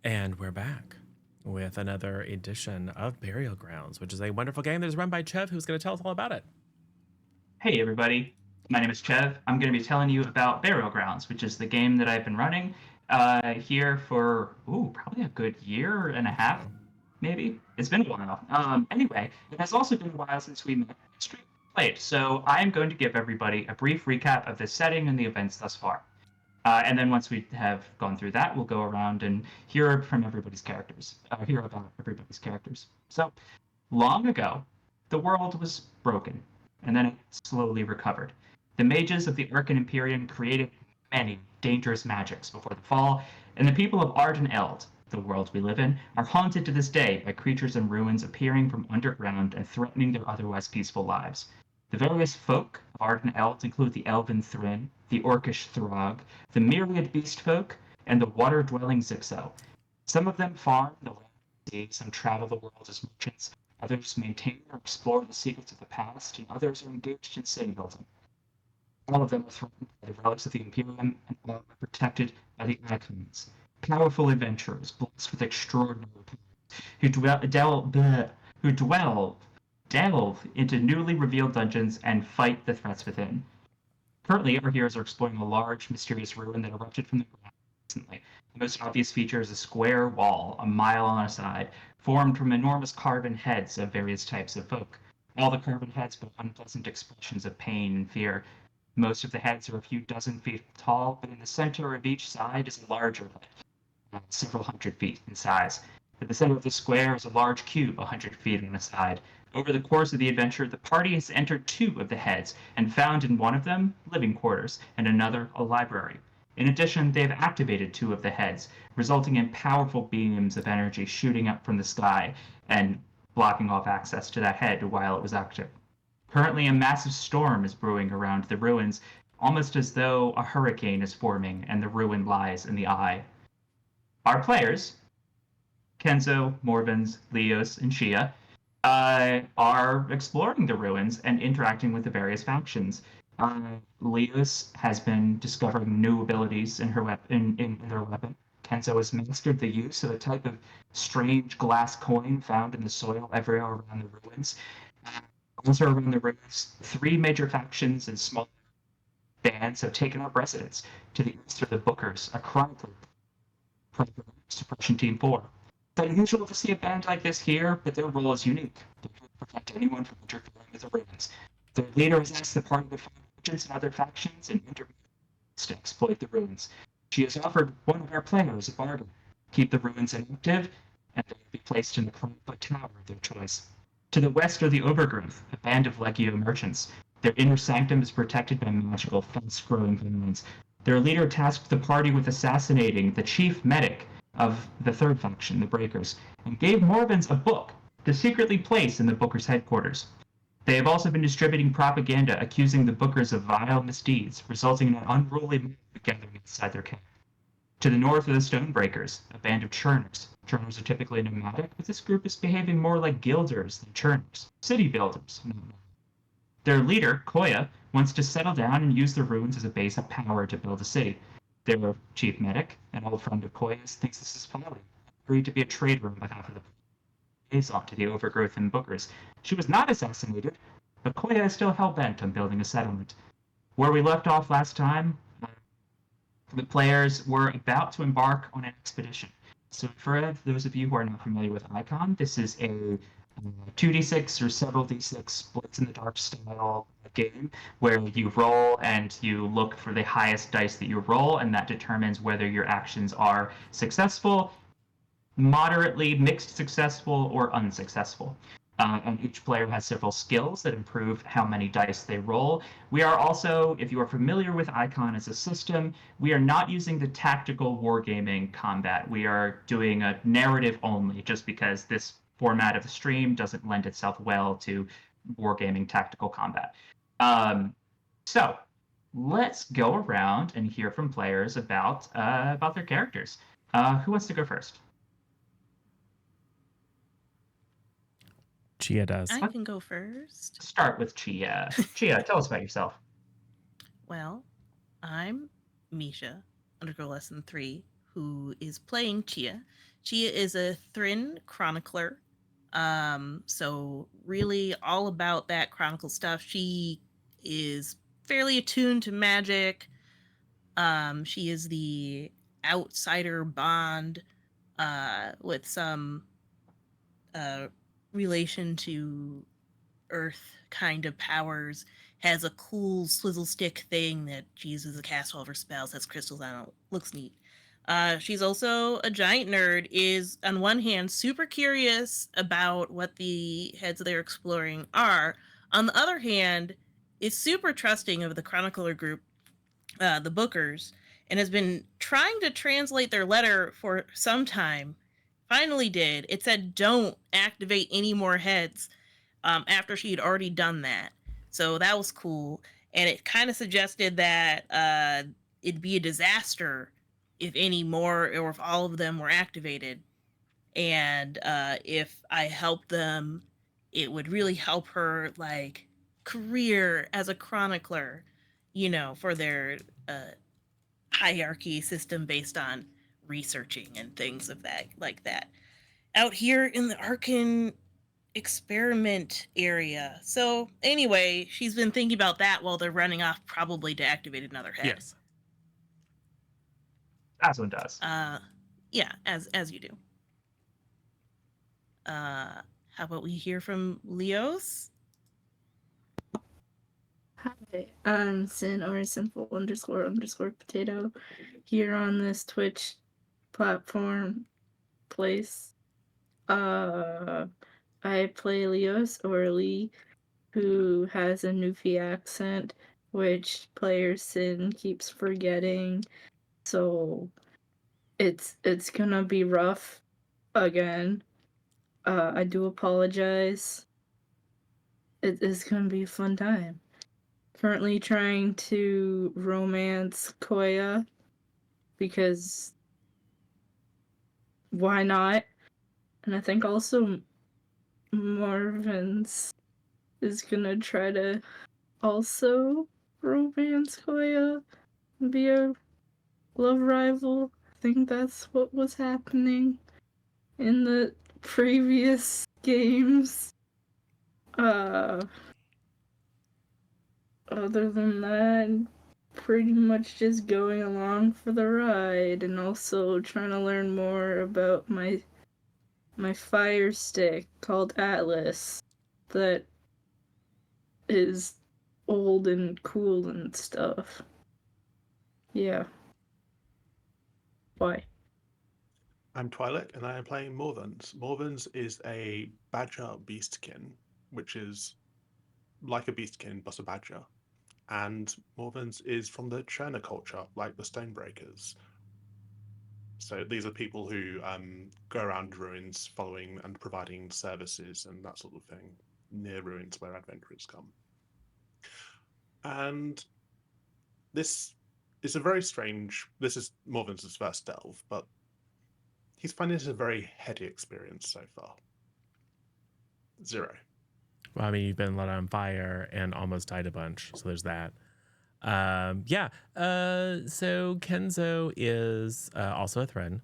And we're back with another edition of Burial Grounds, which is a wonderful game that is run by Chev, who's going to tell us all about it. Hey everybody, my name is Chev. I'm going to be telling you about Burial Grounds, which is the game that I've been running here for probably a good year and a half, maybe. It's been a while. Anyway, it has also been a while since we met and played, so I'm going to give everybody a brief recap of the setting and the events thus far. And then once we have gone through that, we'll go around and hear from everybody's characters, hear about everybody's characters. So, long ago, the world was broken, and then it slowly recovered. The mages of the Arcan Imperium created many dangerous magics before the fall, and the people of Arden Eld, the world we live in, are haunted to this day by creatures and ruins appearing from underground and threatening their otherwise peaceful lives. The various folk of Arden Eld include the Elven Thrinn, the Orcish Throg, the myriad beast folk, and the water-dwelling Zixo. Some of them farm the land and sea, some travel the world as merchants, others maintain or explore the secrets of the past, and others are engaged in city building. All of them are threatened by the relics of the Imperium, and all are protected by the Icons, powerful adventurers blessed with extraordinary powers, delve into newly revealed dungeons and fight the threats within. Currently, our heroes are exploring a large, mysterious ruin that erupted from the ground recently. The most obvious feature is a square wall, a mile on a side, formed from enormous carven heads of various types of folk. All the carven heads bear unpleasant expressions of pain and fear. Most of the heads are a few dozen feet tall, but in the center of each side is a larger head, several hundred feet in size. At the center of the square is a large cube, 100 feet on a side. Over the course of the adventure, the party has entered two of the heads and found in one of them living quarters and another a library. In addition, they have activated two of the heads, resulting in powerful beams of energy shooting up from the sky and blocking off access to that head while it was active. Currently, a massive storm is brewing around the ruins, almost as though a hurricane is forming and the ruin lies in the eye. Our players, Kenzo, Morvins, Leos, and Shia, are exploring the ruins and interacting with the various factions. Leos has been discovering new abilities in her in their weapon. Kenzo has mastered the use of a type of strange glass coin found in the soil everywhere around the ruins. Also around the ruins, three major factions and small bands have taken up residence. To the east are the Bookers, a chronicle Suppression Team 4. It's unusual to see a band like this here, but their role is unique. They can't prevent anyone from interfering with the ruins. Their leader has asked the party to find agents and other factions and intermediaries to exploit the ruins. She has offered one of our players a bargain: keep the ruins inactive, and they will be placed in the Chronicle Tower of their choice. To the west are the Overgrowth, a band of Legio merchants. Their inner sanctum is protected by magical, fast-growing vines. Their leader tasked the party with assassinating the chief medic of the third faction, the Breakers, and gave Morvins a book to secretly place in the Bookers' headquarters. They have also been distributing propaganda accusing the Bookers of vile misdeeds, resulting in an unruly mob gathering inside their camp. To the north are the Stonebreakers, a band of churners. Churners are typically nomadic, but this group is behaving more like guilders than churners. City builders. Their leader, Koya, wants to settle down and use the ruins as a base of power to build a city. Their chief medic, an old friend of Koya's, thinks this is folly, agreed to be a traitor on behalf of the liaison to the Overgrowth and Bookers. She was not assassinated, but Koya is still hell-bent on building a settlement. Where we left off last time, the players were about to embark on an expedition. So for those of you who are not familiar with Icon, this is a 2d6 or several d6 Blitz in the Dark style game where you roll and you look for the highest dice that you roll, and that determines whether your actions are successful, moderately mixed successful, or unsuccessful. And each player has several skills that improve how many dice they roll. We are also, if you are familiar with Icon as a system, we are not using the tactical wargaming combat. We are doing a narrative only, just because this format of the stream doesn't lend itself well to wargaming tactical combat. So let's go around and hear from players about their characters. Who wants to go first? Chia does. I can go first. Start with Chia. Chia, tell us about yourself. Well, I'm Misha, Undergirl Lesson 3. who is playing Chia. Chia is a Thrin chronicler. So really all about that chronicle stuff. She is fairly attuned to magic. She is the outsider bond with some uh, relation to Earth kind of powers. Has a cool swizzle stick thing that she uses to cast all of her spells. Has crystals on it. Looks neat. She's also a giant nerd. Is on one hand super curious about what the heads they're exploring are. On the other hand, is super trusting of the chronicler group, the Bookers, and has been trying to translate their letter for some time. Finally, did. It said, "Don't activate any more heads." After she had already done that, so that was cool, and it kind of suggested that it'd be a disaster if any more or if all of them were activated, and if I helped them, it would really help her like career as a chronicler, for their hierarchy system based on researching and things of that like that. Out here in the Arkan experiment area. So anyway, she's been thinking about that while they're running off, probably to activate another head. Yes. As one does. Yeah, as you do. How about we hear from Leos? Hi, I'm Sin or Sinful _ potato here on this Twitch platform place. I play Leos or Lee, who has a Newfie accent, which player Sin keeps forgetting. So it's gonna be rough again. I do apologize. It is gonna be a fun time. Currently trying to romance Koya because why not? And I think also Marvin's is gonna try to also romance Koya and be a love rival. I think that's what was happening in the previous games. Other than that, pretty much just going along for the ride and also trying to learn more about my fire stick called Atlas that is old and cool and stuff. Yeah. Why? I'm Twilight, and I am playing Morvans. Morvans is a badger beastkin, which is like a beastkin but a badger. And Morvans is from the Churner culture, like the Stonebreakers. So these are people who go around ruins, following and providing services and that sort of thing near ruins where adventurers come. And this is a very strange. This is Morvans' first delve, but he's finding this a very heady experience so far. 0. Well, I mean, you've been lit on fire and almost died a bunch, so there's that. Yeah. So Kenzo is also a Thrin,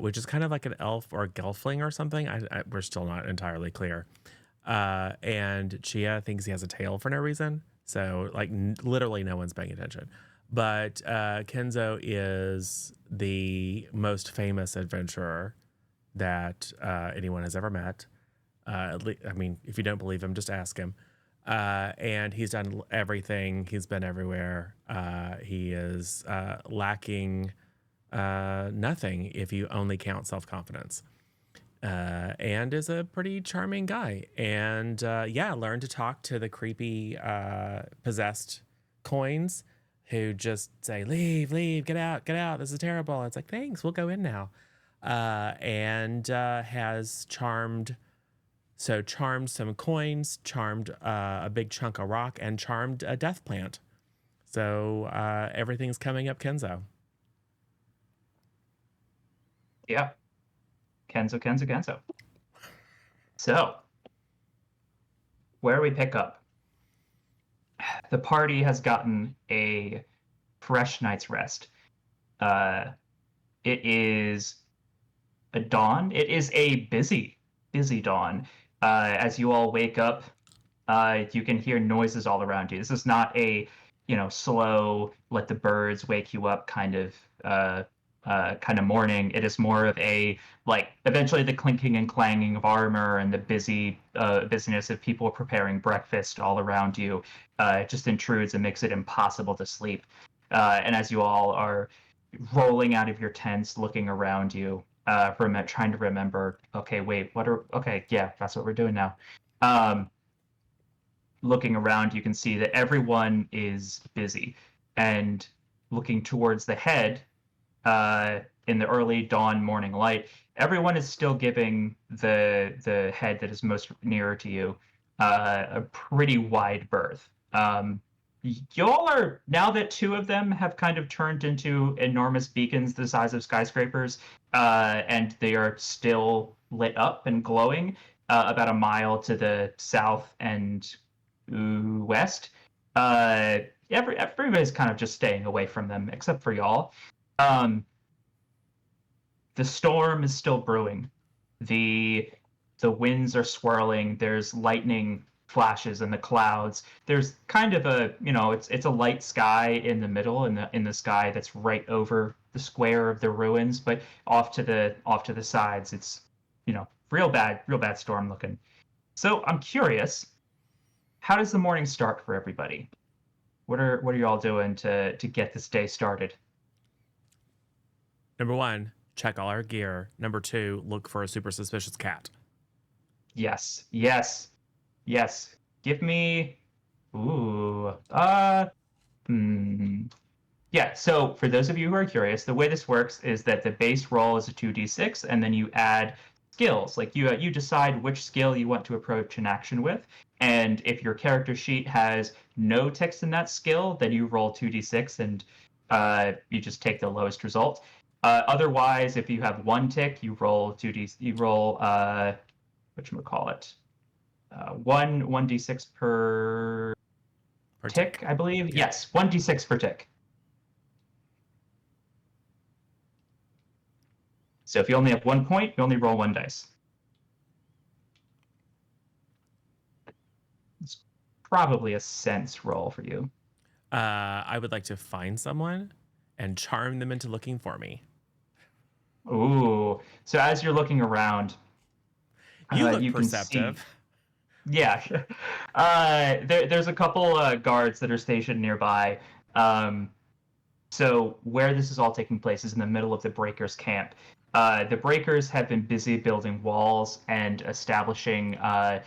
which is kind of like an elf or a gelfling or something. We're still not entirely clear. And Chia thinks he has a tail for no reason. So like literally no one's paying attention. But Kenzo is the most famous adventurer that anyone has ever met. I mean, if you don't believe him, just ask him. And he's done everything. He's been everywhere. He is lacking nothing if you only count self-confidence. And is a pretty charming guy. And yeah, learn to talk to the creepy possessed coins who just say, leave, get out, this is terrible. It's like, thanks, we'll go in now. And has charmed some coins, charmed a big chunk of rock, and charmed a death plant. So everything's coming up Kenzo. Yeah. Kenzo. So, where we pick up, the party has gotten a fresh night's rest. it is a dawn. It is a busy dawn. As you all wake up, you can hear noises all around you. This is not a, slow, let the birds wake you up kind of morning. It is more of a, like, eventually the clinking and clanging of armor and the busyness of people preparing breakfast all around you. It just intrudes and makes it impossible to sleep. And as you all are rolling out of your tents, looking around you, trying to remember, okay, wait, yeah, that's what we're doing now. Looking around, you can see that everyone is busy, and looking towards the head, in the early dawn morning light, everyone is still giving the head that is most nearer to you a pretty wide berth. Y'all are, now that two of them have kind of turned into enormous beacons the size of skyscrapers, and they are still lit up and glowing about a mile to the south and west. Everybody's kind of just staying away from them, except for y'all. The storm is still brewing. The winds are swirling. There's lightning flashes in the clouds. There's kind of a, it's a light sky in the middle, in the sky that's right over the square of the ruins, but off to the sides, it's, real bad storm looking. So I'm curious, how does the morning start for everybody? What are you all doing to get this day started? Number 1, check all our gear. Number 2, look for a super suspicious cat. Yes. Give me, yeah, so for those of you who are curious, the way this works is that the base roll is a 2d6, and then you add skills. Like you decide which skill you want to approach an action with, and if your character sheet has no text in that skill, then you roll 2d6, and you just take the lowest result. Otherwise, if you have one tick, you roll 2d. You roll whatchamacallit, 1d6 per tick, I believe. Yeah. Yes, 1d6 per tick. So if you only have 1 point, you only roll 1 dice. It's probably a sense roll for you. I would like to find someone and charm them into looking for me. Ooh. So as you're looking around, You look you perceptive. Can see, yeah. There's a couple guards that are stationed nearby. So where this is all taking place is in the middle of the Breakers camp. The Breakers have been busy building walls and establishing, the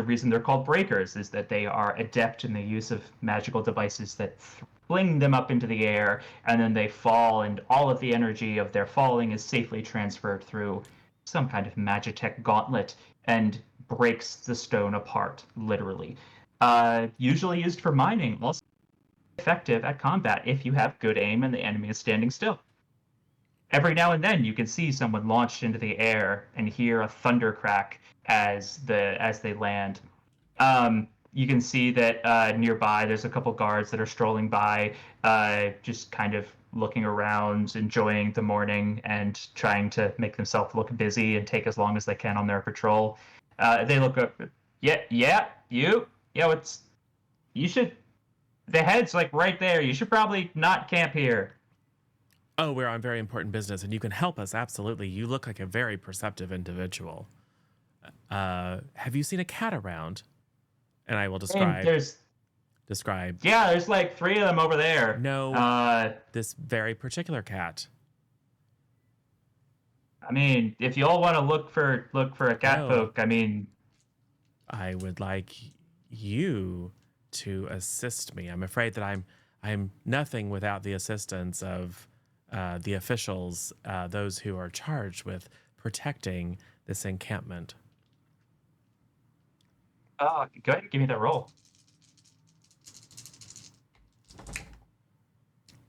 reason they're called Breakers is that they are adept in the use of magical devices that fling them up into the air, and then they fall, and all of the energy of their falling is safely transferred through some kind of magitech gauntlet and breaks the stone apart, literally. Usually used for mining, also effective at combat if you have good aim and the enemy is standing still. Every now and then you can see someone launched into the air and hear a thunder crack as they land. You can see that nearby there's a couple guards that are strolling by, just kind of looking around, enjoying the morning, and trying to make themselves look busy and take as long as they can on their patrol. They look up. You should. The head's like right there. You should probably not camp here. Oh, we're on very important business, and you can help us, absolutely. You look like a very perceptive individual. Have you seen a cat around? And I will describe. Describe. Yeah, there's like 3 of them over there. No, this very particular cat. I mean, if you all want to look for a cat folk, I mean, I would like you to assist me. I'm afraid that I'm nothing without the assistance of the officials, those who are charged with protecting this encampment. Go ahead and give me that roll.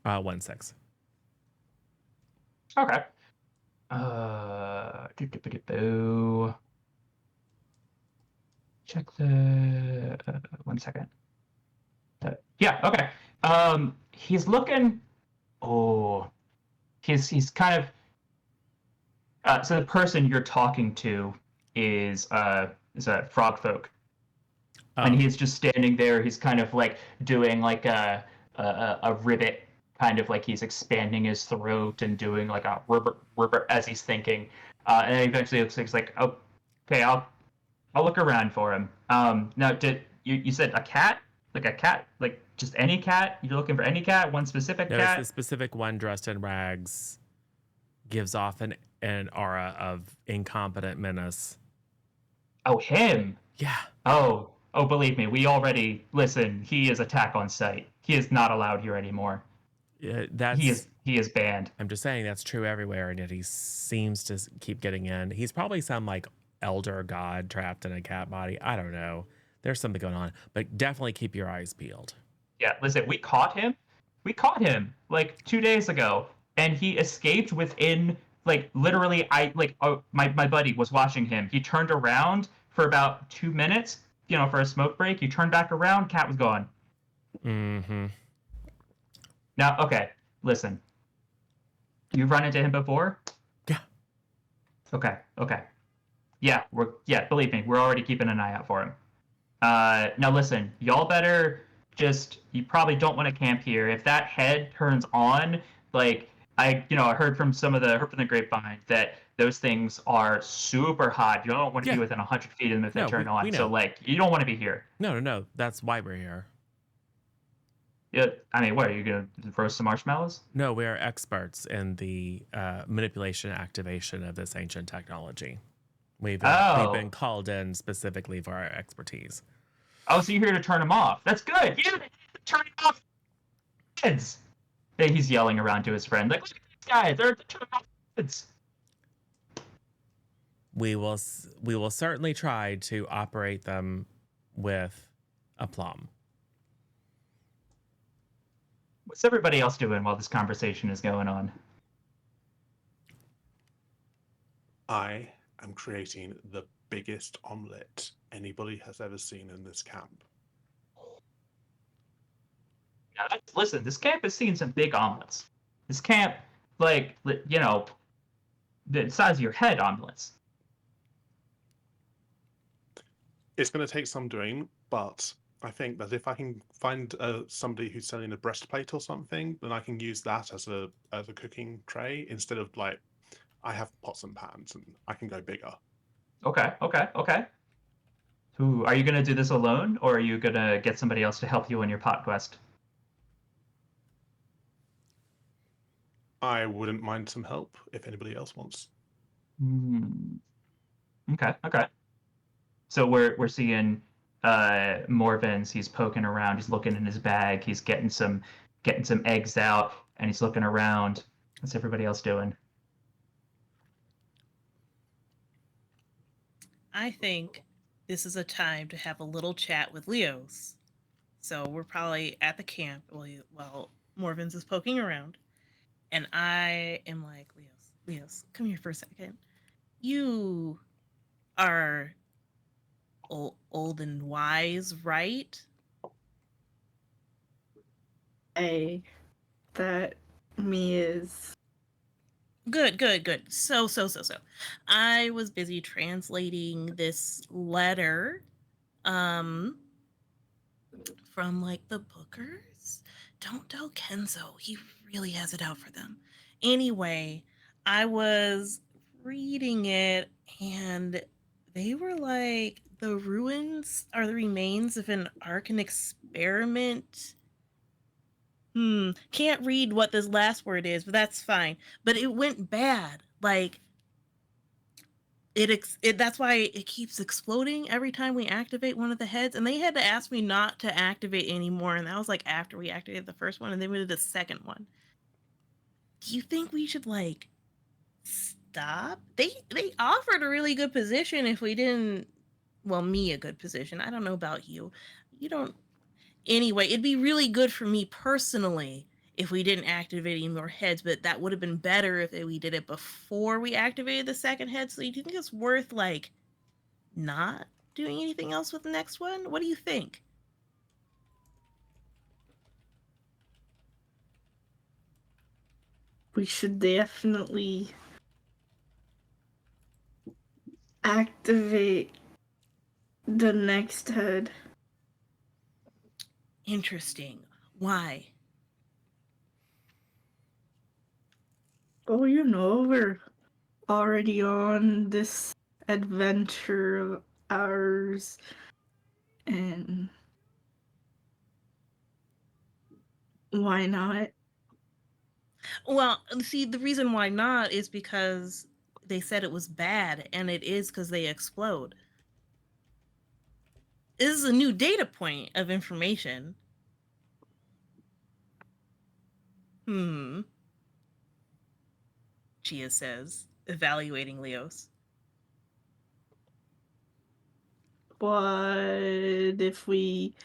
1-6. Okay. Check the 1 second. Yeah. Okay. He's looking. Oh, he's kind of so the person you're talking to is a frog folk, and Oh, he's just standing there. He's kind of like doing like a ribbit, kind of like he's expanding his throat and doing like a ribbit as he's thinking, and then eventually it looks like he's like, oh, okay, I'll look around for him. Now, did you said a cat? Like a cat? Like just any cat? You're looking for any cat? One specific no, it's the cat? specific one dressed in rags, gives off an aura of incompetent menace. Oh, him. Yeah. Oh, believe me, we already listen. He is attack on sight. He is not allowed here anymore. Yeah, He is banned. I'm just saying that's true everywhere, and yet he seems to keep getting in. He's probably some like elder god trapped in a cat body. I don't know. There's something going on, but definitely keep your eyes peeled. Yeah, listen, we caught him. We caught him like 2 days ago, and he escaped within like literally. My buddy was watching him. He turned around for about 2 minutes, for a smoke break. He turned back around. Cat was gone. Mm-hmm. Now, okay, listen. You've run into him before? Yeah. Okay. Yeah, believe me, we're already keeping an eye out for him. Now listen, y'all better you probably don't want to camp here. If that head turns on, like I heard from the grapevine that those things are super hot. You don't want to be within 100 feet of them if they turn on. So like, you don't want to be here. No. That's why we're here. Yeah, I mean, what are you gonna roast some marshmallows? No, we are experts in the manipulation and activation of this ancient technology. We've been called in specifically for our expertise. Oh, so you're here to turn them off? That's good. Yeah, turn off heads. He's yelling around to his friend, like, look at these guys. They're turning off heads. We will certainly try to operate them with aplomb. What's everybody else doing while this conversation is going on? I am creating the biggest omelette anybody has ever seen in this camp. Now, listen, this camp has seen some big omelets. This camp, like, the size of your head omelets. It's going to take some doing, but I think that if I can find somebody who's selling a breastplate or something, then I can use that as a cooking tray instead of like I have pots and pans and I can go bigger. Okay. Ooh, are you gonna do this alone, or are you gonna get somebody else to help you on your pot quest? I wouldn't mind some help if anybody else wants. Okay. So we're seeing Morvins. He's poking around. He's looking in his bag. He's getting some eggs out, and he's looking around. What's everybody else doing? I think this is a time to have a little chat with Leos. So we're probably at the camp while Morvins is poking around. And I am like, Leos, come here for a second. You are old and wise, right? That me is Good. So. I was busy translating this letter from like the Bookers. Don't tell Kenzo. He really has it out for them. Anyway, I was reading it and they were like, the ruins are the remains of an Arcan experiment. Can't read what this last word is, but that's fine. But it went bad. Like, that's why it keeps exploding every time we activate one of the heads. And they had to ask me not to activate anymore. And that was like after we activated the first one, and then we did the second one. Do you think we should like stop? They offered a really good position if we didn't. Well, me a good position. I don't know about you. You don't. Anyway, it'd be really good for me personally if we didn't activate any more heads, but that would have been better if we did it before we activated the second head. So you think it's worth like not doing anything else with the next one? What do you think? we should definitely activate the next head. Interesting. Why? Oh, we're already on this adventure of ours, and why not? Well, see, the reason why not is because they said it was bad, and it is because they explode. This is a new data point of information. Chia says, evaluating Leos. What if we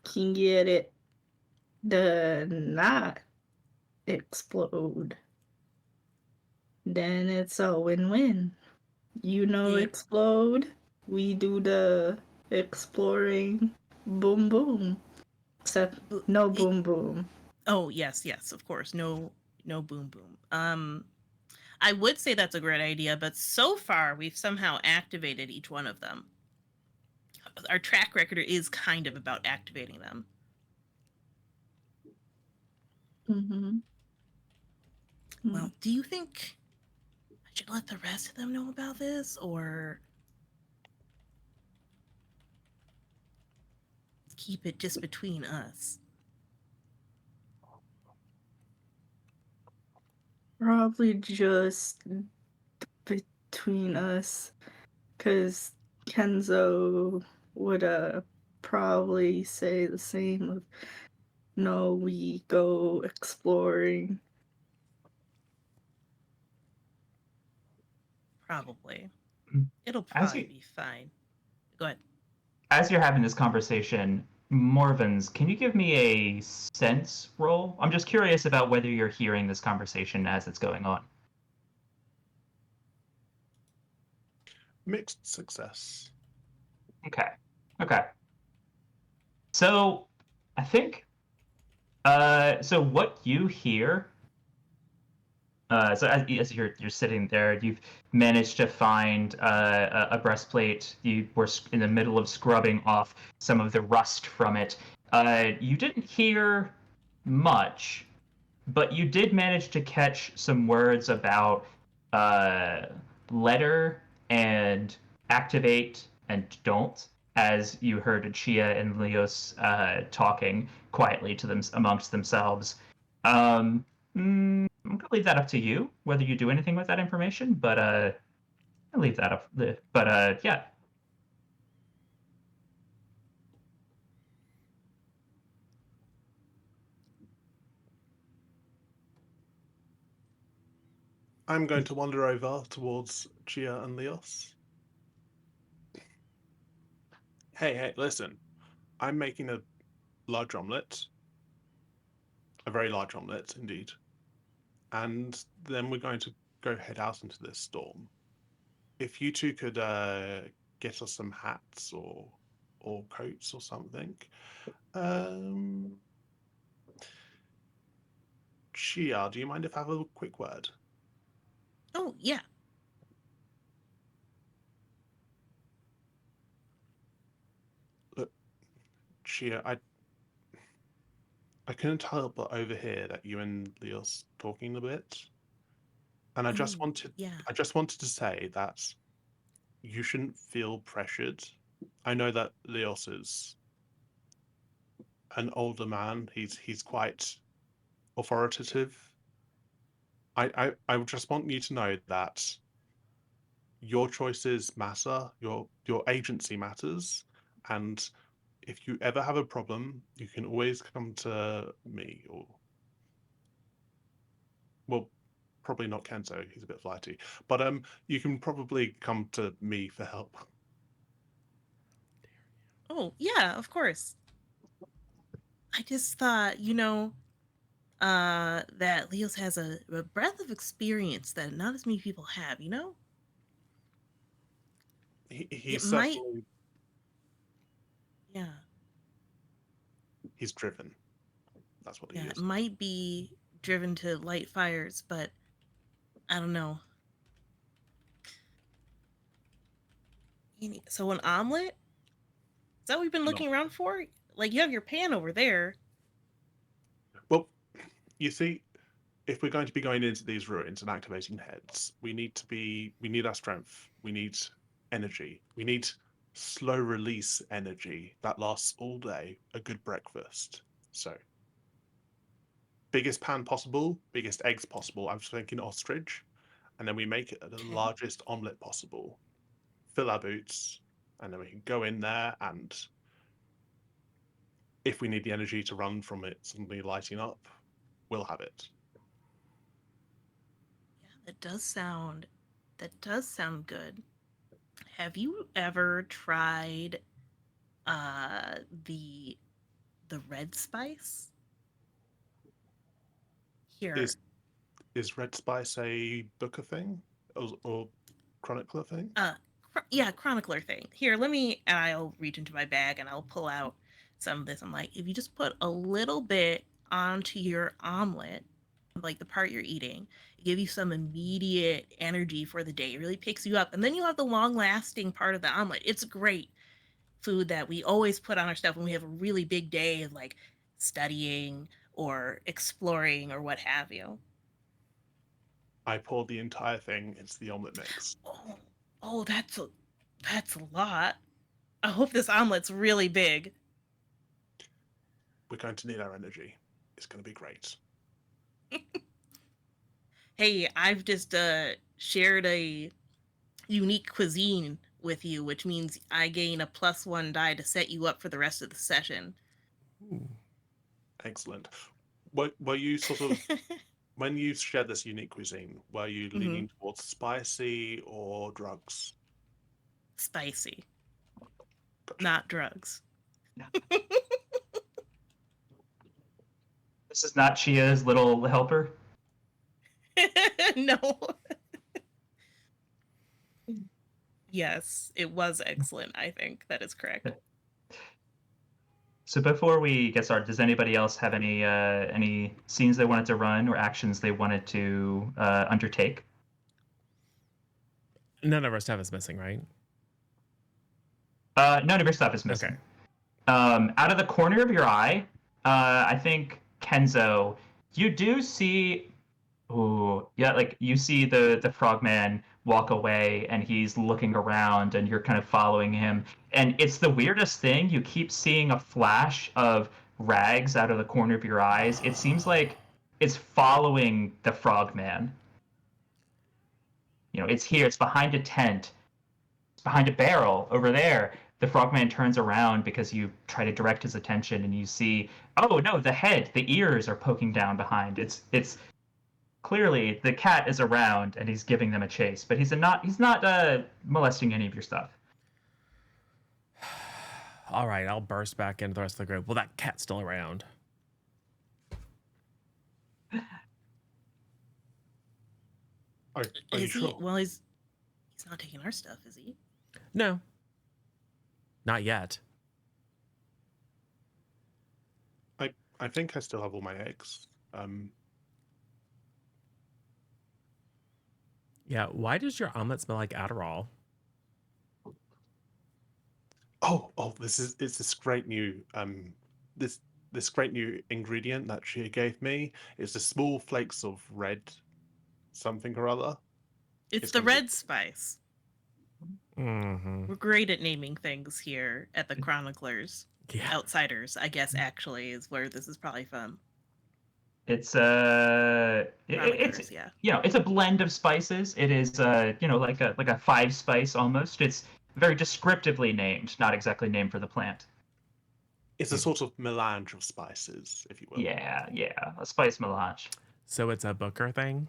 can get it to not explode? Then it's a win-win. It- Explode. We do the exploring. Boom boom. Except no it- boom boom. Oh, yes, of course. No boom boom. I would say that's a great idea, but so far we've somehow activated each one of them. Our track record is kind of about activating them. Mm-hmm. Well, do you think I should let the rest of them know about this, or keep it just between us? Probably just between us, because Kenzo would probably say the same of no, we go exploring. Probably. Mm. It'll As probably you be fine. Go ahead. as you're having this conversation, Morvins, can you give me a sense roll? I'm just curious about whether you're hearing this conversation as it's going on. Mixed success. Okay. Okay. So I think so what you hear so as you're sitting there, you've managed to find a breastplate. You were in the middle of scrubbing off some of the rust from it. You didn't hear much, but you did manage to catch some words about uh, letter and activate and don't, as you heard Chia and Leos talking quietly to them amongst themselves. I'm gonna leave that up to you whether you do anything with that information, but I'll leave that up. But yeah, I'm going to wander over towards Chia and Leos. Hey, listen. I'm making a large omelette. A very large omelette, indeed. And then we're going to go head out into this storm. If you two could get us some hats or coats or something. Chia, do you mind if I have a quick word? Oh, yeah. Look, Chia, I couldn't help but overhear that you and Leos talking a bit. And Oh, yeah. I just wanted to say that you shouldn't feel pressured. I know that Leos is an older man. He's quite authoritative. I just want you to know that your choices matter, your agency matters, and if you ever have a problem, you can always come to me or well, probably not Kenzo, he's a bit flighty. But you can probably come to me for help. Oh, yeah, of course. I just thought, that Leos has a breadth of experience that not as many people have. He's It might, certainly yeah, he's driven. That's what he yeah, it is. might be driven to light fires, but I don't know. So an omelet? Is that what we've been No. looking around for? Like, you have your pan over there. Well, you see, if we're going to be going into these ruins and activating heads, we need our strength. We need energy. We need slow release energy that lasts all day, a good breakfast. So, biggest pan possible, biggest eggs possible. I'm thinking ostrich. And then we make it the Okay. largest omelette possible. Fill our boots, and then we can go in there, and if we need the energy to run from it suddenly lighting up, we'll have it. Yeah, that does sound good. Have you ever tried uh the the red spice? Here. Is red spice a booker thing or chronicler thing? Yeah, chronicler thing. Here, I'll reach into my bag and I'll pull out some of this. I'm like, if you just put a little bit onto your omelet, like the part you're eating, give you some immediate energy for the day. It really picks you up. And then you have the long lasting part of the omelet. It's great food that we always put on our stuff when we have a really big day of like studying or exploring or what have you. I poured the entire thing into the omelette mix. Oh, that's a lot. I hope this omelet's really big. We're going to need our energy. It's going to be great. Hey, I've just shared a unique cuisine with you, which means I gain a +1 die to set you up for the rest of the session. Ooh. Excellent. Were you sort of when you shared this unique cuisine, were you leaning towards spicy or drugs? Spicy, Gotcha. not drugs. This is not Chia's little helper. No. Yes, it was excellent. I think that is correct. So before we get started, does anybody else have any scenes they wanted to run or actions they wanted to undertake? None of our stuff is missing, right? None of your stuff is missing. Okay. Out of the corner of your eye, I think Kenzo, you do see. Ooh, yeah, like you see the frogman walk away and he's looking around and you're kind of following him. And it's the weirdest thing. You keep seeing a flash of rags out of the corner of your eyes. It seems like it's following the frogman. You know, it's here, it's behind a tent, it's behind a barrel over there. The frogman turns around because you try to direct his attention and you see, oh no, the head, the ears are poking down behind. It's clearly the cat is around and he's giving them a chase, but he's not molesting any of your stuff. All right, I'll burst back into the rest of the group. Well, that cat's still around. Are you Is he? sure? Well, he's not taking our stuff, is he? No. Not yet. I think I still have all my eggs. Yeah, why does your omelet smell like Adderall? It's this great new this great new ingredient that she gave me. It's the small flakes of red something or other. It's It's the gonna be- red spice. Mm-hmm. We're great at naming things here at the Chroniclers. Yeah. Outsiders, I guess, actually, is where this is probably from. It's Chroniclers, yeah. you know, it's a blend of spices. It is you know, like a 5-spice almost. It's very descriptively named, not exactly named for the plant. It's a sort of melange of spices, if you will. Yeah, a spice melange. So it's a Booker thing?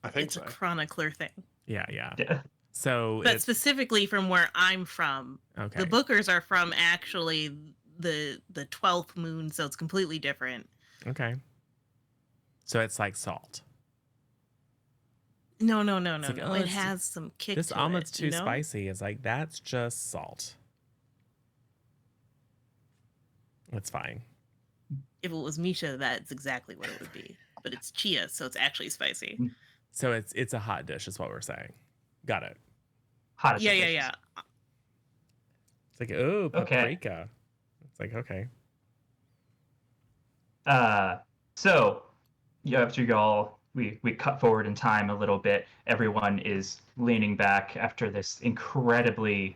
I think It's so. a chronicler thing. Yeah. Yeah. So But it's specifically from where I'm from, okay. the Bookers are from actually the 12th moon, so it's completely different. Okay. So it's like salt. No. like, oh, It it's- has some kick This to omelet's it, too you know? spicy. It's like, that's just salt. It's fine. If it was Misha, that's exactly what it would be. But it's chia, so it's actually spicy. So it's a hot dish, is what we're saying. Got it. Hottest Yeah, of yeah, dishes. yeah. It's like, oh, Okay. paprika. It's like, okay. So after y'all, we cut forward in time a little bit. Everyone is leaning back after this incredibly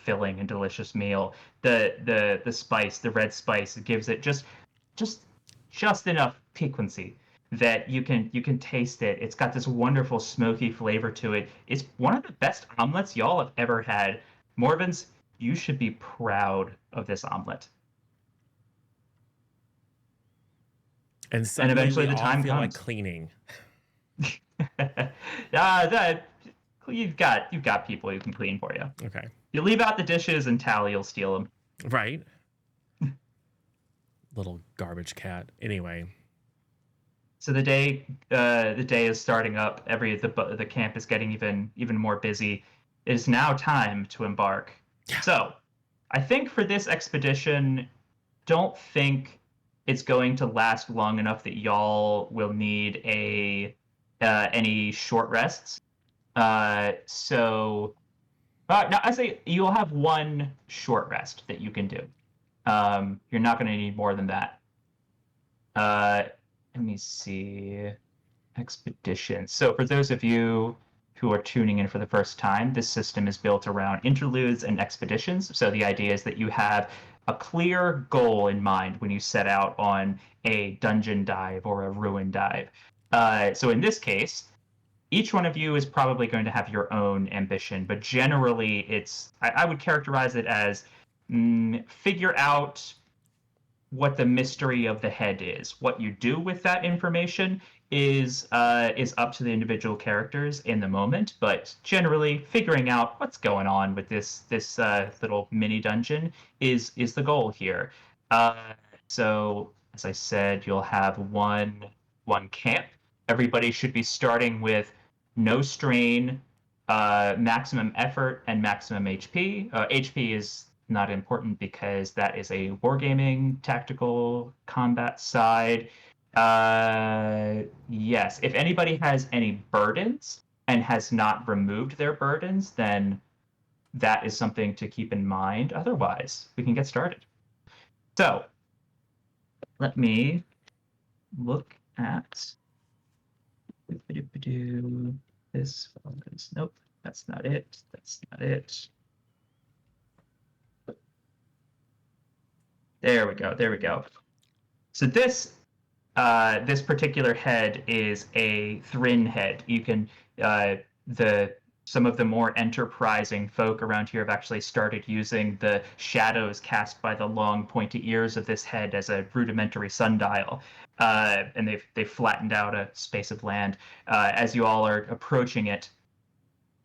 filling and delicious meal. The spice, the red spice, it gives it just enough piquancy that you can taste it. It's got this wonderful smoky flavor to it. It's one of the best omelets y'all have ever had. Morvins, you should be proud of this omelet. And suddenly eventually we the all time feel like comes. cleaning. You've got people who can clean for you. Okay. You leave out the dishes and Tally will steal them. Right. Little garbage cat. Anyway. So the day is starting up. The camp is getting even more busy. It is now time to embark. Yeah. So, I think for this expedition, don't think it's going to last long enough that y'all will need any short rests. So no, I say you'll have one short rest that you can do. You're not going to need more than that. Let me see. Expedition. So for those of you who are tuning in for the first time, this system is built around interludes and expeditions. So the idea is that you have a clear goal in mind when you set out on a dungeon dive or a ruin dive. So in this case, each one of you is probably going to have your own ambition, but generally I would characterize it as figure out what the mystery of the head is. What you do with that information is up to the individual characters in the moment, but generally figuring out what's going on with this little mini dungeon is the goal here. So as I said, you'll have one camp. Everybody should be starting with no strain, maximum effort, and maximum HP. HP is not important because that is a wargaming tactical combat side. Yes, if anybody has any burdens and has not removed their burdens, then that is something to keep in mind. Otherwise, we can get started. So, let me look at this. Nope, that's not it. That's not it. There we go. There we go. So this particular head is a Thrin head. You can some of the more enterprising folk around here have actually started using the shadows cast by the long pointy ears of this head as a rudimentary sundial, and they've flattened out a space of land. As you all are approaching it,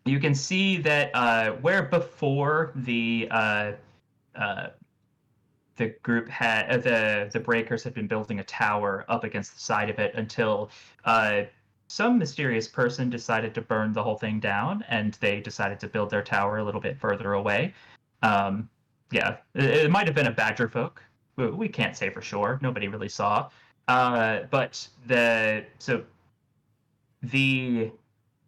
you can see that where before the group had the breakers had been building a tower up against the side of it until some mysterious person decided to burn the whole thing down, and they decided to build their tower a little bit further away. Yeah, it might have been a badger folk. We can't say for sure. Nobody really saw. But the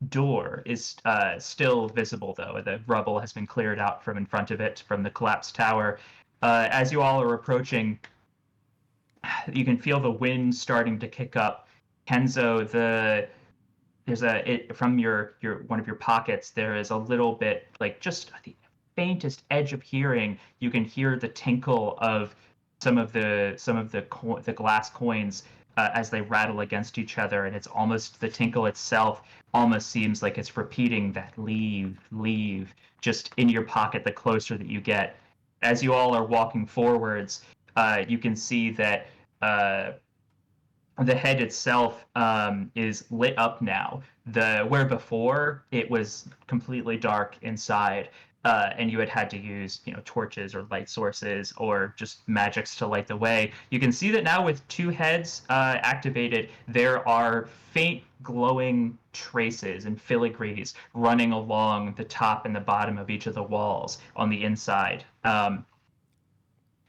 door is still visible, though. The rubble has been cleared out from in front of it, from the collapsed tower. As you all are approaching, you can feel the wind starting to kick up. Kenzo, from your one of your pockets, there is a little bit, like just the faintest edge of hearing. You can hear the tinkle of some of the glass coins as they rattle against each other, and it's almost the tinkle itself almost seems like it's repeating that leave just in your pocket the closer that you get. As you all are walking forwards, you can see that the head itself is lit up now. Where before it was completely dark inside, and you had to use torches or light sources or just magics to light the way. You can see that now with two heads activated, there are faint glowing traces and filigrees running along the top and the bottom of each of the walls on the inside.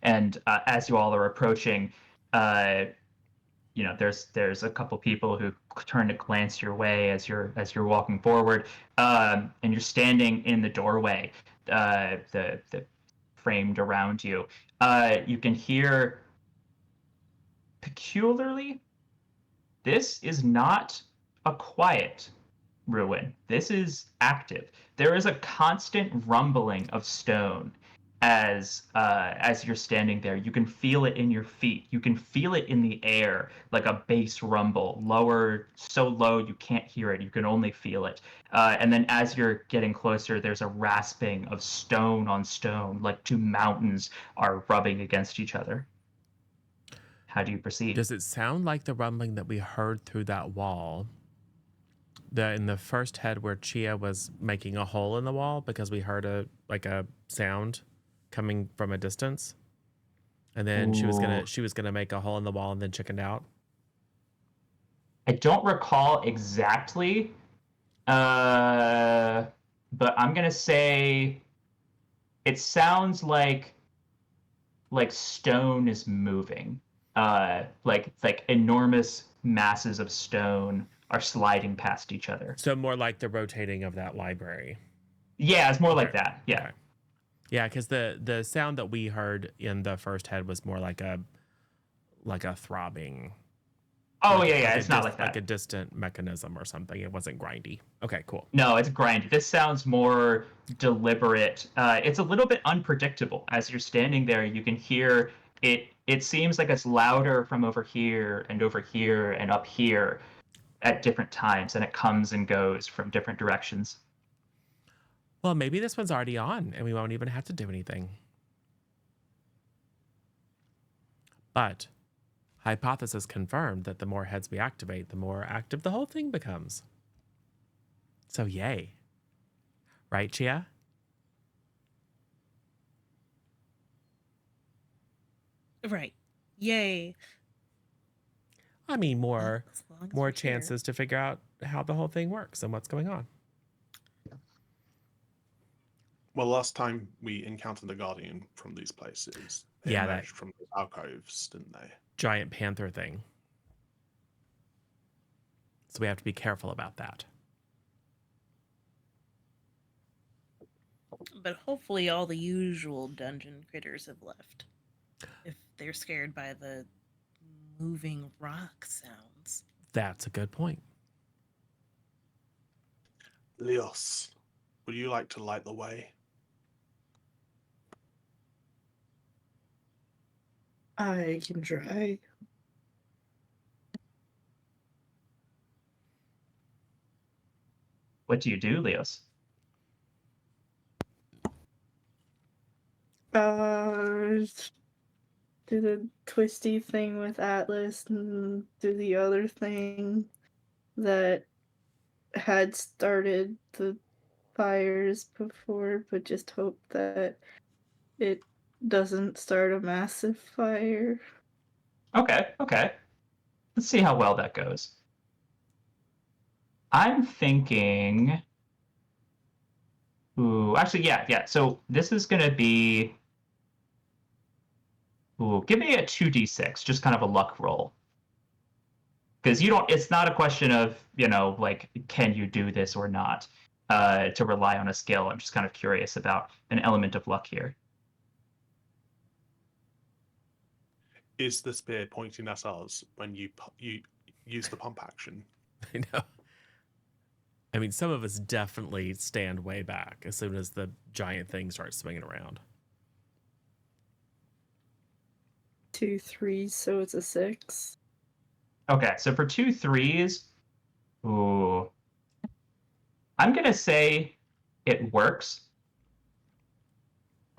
And as you all are approaching, there's a couple people who turn to glance your way as you're walking forward, and you're standing in the doorway, the framed around you. You can hear peculiarly. This is not a quiet ruin. This is active. There is a constant rumbling of stone as you're standing there. You can feel it in your feet. You can feel it in the air, like a bass rumble, lower, so low you can't hear it. You can only feel it. And then as you're getting closer, there's a rasping of stone on stone, like two mountains are rubbing against each other. How do you proceed? Does it sound like the rumbling that we heard through that wall? In the first head where Chia was making a hole in the wall because we heard a sound coming from a distance, and then she was gonna make a hole in the wall and then chickened out. I don't recall exactly, but I'm gonna say it sounds like stone is moving, like enormous masses of stone are sliding past each other. So more like the rotating of that library. Yeah, it's more like that. Yeah. Okay. Yeah, because the sound that we heard in the first head was more like a throbbing. Oh, yeah. It's not like that. Like a distant mechanism or something. It wasn't grindy. Okay, cool. No, it's grindy. This sounds more deliberate. It's a little bit unpredictable. As you're standing there, you can hear it. It seems like it's louder from over here and up here at different times, and it comes and goes from different directions. Well, maybe this one's already on and we won't even have to do anything. But hypothesis confirmed that the more heads we activate, the more active the whole thing becomes. So yay. Right, Chia? Right. Yay. I mean, As long as more we're here. chances to figure out how the whole thing works and what's going on. Well, last time we encountered the Guardian from these places, they emerged from the alcoves, didn't they? Giant panther thing. So we have to be careful about that. But hopefully all the usual dungeon critters have left. If they're scared by the moving rock sounds. That's a good point. Leos, would you like to light the way? I can try. What do you do, Leos? Do the twisty thing with Atlas and do the other thing that had started the fires before, but just hope that it doesn't start a massive fire. Okay. Let's see how well that goes. I'm thinking... Ooh, actually, yeah. So this is going to be... Ooh, give me a 2d6, just kind of a luck roll. Because it's not a question of, can you do this or not, to rely on a skill. I'm just kind of curious about an element of luck here. Is the spear pointing at us when you use the pump action? I know. I mean, some of us definitely stand way back as soon as the giant thing starts swinging around. 2 3s, so it's a 6. Okay, so for 2 3s, ooh, I'm gonna say it works.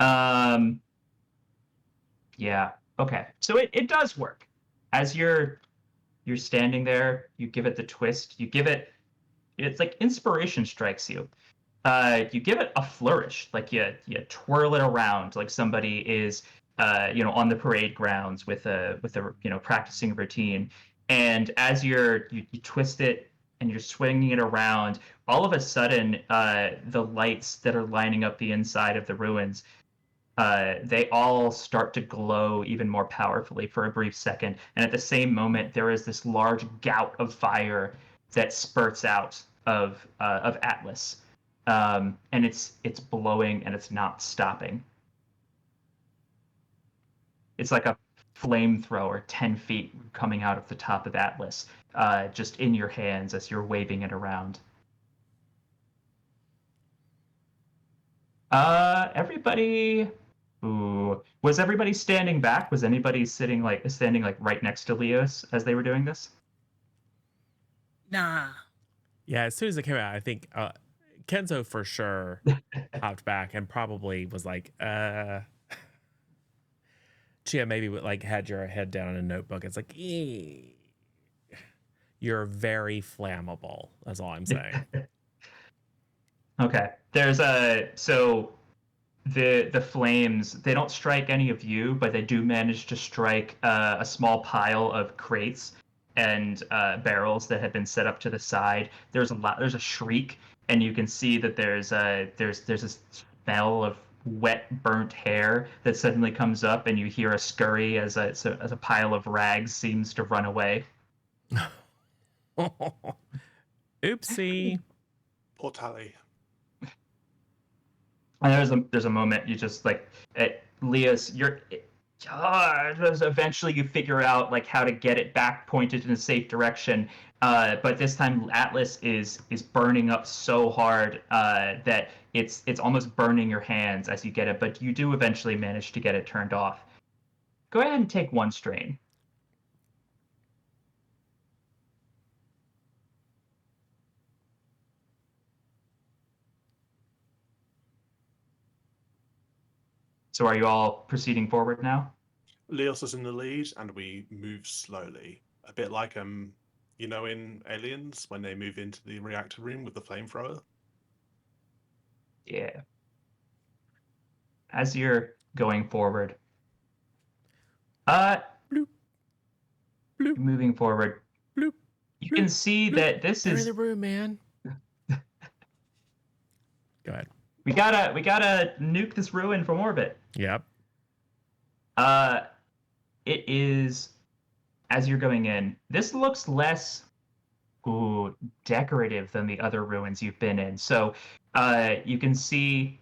Yeah. Okay, so it does work. As you're standing there, you give it the twist. It's like inspiration strikes you. You give it a flourish, like you twirl it around, like somebody is on the parade grounds with a practicing routine. And as you twist it and you're swinging it around, all of a sudden the lights that are lining up the inside of the ruins they all start to glow even more powerfully for a brief second. And at the same moment, there is this large gout of fire that spurts out of Atlas. And it's blowing and it's not stopping. It's like a flamethrower 10 feet coming out of the top of Atlas, just in your hands as you're waving it around. Everybody. Ooh, was everybody standing back? Was anybody standing like right next to Leos as they were doing this? Nah. Yeah, as soon as it came out, I think Kenzo for sure hopped back and probably was like, Chia maybe like had your head down in a notebook. It's like, you're very flammable. That's all I'm saying. Okay. There's so the flames, they don't strike any of you, but they do manage to strike a small pile of crates and barrels that have been set up to the side. There's a shriek, and you can see that there's a smell of wet burnt hair that suddenly comes up, and you hear a scurry as a pile of rags seems to run away. Oopsie. Poor Tally. And there's a moment you just like Leah's eventually you figure out like how to get it back pointed in a safe direction, but this time Atlas is burning up so hard that it's almost burning your hands as you get it, but you do eventually manage to get it turned off. Go ahead and take 1 strain. So are you all proceeding forward now? Leos is in the lead, and we move slowly, a bit like in Aliens when they move into the reactor room with the flamethrower. Yeah. As you're going forward, Bloop. Bloop. moving forward, Bloop. you can see that this They're in is the room, man. Go ahead. we gotta nuke this ruin from orbit. Yep. It is, as you're going in, this looks less decorative than the other ruins you've been in. So you can see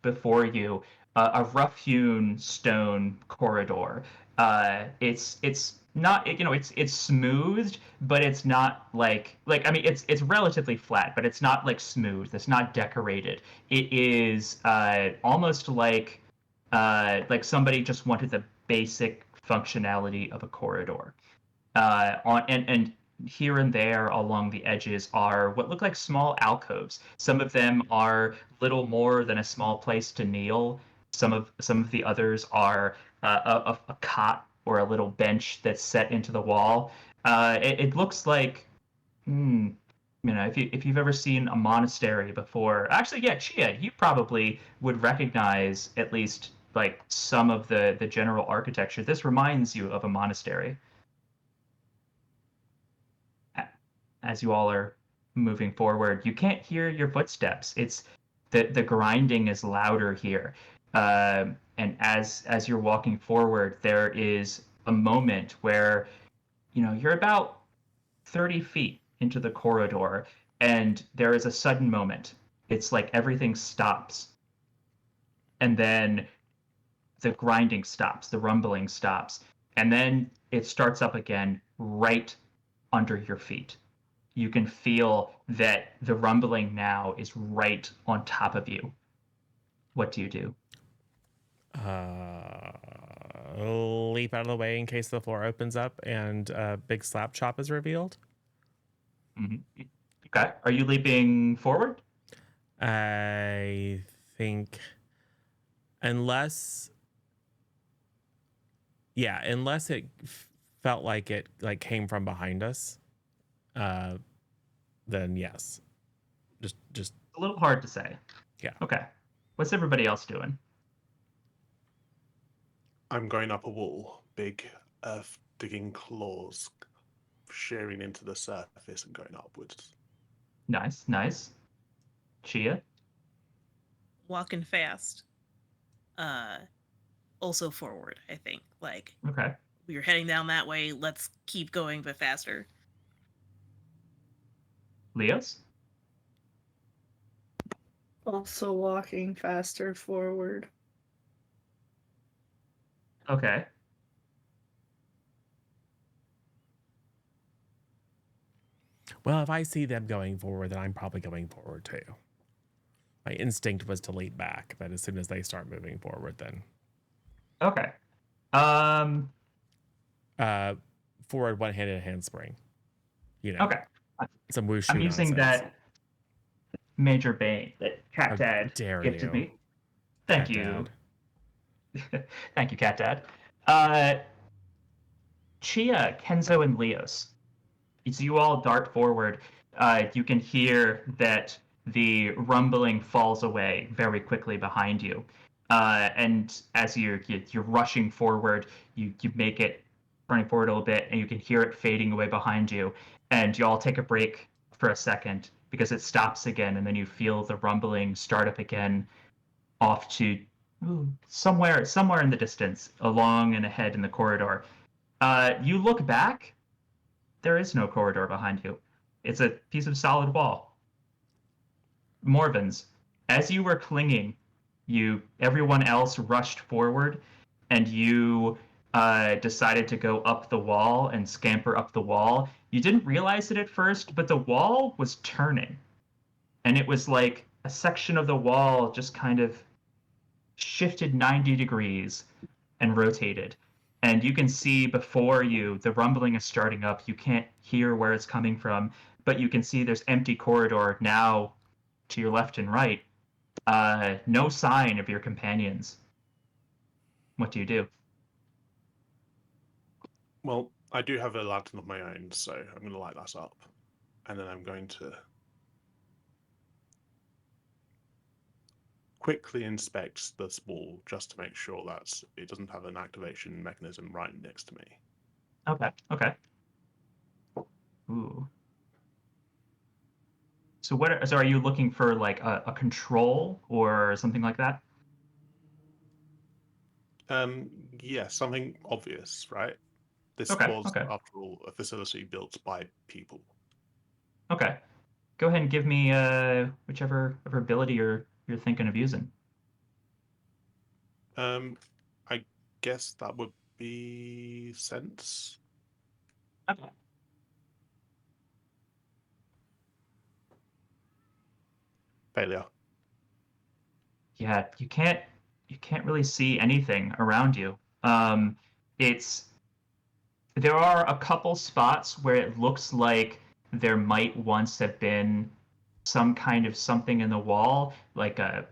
before you a rough-hewn stone corridor. It's not, it's smoothed, but it's not like I mean it's relatively flat, but it's not like smooth. It's not decorated. It is almost like somebody just wanted the basic functionality of a corridor. And here and there along the edges are what look like small alcoves. Some of them are little more than a small place to kneel. Some of the others are a cot or a little bench that's set into the wall. It looks like, if you've ever seen a monastery before, actually, yeah, Chia, you probably would recognize at least like some of the general architecture. This reminds you of a monastery. As you all are moving forward, you can't hear your footsteps. It's the grinding is louder here, and as you're walking forward, there is a moment where you're about 30 feet into the corridor, and there is a sudden moment. It's like everything stops, and then the grinding stops, the rumbling stops, and then it starts up again right under your feet. You can feel that the rumbling now is right on top of you. What do you do? Leap out of the way in case the floor opens up and a big slap chop is revealed. Mm-hmm. Okay. Are you leaping forward? I think unless it felt like it like came from behind us, then yes. Just a little hard to say. Yeah. Okay. What's everybody else doing? I'm going up a wall, big earth digging claws shearing into the surface and going upwards. Nice. Chia? Walking fast. also forward, I think. Like, Okay. we were heading down that way. Let's keep going, but faster. Leos? Also walking faster forward. Okay. Well, if I see them going forward, then I'm probably going forward too. My instinct was to leap back, but as soon as they start moving forward, then Okay. forward one-handed handspring. You know, Okay. some wushu I'm using nonsense. that Major Bane that Cat How Dad dare gifted you. me. Thank Cat you. Dad. Thank you, Cat Dad. Chia, Kenzo, and Leos. As you all dart forward, you can hear that the rumbling falls away very quickly behind you. And as you're rushing forward, you make it running forward a little bit, and you can hear it fading away behind you. And you all take a break for a second because it stops again, and then you feel the rumbling start up again off to somewhere in the distance, along and ahead in the corridor. You look back. There is no corridor behind you. It's a piece of solid wall. Morvins, as you were clinging, everyone else rushed forward, and you decided to go up the wall and scamper up the wall. You didn't realize it at first, but the wall was turning, and it was like a section of the wall just kind of shifted 90 degrees and rotated. And you can see before you, the rumbling is starting up. You can't hear where it's coming from, but you can see there's empty corridor now to your left and right. No sign of your companions. What do you do? Well, I do have a lantern of my own, so I'm going to light that up. And then I'm going to quickly inspect this wall just to make sure that it doesn't have an activation mechanism right next to me. Okay. Ooh. So are you looking for like a control or something like that? Yeah, something obvious, right? This was, Okay. after all, a facility built by people. Okay. Go ahead and give me whichever ability you're thinking of using. I guess that would be sense. Okay. Failure. Yeah, you can't really see anything around you. There are a couple spots where it looks like there might once have been some kind of something in the wall, like a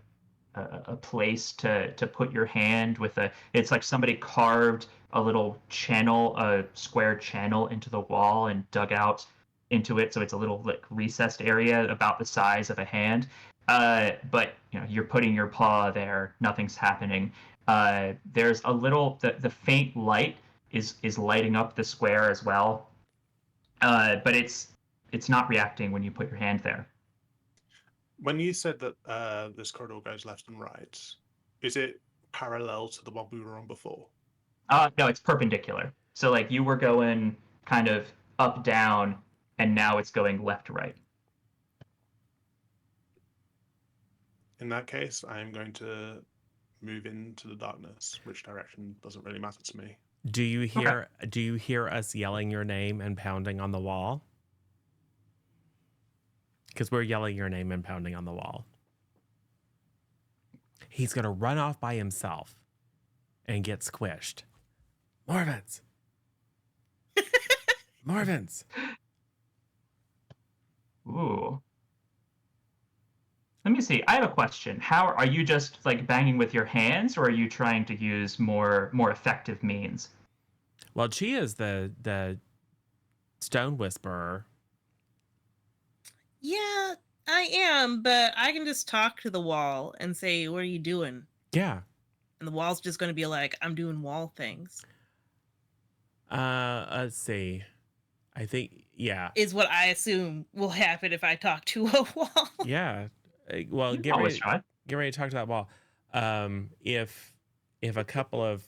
place to put your hand with it's like somebody carved a little channel, a square channel into the wall and dug out into it, so it's a little like recessed area about the size of a hand. But you're putting your paw there, nothing's happening. There's a little the faint light is lighting up the square as well, but it's not reacting when you put your hand there. When you said that this corridor goes left and right, is it parallel to the one we were on before? No, it's perpendicular. So like you were going kind of up, down, and now it's going left to right. In that case, I'm going to move into the darkness. Which direction doesn't really matter to me. Do you hear us yelling your name and pounding on the wall? Because we're yelling your name and pounding on the wall. He's going to run off by himself and get squished. Morvins! Morvins! Ooh. Let me see. I have a question. How are you just like banging with your hands, or are you trying to use more effective means? Well, Chia's the stone whisperer. Yeah, I am, but I can just talk to the wall and say, "What are you doing?" Yeah. And the wall's just going to be like, "I'm doing wall things." Let's see. I think, yeah. Is what I assume will happen if I talk to a wall. Yeah. Well, You can always try. get ready to talk to that wall. If if a couple of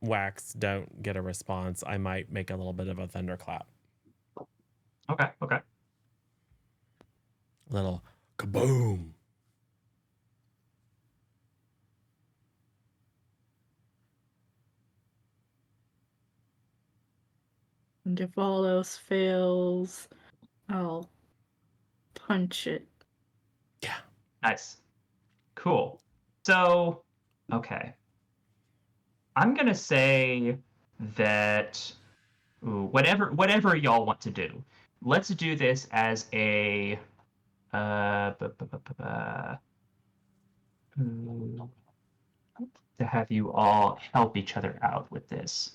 whacks don't get a response, I might make a little bit of a thunderclap. Okay. Little kaboom. And if all else fails, I'll punch it. Yeah. Nice. Cool. So, okay. I'm gonna say that whatever y'all want to do. Let's do this as a to have you all help each other out with this.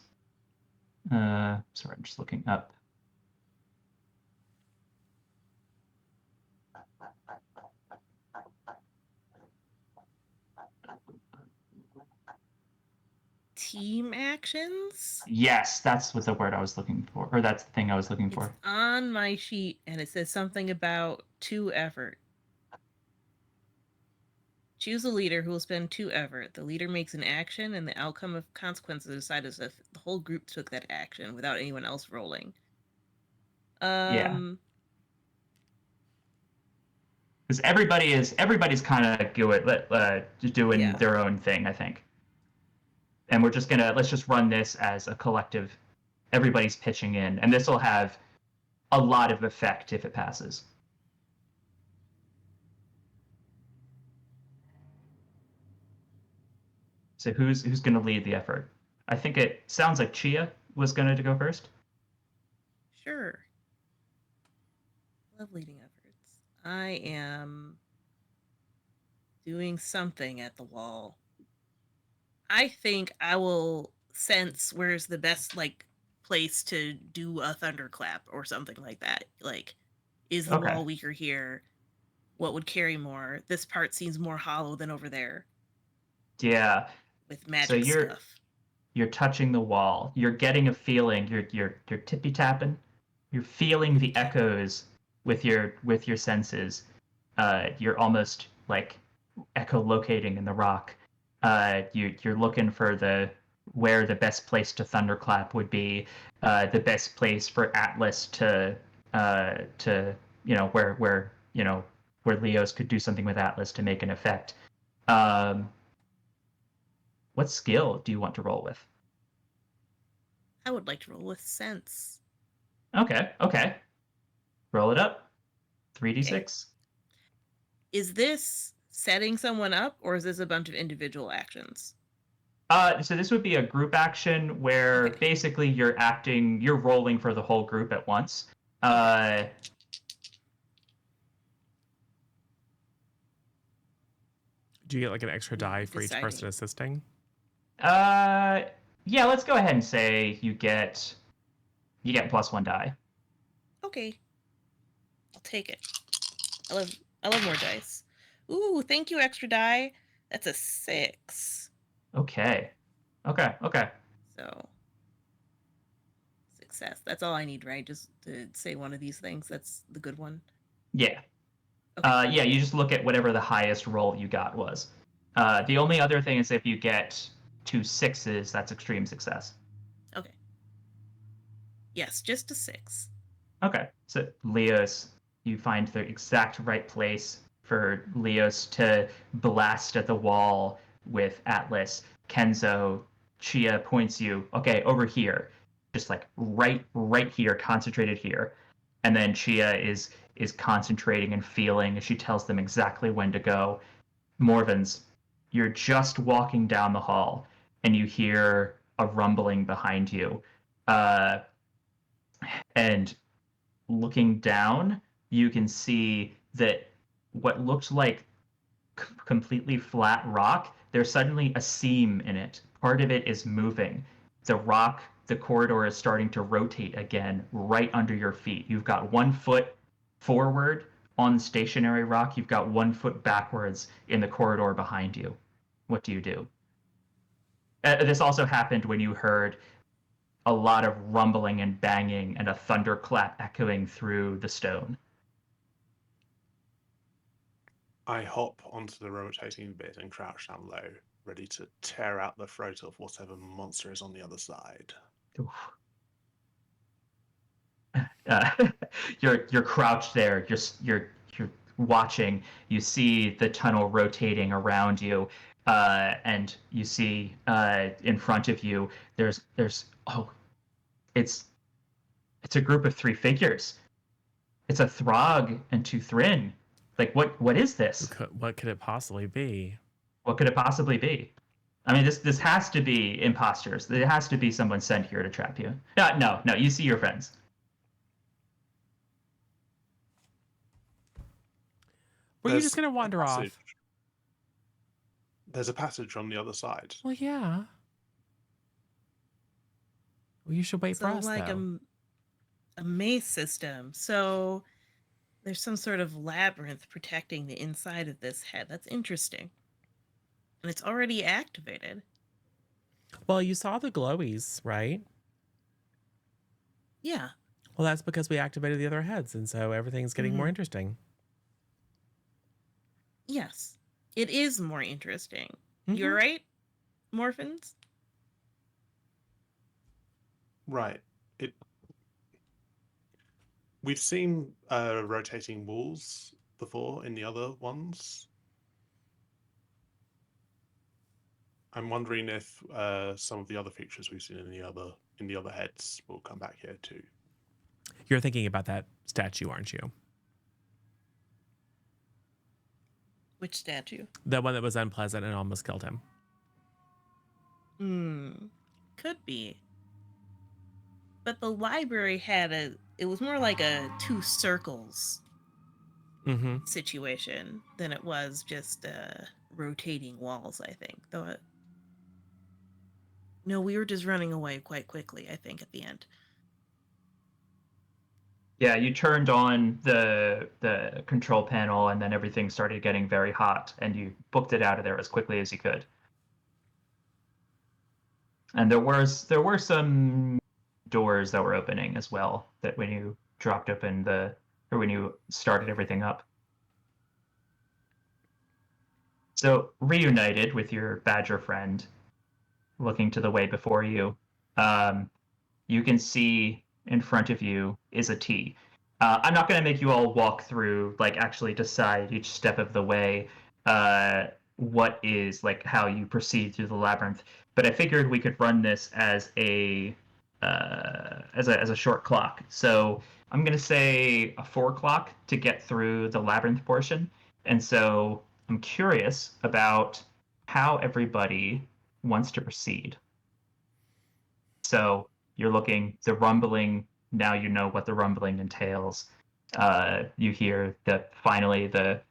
Sorry, I'm just looking up. Team actions? Yes, that's what the word I was looking for, or that's the thing I was looking It's for. on my sheet and it says something about 2 effort. Choose a leader who will spend 2 effort. The leader makes an action and the outcome of consequences is decided if the whole group took that action without anyone else rolling. Yeah. Because everybody's kind of doing Yeah. their own thing, I think. And let's just run this as a collective. Everybody's pitching in, and this will have a lot of effect if it passes. So who's going to lead the effort? I think it sounds like Chia was going to go first. Sure. Love leading efforts. I am doing something at the wall. I think I will sense where's the best place to do a thunderclap or something like that. Like, is the wall weaker here? What would carry more? This part seems more hollow than over there. Yeah. With magic stuff. You're touching the wall. You're getting a feeling. You're tippy tapping. You're feeling the echoes with your senses. You're almost like echolocating in the rock. You're looking for where the best place to thunderclap would be, the best place for Atlas to where Leos could do something with Atlas to make an effect. What skill do you want to roll with? I would like to roll with sense. Okay. Roll it up. 3d6. Okay. Is this setting someone up, or is this a bunch of individual actions? So this would be a group action where basically you're rolling for the whole group at once. Do you get like an extra die for each person assisting? Yeah, let's go ahead and say you get +1 die. Okay. I'll take it. I love more dice. Ooh, thank you, extra die. That's a 6. Okay. So, success. That's all I need, right? Just to say one of these things. That's the good one. Yeah. Okay. Yeah, you just look at whatever the highest roll you got was. The only other thing is if you get 2 6s, that's extreme success. Okay. Yes, just a 6. Okay. So Leos, you find the exact right place for Leos to blast at the wall with Atlas. Kenzo, Chia points you, okay, over here. Just like right here, concentrated here. And then Chia is concentrating and feeling as she tells them exactly when to go. Morvans, you're just walking down the hall and you hear a rumbling behind you. And looking down, you can see that what looked like completely flat rock, there's suddenly a seam in it. Part of it is moving. The corridor is starting to rotate again right under your feet. You've got 1 foot forward on stationary rock. You've got 1 foot backwards in the corridor behind you. What do you do? This also happened when you heard a lot of rumbling and banging and a thunderclap echoing through the stone. I hop onto the rotating bit and crouch down low ready to tear out the throat of whatever monster is on the other side. Oof. You're crouched there. You're watching. You see the tunnel rotating around you, and you see in front of you. There's it's a group of 3 figures. It's a Throg and 2 Thryn. Like what is this? What could it possibly be? What could it possibly be? I mean, this has to be imposters. There has to be someone sent here to trap you. No. You see your friends. Were you There's just gonna a wander off? passage. There's a passage on the other side. Well, yeah. Well, you should wait for So us, like though. a maze system. So there's some sort of labyrinth protecting the inside of this head. That's interesting. And it's already activated. Well, you saw the glowies, right? Yeah. Well, that's because we activated the other heads, and so everything's getting more interesting. Yes. It is more interesting. Mhm. You're right, Morphins? Right. We've seen rotating walls before in the other ones. I'm wondering if some of the other features we've seen in the other heads will come back here too. You're thinking about that statue, aren't you? Which statue? The one that was unpleasant and almost killed him. Could be. But the library had it was more like a 2 circles Mm-hmm. situation than it was just rotating walls, I think. No, we were just running away quite quickly, I think, at the end. Yeah, you turned on the control panel, and then everything started getting very hot, and you booked it out of there as quickly as you could. And there were some doors that were opening as well, that when you dropped open or when you started everything up. So reunited with your badger friend, looking to the way before you, you can see in front of you is a T. I'm not going to make you all walk through, like actually decide each step of the way what is like how you proceed through the labyrinth. But I figured we could run this as a short clock. So I'm going to say a 4 o'clock to get through the labyrinth portion. And so I'm curious about how everybody wants to proceed. So you're looking, the rumbling, now you know what the rumbling entails. You hear that finally the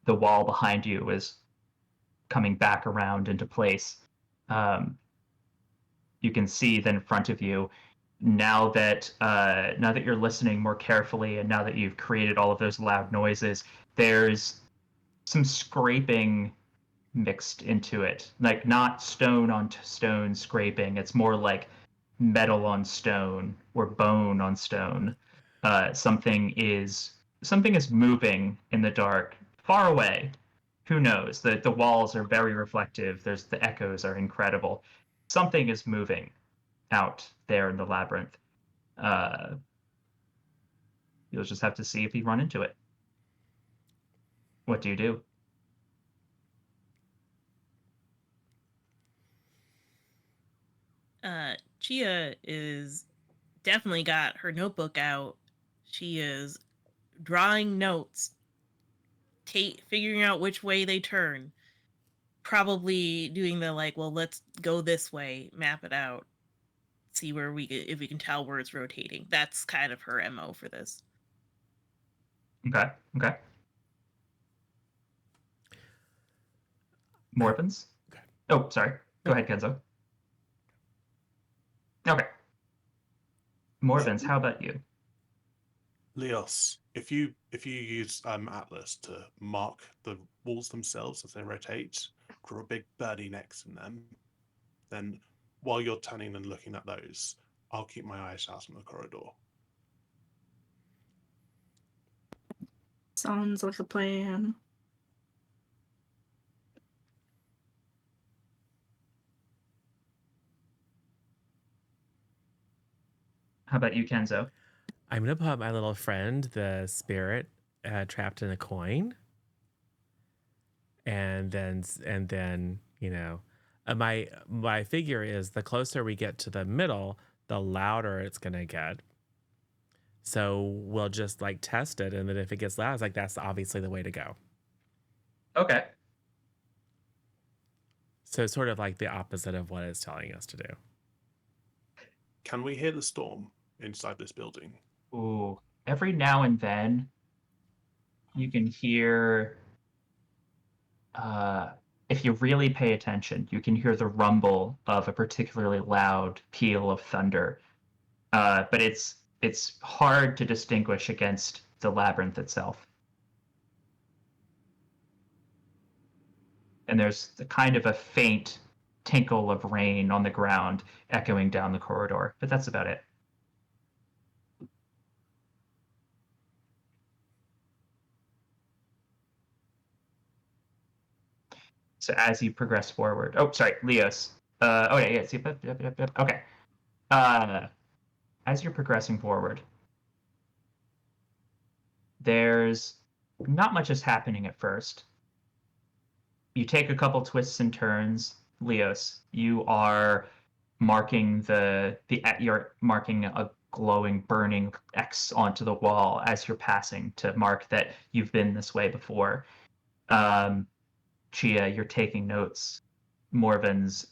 wall behind you is coming back around into place. You can see then in front of you, now that you're listening more carefully, and now that you've created all of those loud noises, there's some scraping mixed into it, like not stone on stone scraping. It's more like metal on stone or bone on stone. Something is moving in the dark, far away. Who knows? The walls are very reflective. The echoes are incredible. Something is moving out there in the labyrinth. You'll just have to see if you run into it. What do you do? Chia is definitely got her notebook out. She is drawing notes, figuring out which way they turn. Probably doing the like, well, let's go this way, map it out, see where if we can tell where it's rotating. That's kind of her MO for this. Okay. Morphins? Okay. Oh, sorry. Go ahead, Kenzo. Okay. Morphins, how about you? Leos, if you use Atlas to mark the walls themselves as they rotate, draw a big birdie next to them, then while you're turning and looking at those, I'll keep my eyes out on the corridor. Sounds like a plan. How about you, Kenzo? I'm gonna put my little friend, the spirit, trapped in a coin, and then my figure is the closer we get to the middle, the louder it's gonna get. So we'll just like test it, and then if it gets loud, it's like that's obviously the way to go. Okay. So sort of like the opposite of what it's telling us to do. Can we hear the storm inside this building? Ooh. Every now and then, you can hear. If you really pay attention, you can hear the rumble of a particularly loud peal of thunder. But it's hard to distinguish against the labyrinth itself. And there's a kind of a faint tinkle of rain on the ground echoing down the corridor, but that's about it. So as you progress forward, oh, sorry, Leos. Yep. Okay. As you're progressing forward, there's not much is happening at first. You take a couple twists and turns. Leos, you are marking you're marking a glowing, burning X onto the wall as you're passing to mark that you've been this way before. Chia, you're taking notes. Morven's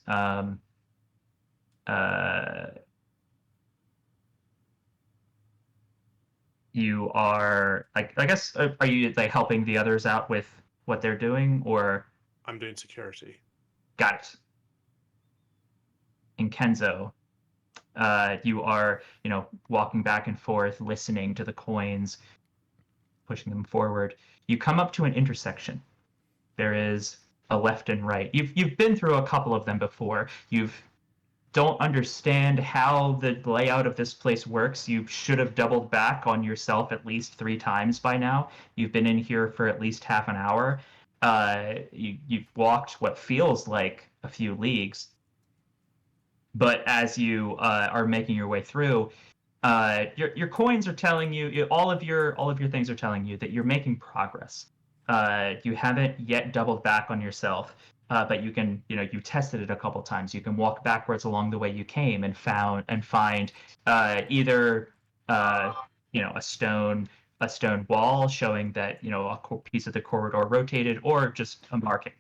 you are like, I guess, are you like helping the others out with what they're doing, or? I'm doing security. Got it. In Kenzo, you are, walking back and forth, listening to the coins, pushing them forward. You come up to an intersection. There is a left and right. You've been through a couple of them before. You don't understand how the layout of this place works. You should have doubled back on yourself at least 3 times by now. You've been in here for at least half an hour. You've walked what feels like a few leagues. But as you are making your way through, your coins are telling you, all of your things are telling you that you're making progress. You haven't yet doubled back on yourself, but you can, you tested it a couple times. You can walk backwards along the way you came and find either a stone wall showing that a piece of the corridor rotated, or just a marking.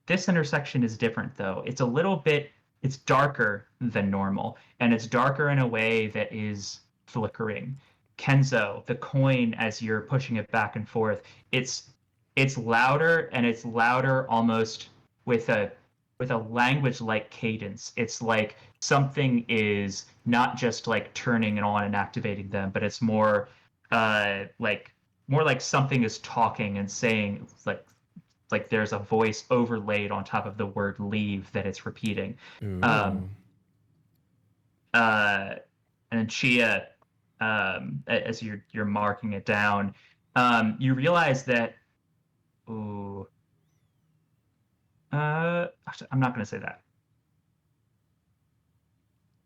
This intersection is different, though. It's darker than normal, and it's darker in a way that is flickering. Kenzo, the coin, as you're pushing it back and forth, it's louder, and it's louder almost with a language-like cadence. It's like something is not just like turning it on and activating them, but it's more like something is talking and saying, like there's a voice overlaid on top of the word leave that it's repeating. And then Chia, as you're marking it down, you realize that I'm not going to say that.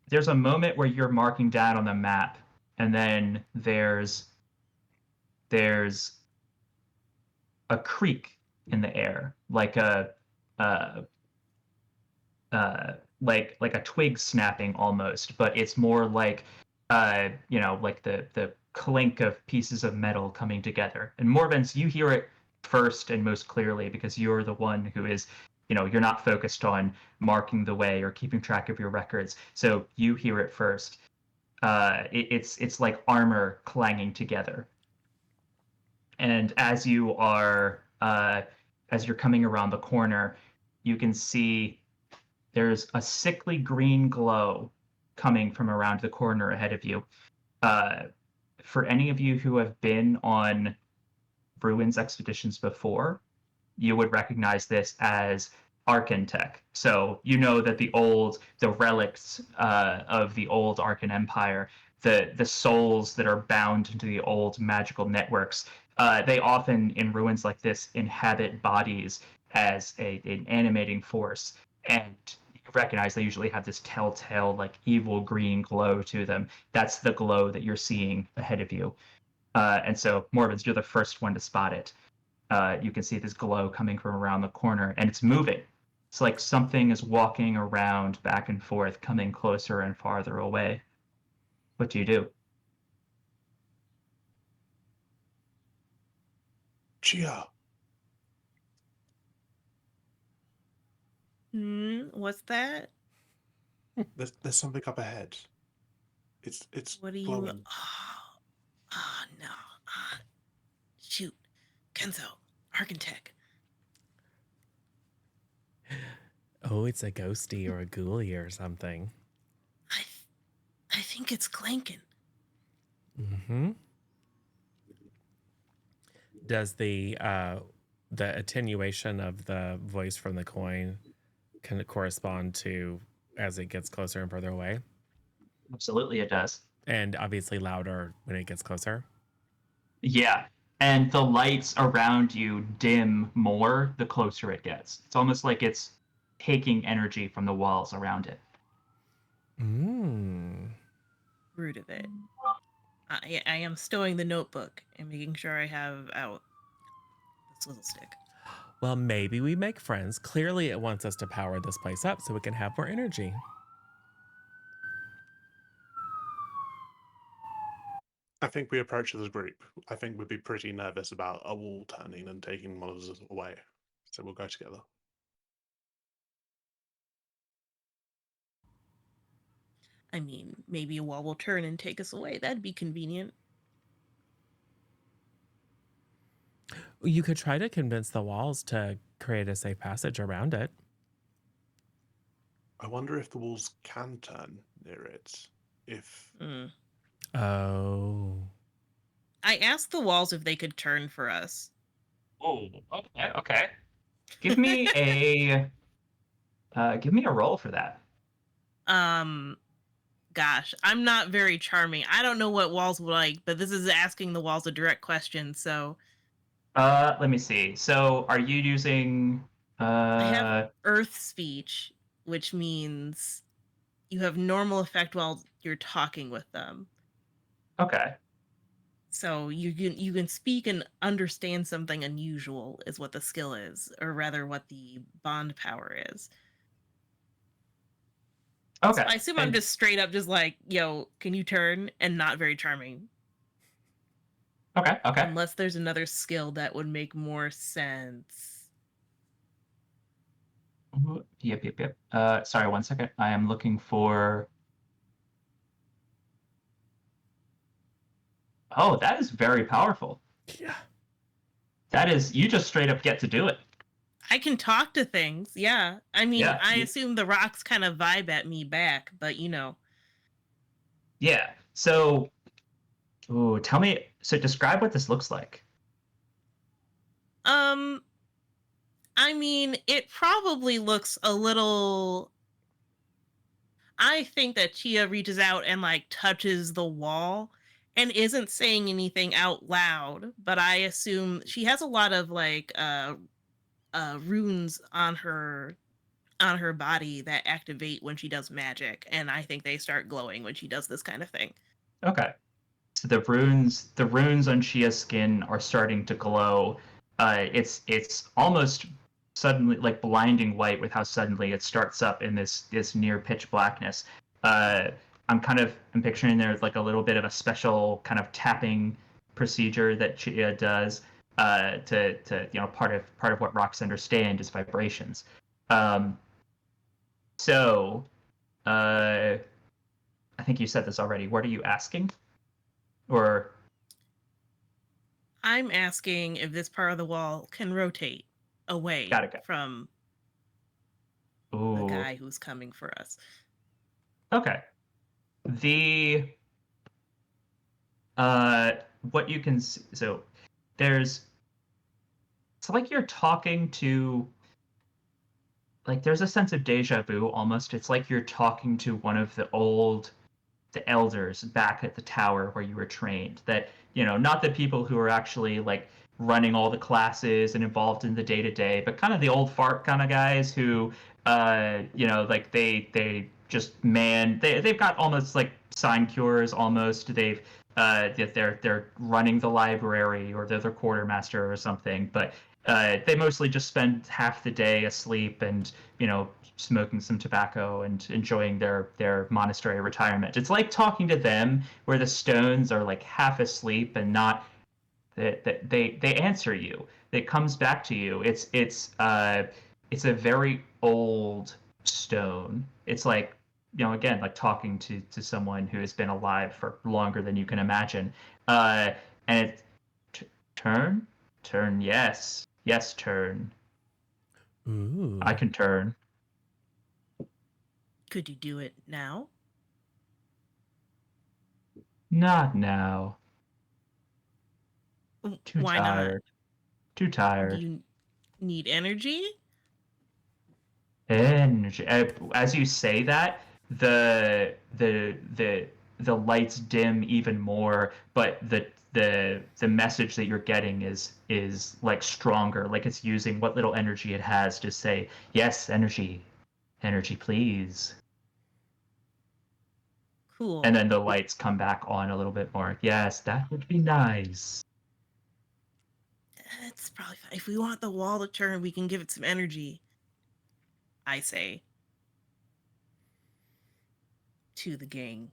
There's a moment where you're marking down on the map, and then there's a creak in the air, like a twig snapping almost, but it's more like like the clink of pieces of metal coming together. And Morvens, you hear it first and most clearly because you're the one who is, you're not focused on marking the way or keeping track of your records, so you hear it first. It's like armor clanging together. And as you're coming around the corner, you can see there's a sickly green glow coming from around the corner ahead of you. For any of you who have been on Ruins expeditions before, you would recognize this as Arkan tech. So you know that the relics of the old Arkan Empire, the souls that are bound into the old magical networks, they often, in ruins like this, inhabit bodies as an animating force. And recognize they usually have this telltale, like, evil green glow to them. That's the glow that you're seeing ahead of you. And so, Morvins, you're the first one to spot it. You can see this glow coming from around the corner, and it's moving. It's like something is walking around back and forth, coming closer and farther away. What do you do? Chia, What's that? there's something up ahead. It's What do you? glowing. Oh no! Shoot, Kenzo, Architect. Oh, it's a ghosty or a ghoulie or something. I think it's clanking. Mm-hmm. Does the attenuation of the voice from the coin can it correspond to as it gets closer and further away? Absolutely, it does. And obviously louder when it gets closer. Yeah, and the lights around you dim more the closer it gets. It's almost like it's taking energy from the walls around it. Root of it. I am stowing the notebook and making sure I have out the swizzle stick. Well, maybe we make friends. Clearly it wants us to power this place up so we can have more energy. I think we approach as a group. I think we'd be pretty nervous about a wall turning and taking one of us away. So we'll go together. I mean, maybe a wall will turn and take us away. That'd be convenient. You could try to convince the walls to create a safe passage around it. I wonder if the walls can turn near it. If Oh. I asked the walls if they could turn for us. Oh, okay. Give me a roll for that. Gosh, I'm not very charming. I don't know what walls would like, but this is asking the walls a direct question, so Let me see. So, are you using I have earth speech, which means you have normal effect while you're talking with them. Okay. So you can speak and understand something unusual is what the skill is, or rather what the bond power is. Okay. So I assume I'm just straight up just like, yo, can you turn? And not very charming. Okay. Unless there's another skill that would make more sense. Yep. Sorry, 1 second. I am looking for... Oh, that is very powerful. Yeah. That is, you just straight up get to do it. I can talk to things, yeah. I mean, Yeah, I assume the rocks kind of vibe at me back, but you know. Yeah. So, describe what this looks like. I mean, it probably looks a little... I think that Chia reaches out and like touches the wall and isn't saying anything out loud, but I assume she has a lot of like runes on her body that activate when she does magic, and I think they start glowing when she does this kind of thing. Okay. So the runes on Chia's skin are starting to glow. It's almost suddenly like blinding white with how suddenly it starts up in this near pitch blackness. I'm picturing there's like a little bit of a special kind of tapping procedure that Chia does to part of what rocks understand is vibrations. So I think you said this already. What are you asking? Or I'm asking if this part of the wall can rotate away from the guy who's coming for us. Okay. The what you can see, so it's like you're talking to, like, there's a sense of deja vu almost. It's like you're talking to one of the elders back at the tower where you were trained. That, not the people who are actually like running all the classes and involved in the day-to-day, but kind of the old fart kind of guys who Like they just they've got almost like sinecures almost. They're running the library, or they're the quartermaster or something, but they mostly just spend half the day asleep and smoking some tobacco and enjoying their monastery retirement. It's like talking to them, where the stones are like half asleep and not they answer you. It comes back to you. It's a very old stone. It's like, again, like talking to someone who has been alive for longer than you can imagine. And it's turn, yes, turn. Ooh. I can turn. Could you do it now? Not now. Too Why tired. Too not? tired. You need energy? Energy. As you say that, the lights dim even more, but the message that you're getting is like stronger, like it's using what little energy it has to say, yes, energy, please. Cool. And then the lights come back on a little bit more. Yes, that would be nice. It's probably fine. If we want the wall to turn, we can give it some energy, I say to the gang.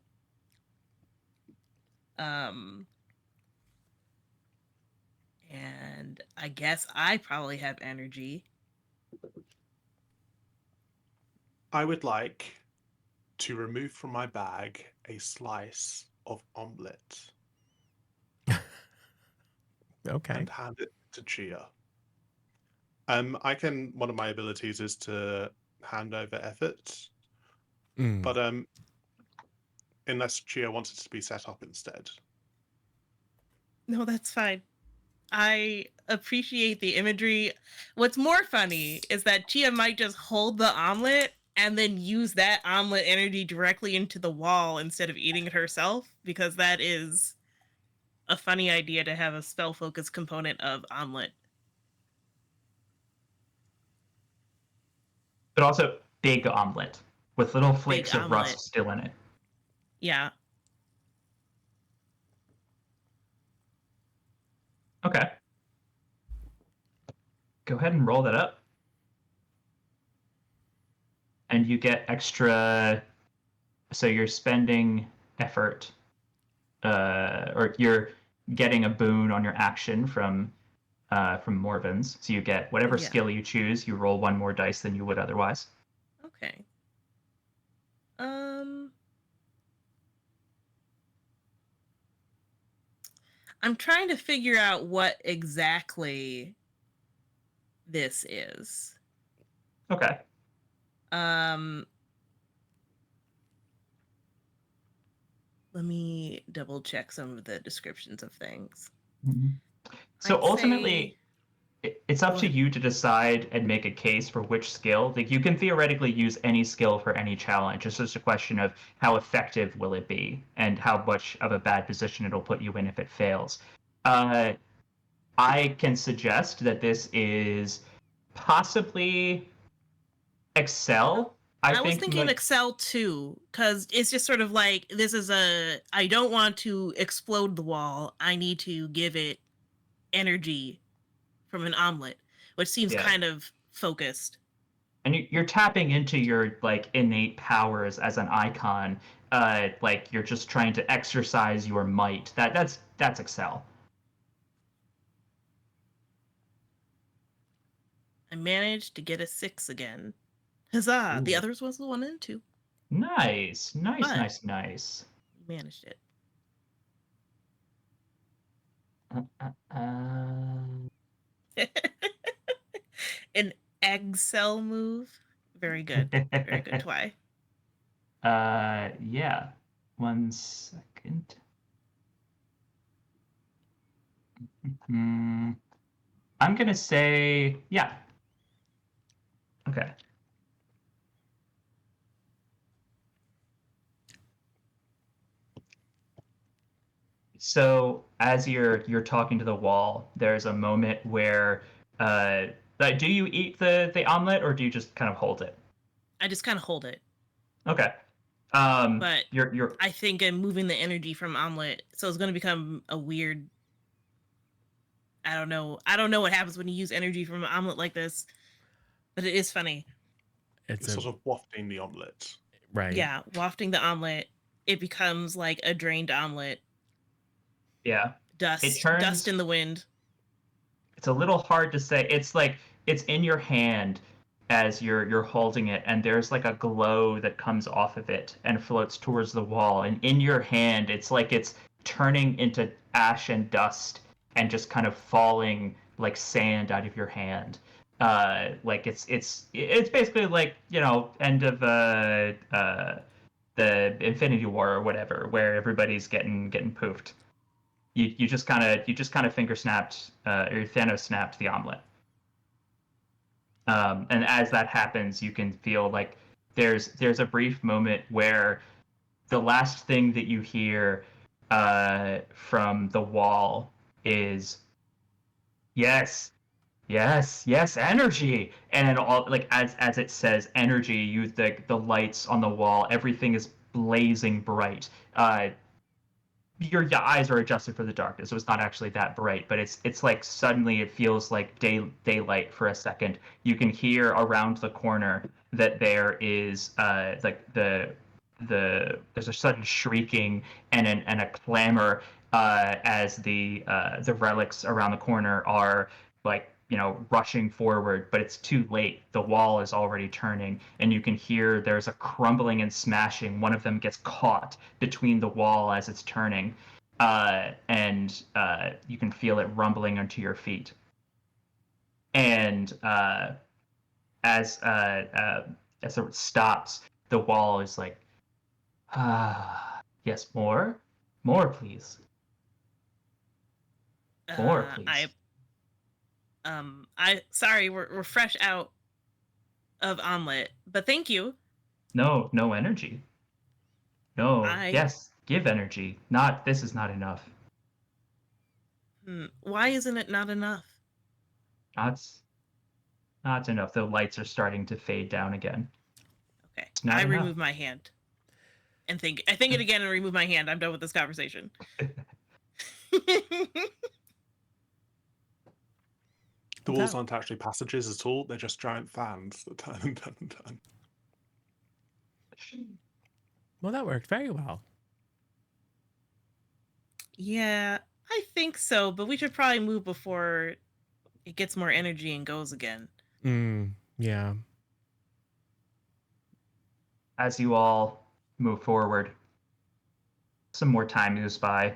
And I guess I probably have energy. I would like to remove from my bag a slice of omelette Okay. and hand it to Chia. One of my abilities is to hand over effort, but unless Chia wants it to be set up instead. No, that's fine. I appreciate the imagery. What's more funny is that Chia might just hold the omelet and then use that omelet energy directly into the wall instead of eating it herself, because that is a funny idea to have a spell focus component of omelet. But also big omelet with little flakes Big of omelet. rust still in it. Yeah. Okay. Go ahead and roll that up. And you get extra, so you're spending effort, or you're getting a boon on your action from Morvins. So you get whatever Yeah. skill you choose, you roll one more dice than you would otherwise. Okay. I'm trying to figure out what exactly this is. Okay. Let me double check some of the descriptions of things. So I'd ultimately, it's up Go to ahead. you to decide and make a case for which skill. Like, you can theoretically use any skill for any challenge. It's just a question of how effective will it be and how much of a bad position it'll put you in if it fails. I can suggest that this is possibly Excel. I was thinking Excel too, because it's just sort of like, I don't want to explode the wall. I need to give it energy from an omelet, which seems kind of focused. And you're tapping into your like innate powers as an icon. Like you're just trying to exercise your might. That's Excel. I managed to get a 6 again. Huzzah! Ooh. The others was the 1 and 2. Nice. But- Nice. You managed it. An Excel move. Very good. Very good, Twy. Yeah. 1 second. I'm gonna say, yeah. Okay. So as you're talking to the wall, there's a moment where do you eat the omelet, or do you just kind of hold it? I just kind of hold it. Okay. But You're I think I'm moving the energy from Omelet, so it's going to become a weird. I don't know. I don't know what happens when you use energy from an omelet like this, but it is funny. It's It's sort of wafting the omelette. right. Yeah, wafting the omelet, it becomes like a drained omelet. yeah. It Dust turns. in the wind. It's a little hard to say. It's like it's in your hand as you're holding it, and there's like a glow that comes off of it and floats towards the wall. And in your hand, it's like it's turning into ash and dust and just kind of falling like sand out of your hand. Like it's basically like end of the Infinity War or whatever, where everybody's getting poofed. You just kind of finger snapped or Thanos snapped the omelet. And as that happens, you can feel like there's a brief moment where the last thing that you hear from the wall is yes, yes, energy, and it all like as it says energy, you the lights on the wall, everything is blazing bright. Your eyes are adjusted for the darkness, so it's not actually that bright, but it's like suddenly it feels like daylight for a second. You can hear around the corner that there is like there's a sudden shrieking and a clamor as the relics around the corner are like rushing forward, but it's too late. The wall is already turning, and you can hear there's a crumbling and smashing. One of them gets caught between the wall as it's turning, and you can feel it rumbling under your feet. And as it stops, the wall is like, yes, more, please, more, please. I sorry, we're fresh out of omelet, but thank you. No energy. No, I yes, give energy. Not this is not enough. Why isn't it not enough? Not not enough. The lights are starting to fade down again. Okay, It's not I enough. remove my hand and think. I think it again and remove my hand. I'm done with this conversation. The walls aren't actually passages at all, they're just giant fans that turn and turn and turn. Well, that worked very well. Yeah, I think so, but we should probably move before it gets more energy and goes again. Yeah. As you all move forward, some more time goes by.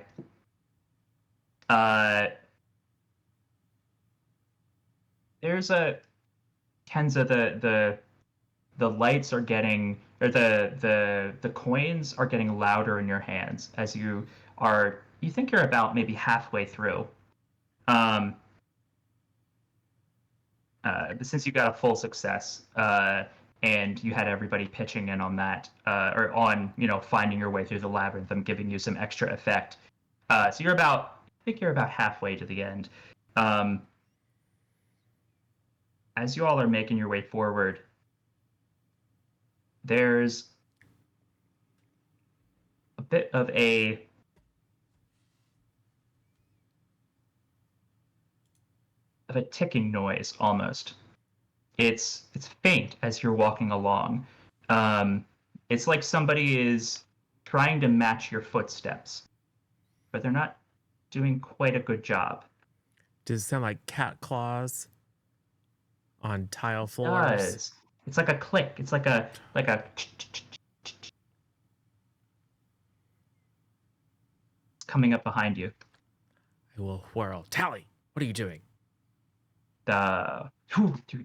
There's a Kenza, the lights are getting, or the coins are getting louder in your hands as you think you're about maybe halfway through. But since you got a full success, and you had everybody pitching in on that, or on finding your way through the labyrinth, I'm giving you some extra effect. So I think you're about halfway to the end. As you all are making your way forward, there's a bit of a ticking noise almost. It's faint as you're walking along. It's like somebody is trying to match your footsteps, but they're not doing quite a good job. Does it sound like cat claws on tile floors? It does. It's like a click. It's like a it's coming up behind you. I will whirl. Tally, what are you doing?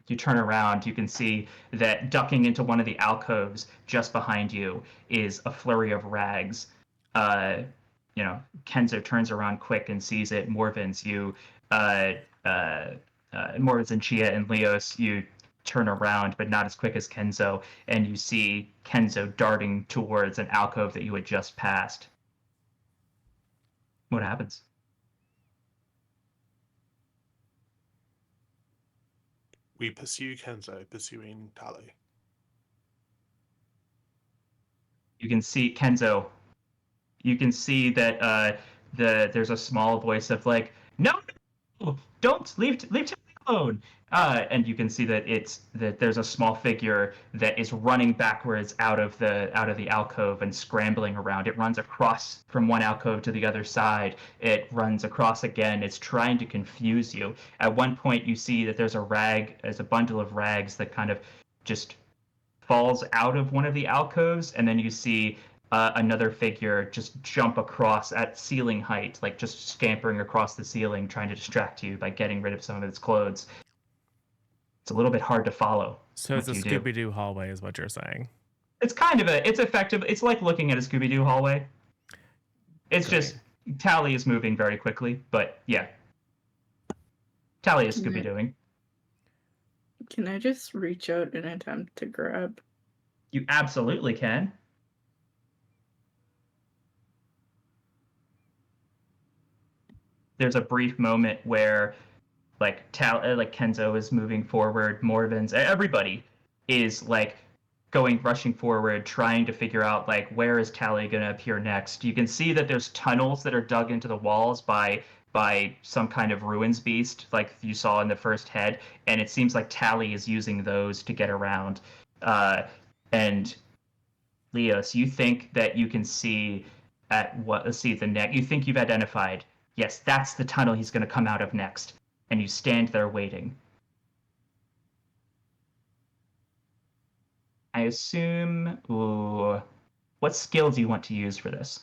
You turn around, you can see that ducking into one of the alcoves just behind you is a flurry of rags. Kenzo turns around quick and sees it. Morvins and Chia and Leos, you turn around, but not as quick as Kenzo, and you see Kenzo darting towards an alcove that you had just passed. What happens? We pursue Kenzo, pursuing Tally. You can see Kenzo. You can see that there's a small voice of like, no, don't leave Tally alone. And you can see that there's a small figure that is running backwards out of the alcove and scrambling around. It runs across from one alcove to the other side. It runs across again. It's trying to confuse you. At one point, you see that there's a bundle of rags that kind of just falls out of one of the alcoves, and then you see another figure just jump across at ceiling height, like just scampering across the ceiling, trying to distract you by getting rid of some of its clothes. It's a little bit hard to follow. So it's a Scooby-Doo hallway is what you're saying. It's it's effective. It's like looking at a Scooby-Doo hallway. It's Great. just Tally is moving very quickly, but yeah. Tally is Scooby-Dooing. Can I just reach out and attempt to grab? You absolutely can. There's a brief moment where like Kenzo is moving forward, Morven's, everybody is like rushing forward, trying to figure out like where is Tally gonna appear next. You can see that there's tunnels that are dug into the walls by some kind of ruins beast, like you saw in the first head, and it seems like Tally is using those to get around. And Leos, you think that you can see the neck. You think you've identified. Yes, that's the tunnel he's going to come out of next. And you stand there waiting. I assume... Ooh, what skill do you want to use for this?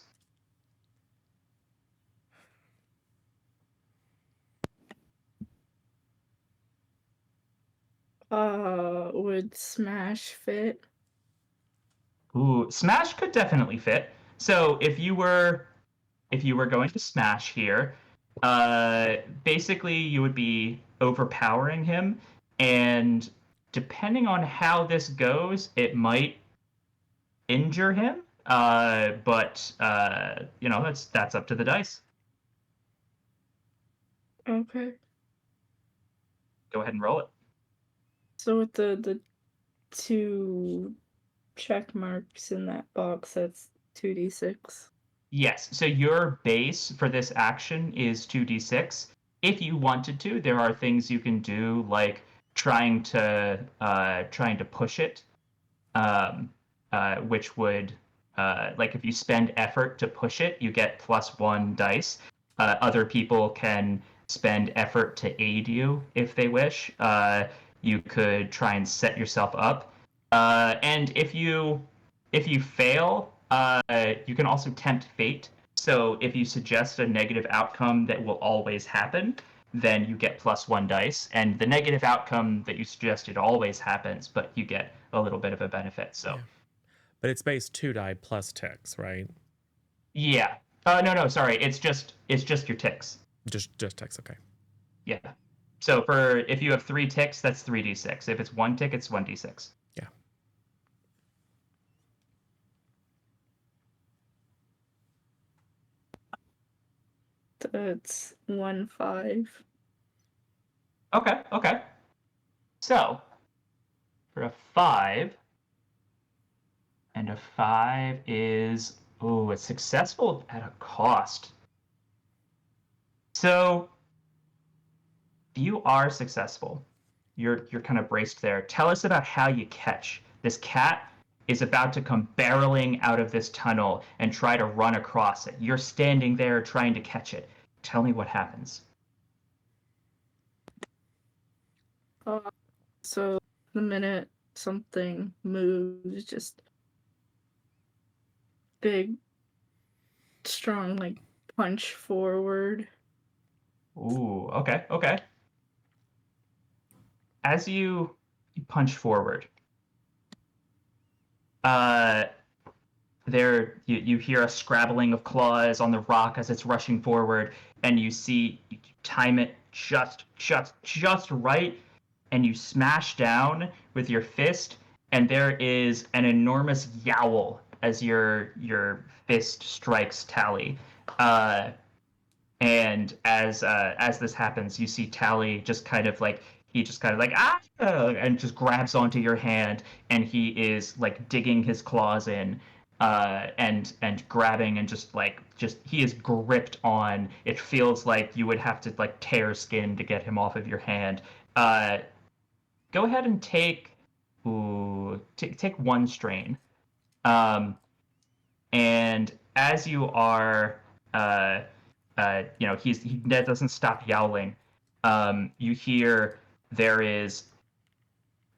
Would Smash fit? Ooh, Smash could definitely fit. So if you were going to Smash here, basically you would be overpowering him, and depending on how this goes, it might injure him. But that's up to the dice. Okay. Go ahead and roll it. So with the 2 check marks in that box, that's 2d6. Yes. So your base for this action is 2d6. If you wanted to, there are things you can do, like trying to push it, which would like if you spend effort to push it, you get +1 dice. Other people can spend effort to aid you if they wish. You could try and set yourself up, and if you fail, you can also tempt fate. So if you suggest a negative outcome that will always happen, then you get +1 dice. And the negative outcome that you suggested always happens, but you get a little bit of a benefit. So, Yeah. But it's base 2 die plus ticks, right? yeah. No, sorry. It's just your ticks. Just ticks, okay. Yeah. So if you have 3 ticks, that's 3d6. If it's 1 tick, it's 1d6. Yeah. That's 1 5. Okay. So, for a 5, and a 5 is, it's successful at a cost. So, you are successful. You're kind of braced there. Tell us about how you catch. This cat is about to come barreling out of this tunnel and try to run across it. You're standing there trying to catch it. Tell me what happens. So the minute something moves, just big, strong, like punch forward. Ooh, okay. As you punch forward, you hear a scrabbling of claws on the rock as it's rushing forward, and you time it just right, and you smash down with your fist, and there is an enormous yowl as your fist strikes Tally. And as this happens, you see Tally just kind of like and just grabs onto your hand, and he is like digging his claws in. and grabbing and just he is gripped on. It feels like you would have to like tear skin to get him off of your hand. Go ahead and take take one strain. And as you are, he doesn't stop yowling. You hear there is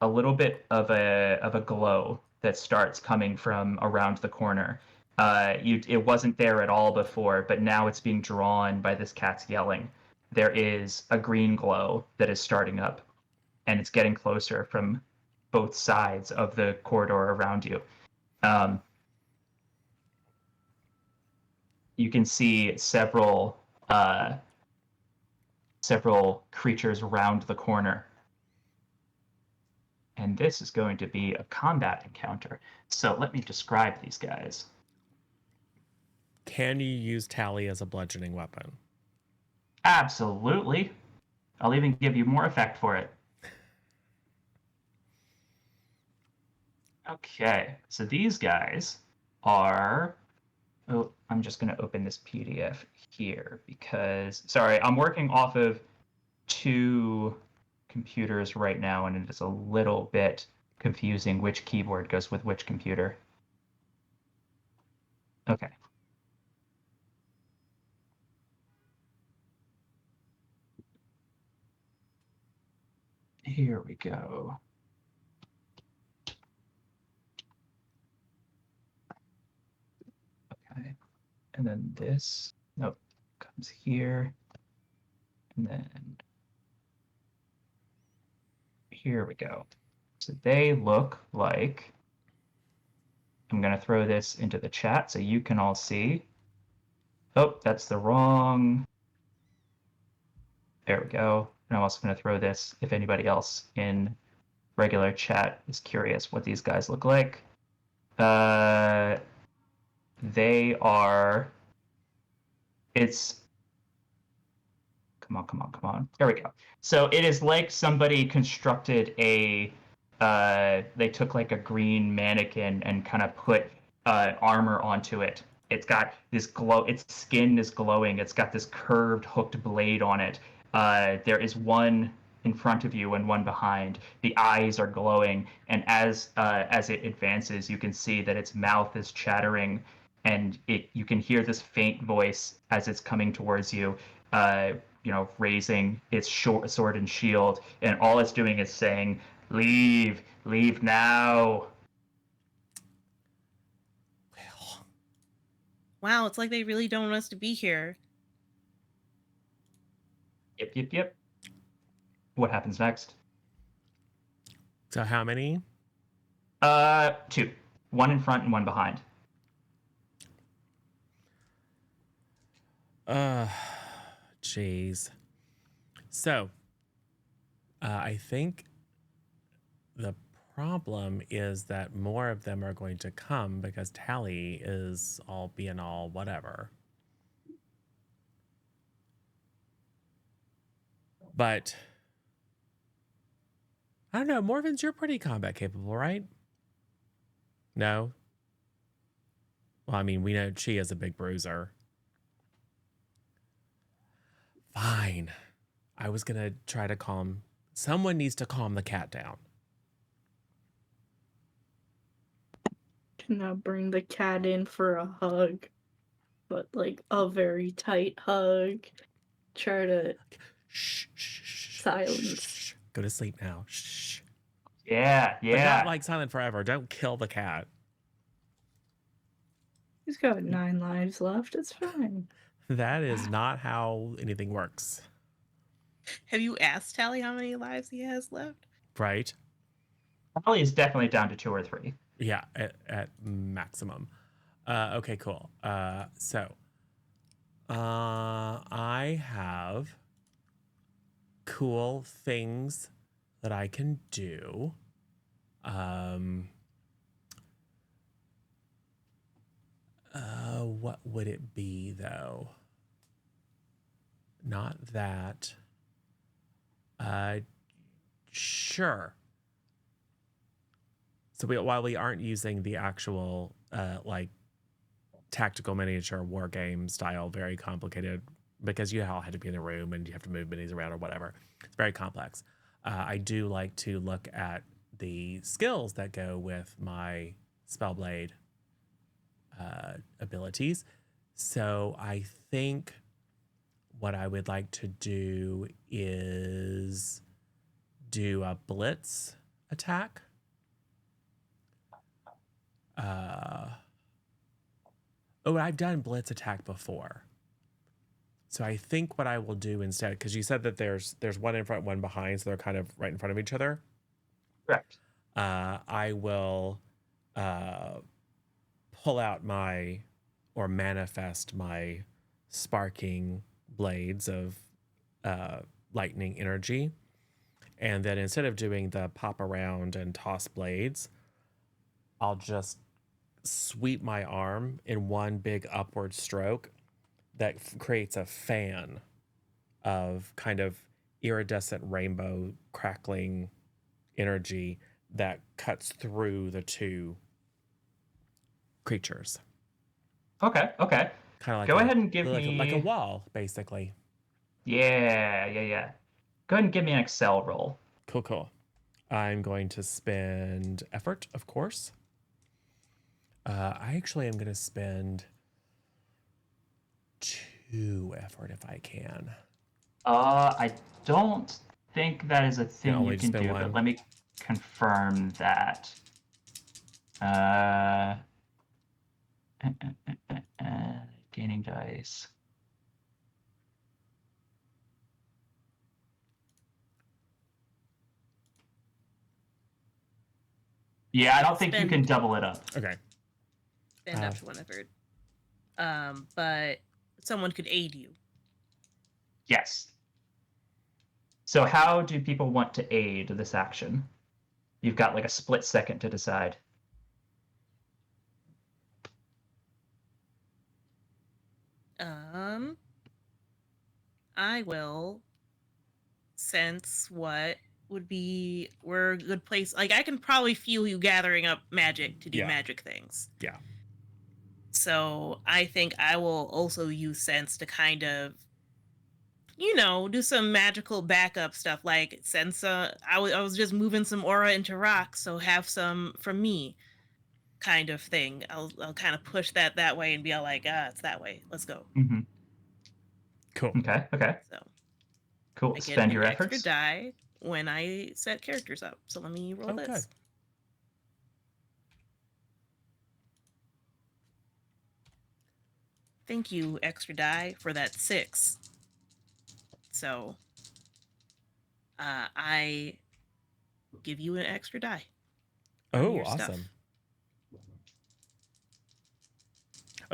a little bit of a glow that starts coming from around the corner. It wasn't there at all before, but now it's being drawn by this cat's yelling. There is a green glow that is starting up, and it's getting closer from both sides of the corridor around you. You can see several creatures around the corner. And this is going to be a combat encounter. So let me describe these guys. Can you use Tally as a bludgeoning weapon? Absolutely. I'll even give you more effect for it. Okay, so these guys are... Oh, I'm just going to open this PDF here because... Sorry, I'm working off of 2 computers right now, and it is a little bit confusing which keyboard goes with which computer. Okay. Here we go. Okay. And then this, nope, comes here. And then here we go. So they look like, I'm going to throw this into the chat so you can all see. Oh, that's the wrong. There we go. And I'm also going to throw this if anybody else in regular chat is curious what these guys look like. They are, it's, come on. There we go. So it is like somebody constructed a, they took like a green mannequin and kind of put armor onto it. It's got this glow, its skin is glowing. It's got this curved hooked blade on it. There is one in front of you and one behind. The eyes are glowing, and as it advances, you can see that its mouth is chattering, and you can hear this faint voice as it's coming towards you. Raising its short sword and shield, and all it's doing is saying, "Leave now." Well, Wow, it's like they really don't want us to be here. Yep. What happens next? so how many? 2. One in front and one behind. Jeez. So, I think the problem is that more of them are going to come because Tally is all being all whatever. But I don't know, Morvins, you're pretty combat capable, right? No? Well, I mean, we know she is a big bruiser. Fine. I was going to try to calm... Someone needs to calm the cat down. Can I bring the cat in for a hug? But like a very tight hug. Try to Shh. silence. Go to sleep now. Shh. Yeah. But not like silent forever. Don't kill the cat. He's got 9 lives left. It's fine. That is not how anything works. Have you asked Tally how many lives he has left? Right? Tally is definitely down to 2 or 3. Yeah, at maximum. Okay, cool. So I have cool things that I can do. What would it be though? Not that. Sure. So while we aren't using the actual like tactical miniature war game style, very complicated because you all had to be in the room and you have to move minis around or whatever. It's very complex. I do like to look at the skills that go with my Spellblade abilities. So I think what I would like to do is do a blitz attack. I've done blitz attack before. So I think what I will do instead, because you said that there's one in front, one behind, so they're kind of right in front of each other. Correct. I will pull out or manifest my sparking blades of lightning energy. And then instead of doing the pop around and toss blades, I'll just sweep my arm in one big upward stroke that creates a fan of kind of iridescent rainbow crackling energy that cuts through the two creatures. Okay. Kind of like Go ahead and give like me a wall, basically. Yeah. Go ahead and give me an Excel roll. Cool. I'm going to spend effort, of course. I actually am going to spend 2 effort if I can. I don't think that is a thing only you can spend do, one? but let me confirm that. Gaining dice. Yeah, I don't think you can double it up. Okay. Spend up to 1 effort. But someone could aid you. Yes. So how do people want to aid this action? You've got like a split second to decide. I will sense what would be where a good place. Like, I can probably feel you gathering up magic to do magic things. Yeah. So I think I will also use sense to kind of, do some magical backup stuff. Like sense, I was just moving some aura into rocks, so have some from me, kind of thing. I'll kind of push that way and be all like, it's that way. Let's go. Mm-hmm. Cool. Okay. So cool. I get Spend your extra efforts. die when I set characters up. So let me roll this. Good. Thank you, extra die, for that 6. So I give you an extra die. Oh, awesome.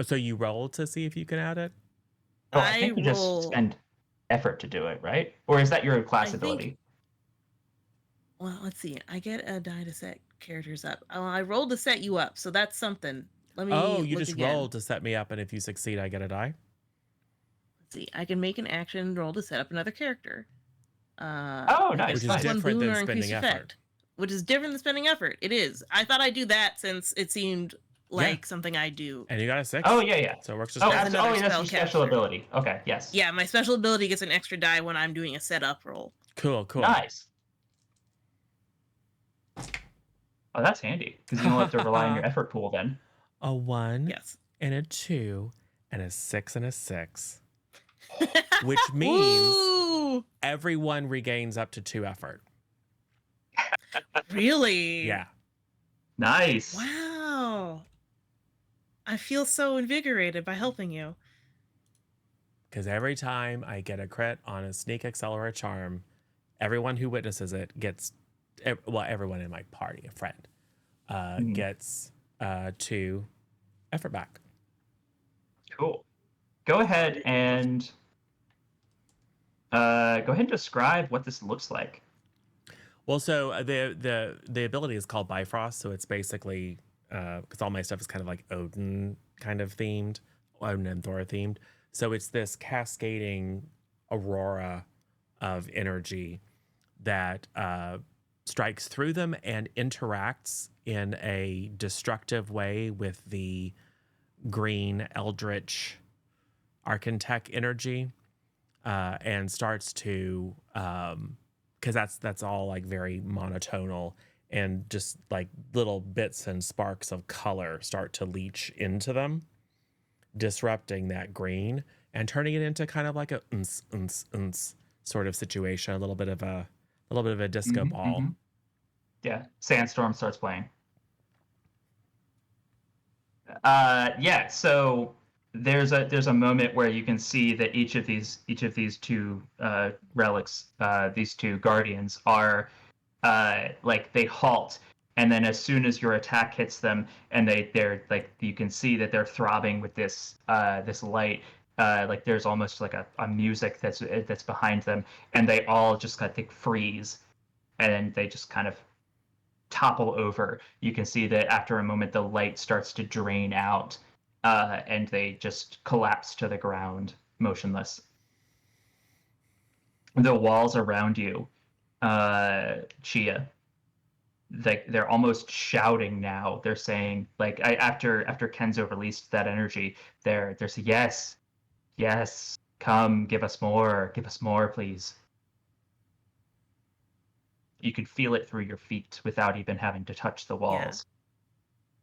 So you roll to see if you can add it? Oh, I think you just spend effort to do it, right? Or is that your class ability? Well, let's see. I get a die to set characters up. I rolled to set you up, so that's something. Let me you look just again. rolled to set me up, and if you succeed, I get a die? Let's see. I can make an action roll to set up another character. Nice. Which is different than spending effort. Which is different than spending effort. It is. I thought I'd do that since it seemed like something I do. And you got a 6? Oh, yeah. So it works just that's your special ability. Okay, yes. Yeah, my special ability gets an extra die when I'm doing a setup roll. Cool. Nice. Oh, that's handy, because you don't have to rely on your effort pool then. A 1 yes. and a 2 and a 6 and a 6. Which means everyone regains up to 2 effort. Really? Yeah. Nice. Wow. I feel so invigorated by helping you. Because every time I get a crit on a sneak, excel, or a charm, everyone who witnesses it gets, everyone in my party, a friend, gets 2 effort back. Cool. Go ahead and describe what this looks like. Well, so the ability is called Bifrost, so it's basically because all my stuff is kind of like Odin kind of themed, Odin and Thor themed. So it's this cascading aurora of energy that strikes through them and interacts in a destructive way with the green eldritch architect energy, and starts to because that's all like very monotonal, and just like little bits and sparks of color start to leach into them, disrupting that green and turning it into kind of like a sort of situation, a little bit of a disco ball. Yeah, Sandstorm starts playing. Yeah, so there's a moment where you can see that each of these two relics, these two guardians, are like they halt, and then as soon as your attack hits them, and they're like, you can see that they're throbbing with this this light. Like there's almost like a music that's behind them, and they all just kind of freeze, and then they just kind of topple over. You can see that after a moment, the light starts to drain out, and they just collapse to the ground, motionless. The walls around you, Chia, they're almost shouting now. They're saying, like, after Kenzo released that energy, they're saying, yes, yes, come, give us more, please. You can feel it through your feet without even having to touch the walls.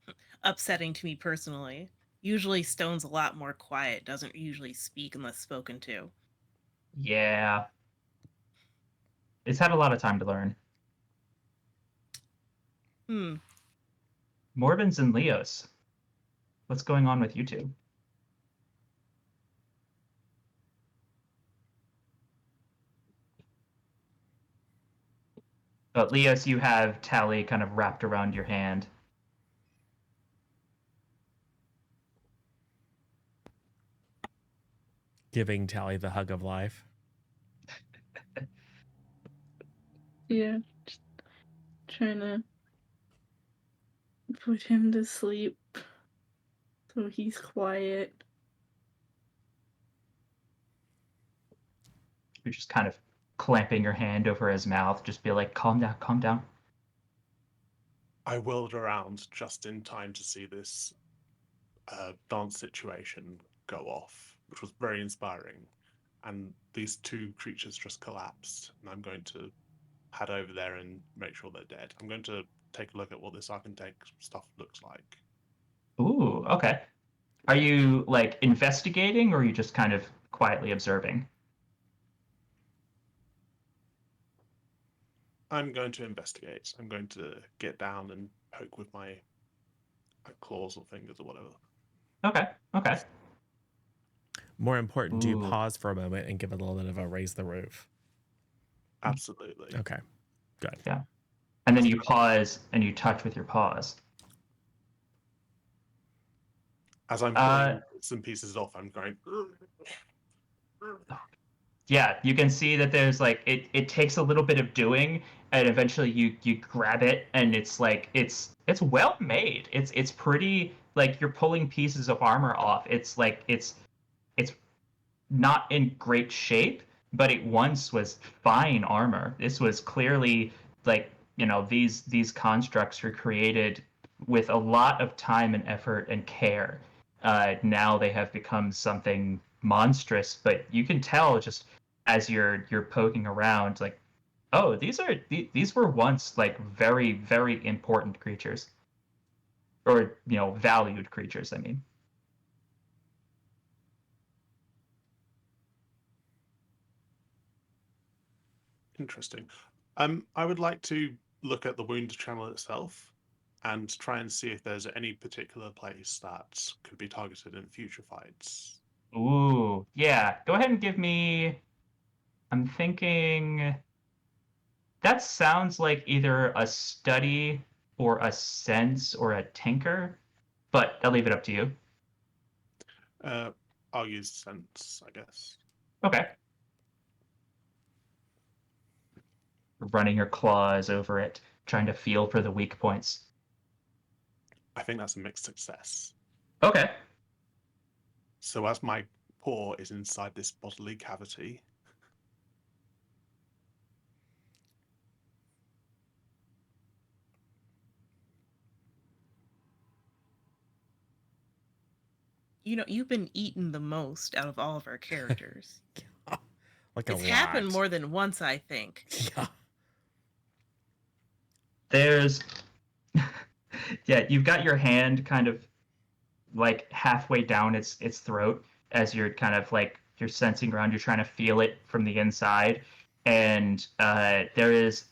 Yeah. Upsetting to me personally. Usually Stone's a lot more quiet, doesn't usually speak unless spoken to. Yeah. It's had a lot of time to learn. Morbins and Leos. What's going on with you two? But Leos, you have Tally kind of wrapped around your hand. Giving Tally the hug of life. Yeah, just trying to put him to sleep so he's quiet. You're just kind of clamping your hand over his mouth, just be like, calm down, calm down. I whirled around just in time to see this dance situation go off, which was very inspiring. And these two creatures just collapsed, and I'm going to head over there and make sure they're dead. I'm going to take a look at what this architect stuff looks like. Ooh, okay. Are you, like, investigating, or are you just kind of quietly observing? I'm going to investigate. I'm going to get down and poke with my claws or fingers or whatever. Okay. More important, do you Ooh. pause for a moment and give a little bit of a raise the roof? Absolutely. Okay, good. Yeah. And then you pause and you touch with your paws. As I'm pulling some pieces off, I'm going. Yeah, you can see that there's like it takes a little bit of doing, and eventually you grab it, and it's like it's well made. It's pretty, like, you're pulling pieces of armor off. It's like it's not in great shape, but it once was fine armor. This was clearly, like, these constructs were created with a lot of time and effort and care. Now they have become something monstrous, but you can tell just as you're poking around, like, oh, these were once, like, very, very important creatures, or valued creatures, I mean. Interesting. I would like to look at the wound channel itself and try and see if there's any particular place that could be targeted in future fights. Ooh, yeah. Go ahead and give me. I'm thinking that sounds like either a study or a sense or a tinker, but I'll leave it up to you. I'll use sense, I guess. Okay. Running your claws over it, trying to feel for the weak points. I think that's a mixed success. Okay. So as my paw is inside this bodily cavity, you've been eaten the most out of all of our characters. Like It's a happened lot. more than once, I think. Yeah. There's yeah, you've got your hand kind of like halfway down its throat as you're kind of like you're sensing around, you're trying to feel it from the inside. And there is,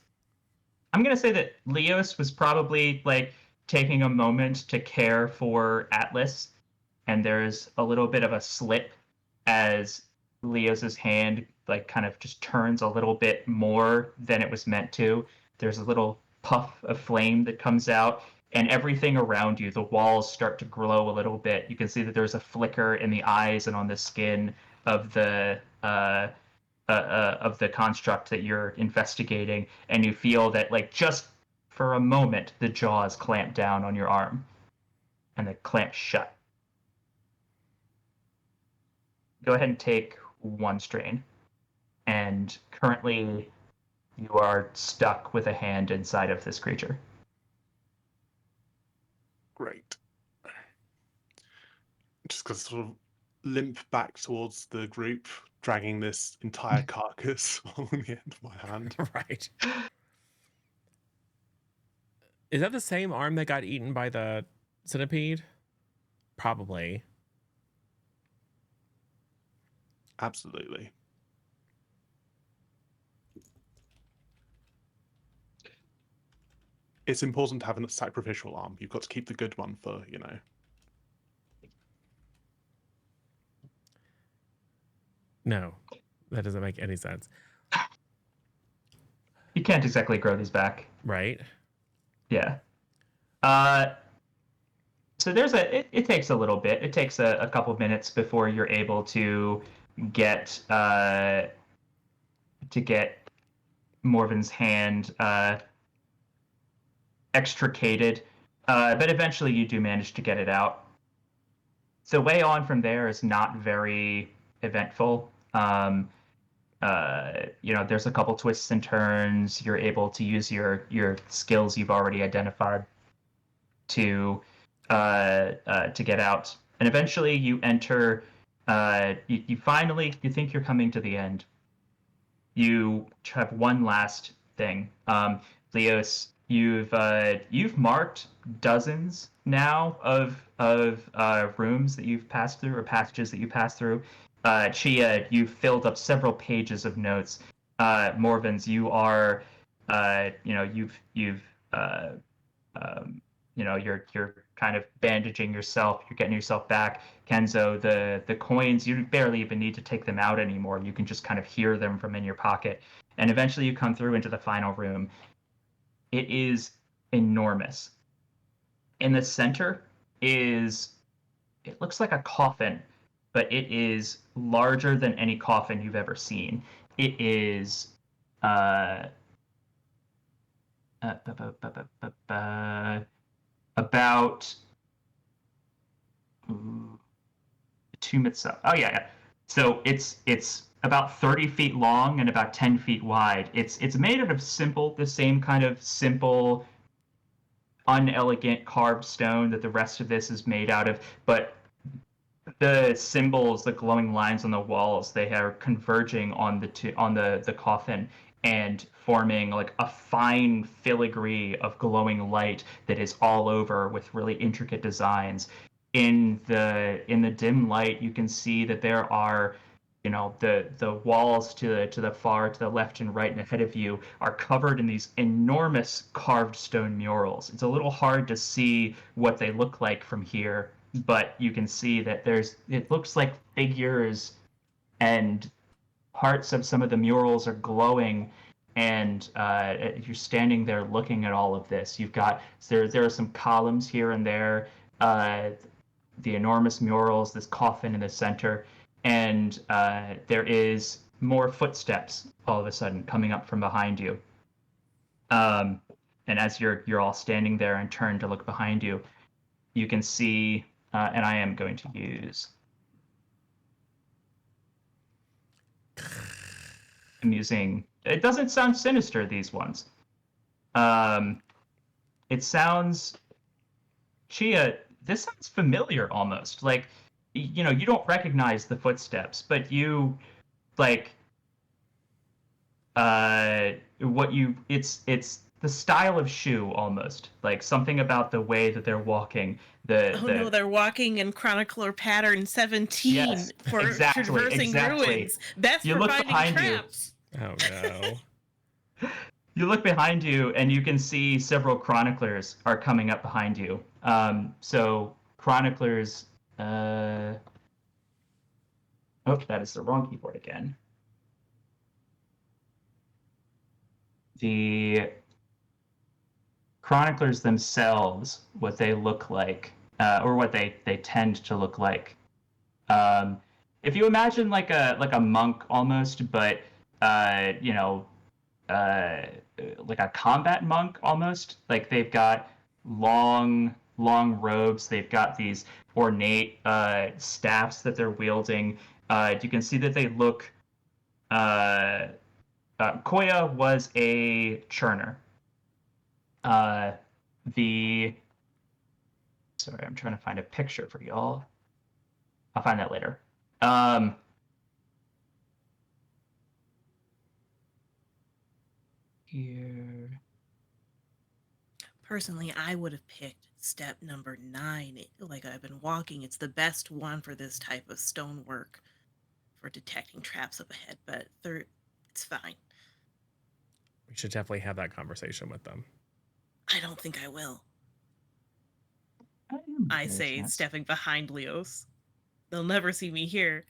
I'm gonna say that Leos was probably like taking a moment to care for Atlas, and there's a little bit of a slip as Leos's hand like kind of just turns a little bit more than it was meant to. There's a little puff of flame that comes out, and everything around you, the walls start to glow a little bit. You can see that there's a flicker in the eyes and on the skin of the construct that you're investigating, and you feel that like just for a moment the jaws clamp down on your arm, and they clamp shut. Go ahead and take 1 strain, and currently you are stuck with a hand inside of this creature. Great. Just gonna sort of limp back towards the group, dragging this entire carcass on the end of my hand. Right. Is that the same arm that got eaten by the centipede? Probably. Absolutely. It's important to have a sacrificial arm. You've got to keep the good one for, No, that doesn't make any sense. You can't exactly grow these back. Right? Yeah. So there's it takes a little bit. It takes a couple of minutes before you're able to get Morven's hand extricated, but eventually you do manage to get it out. The way on from there is not very eventful. There's a couple twists and turns. You're able to use your skills you've already identified to get out, and eventually you enter. You finally think you're coming to the end. You have one last thing, Leos. You've marked dozens now of rooms that you've passed through, or passages that you passed through. Chia, you've filled up several pages of notes. Morvens, you are, you're kind of bandaging yourself. You're getting yourself back. Kenzo, the coins, you barely even need to take them out anymore. You can just kind of hear them from in your pocket. And eventually you come through into the final room. It is enormous. In the center it looks like a coffin, but it is larger than any coffin you've ever seen. It is about the tomb itself. Oh yeah. So it's about 30 feet long and about 10 feet wide. It's made out of the same kind of simple, unelegant carved stone that the rest of this is made out of, but the symbols, the glowing lines on the walls, they are converging on the coffin and forming like a fine filigree of glowing light that is all over with really intricate designs. In the dim light, you can see that there are, the walls to the left and right and ahead of you are covered in these enormous carved stone murals. It's a little hard to see what they look like from here, but you can see that it looks like figures, and parts of some of the murals are glowing, and you're standing there looking at all of this. There are some columns here and there, the enormous murals, this coffin in the center, and there is more footsteps all of a sudden coming up from behind you. And as you're all standing there and turn to look behind you, you can see, and I am going to use I'm using, it doesn't sound sinister, these ones. It sounds, Chia, this sounds familiar almost. Like, you know, you don't recognize the footsteps, but you like it's the style of shoe almost, like something about the way that they're walking. Oh no, they're walking in chronicler pattern 17 Yes, for traversing ruins. That's You for look finding behind you. traps. Oh no. You look behind you and you can see several chroniclers are coming up behind you. So chroniclers, oh, that is the wrong keyboard again. The chroniclers themselves, what they look like, or what they tend to look like. If you imagine like a monk almost, but you know, like a combat monk almost. Like they've got long robes. They've got these ornate staffs that they're wielding. You can see that they look. Koya was a churner. Sorry, I'm trying to find a picture for y'all. I'll find that later. Here. Personally, I would have picked step number 9. Like I've been walking, it's the best one for this type of stonework for detecting traps up ahead, but it's fine. We should definitely have that conversation with them. I don't think I will. I say, stepping behind Leos. They'll never see me here.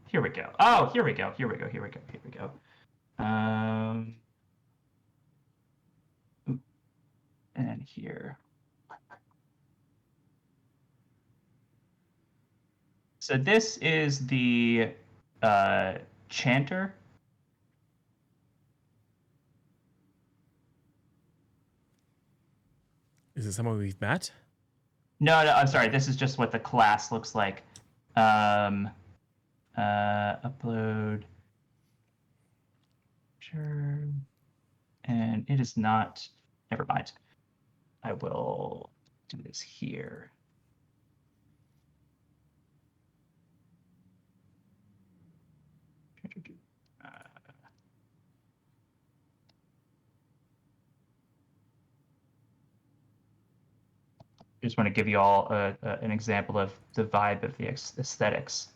Here we go. Oh, here we go. And here. So this is the chanter. Is it someone we've met? No, I'm sorry. This is just what the class looks like. Upload. Sure. And it is not. Never mind. I will do this here. I just want to give you all an example of the vibe of the aesthetics.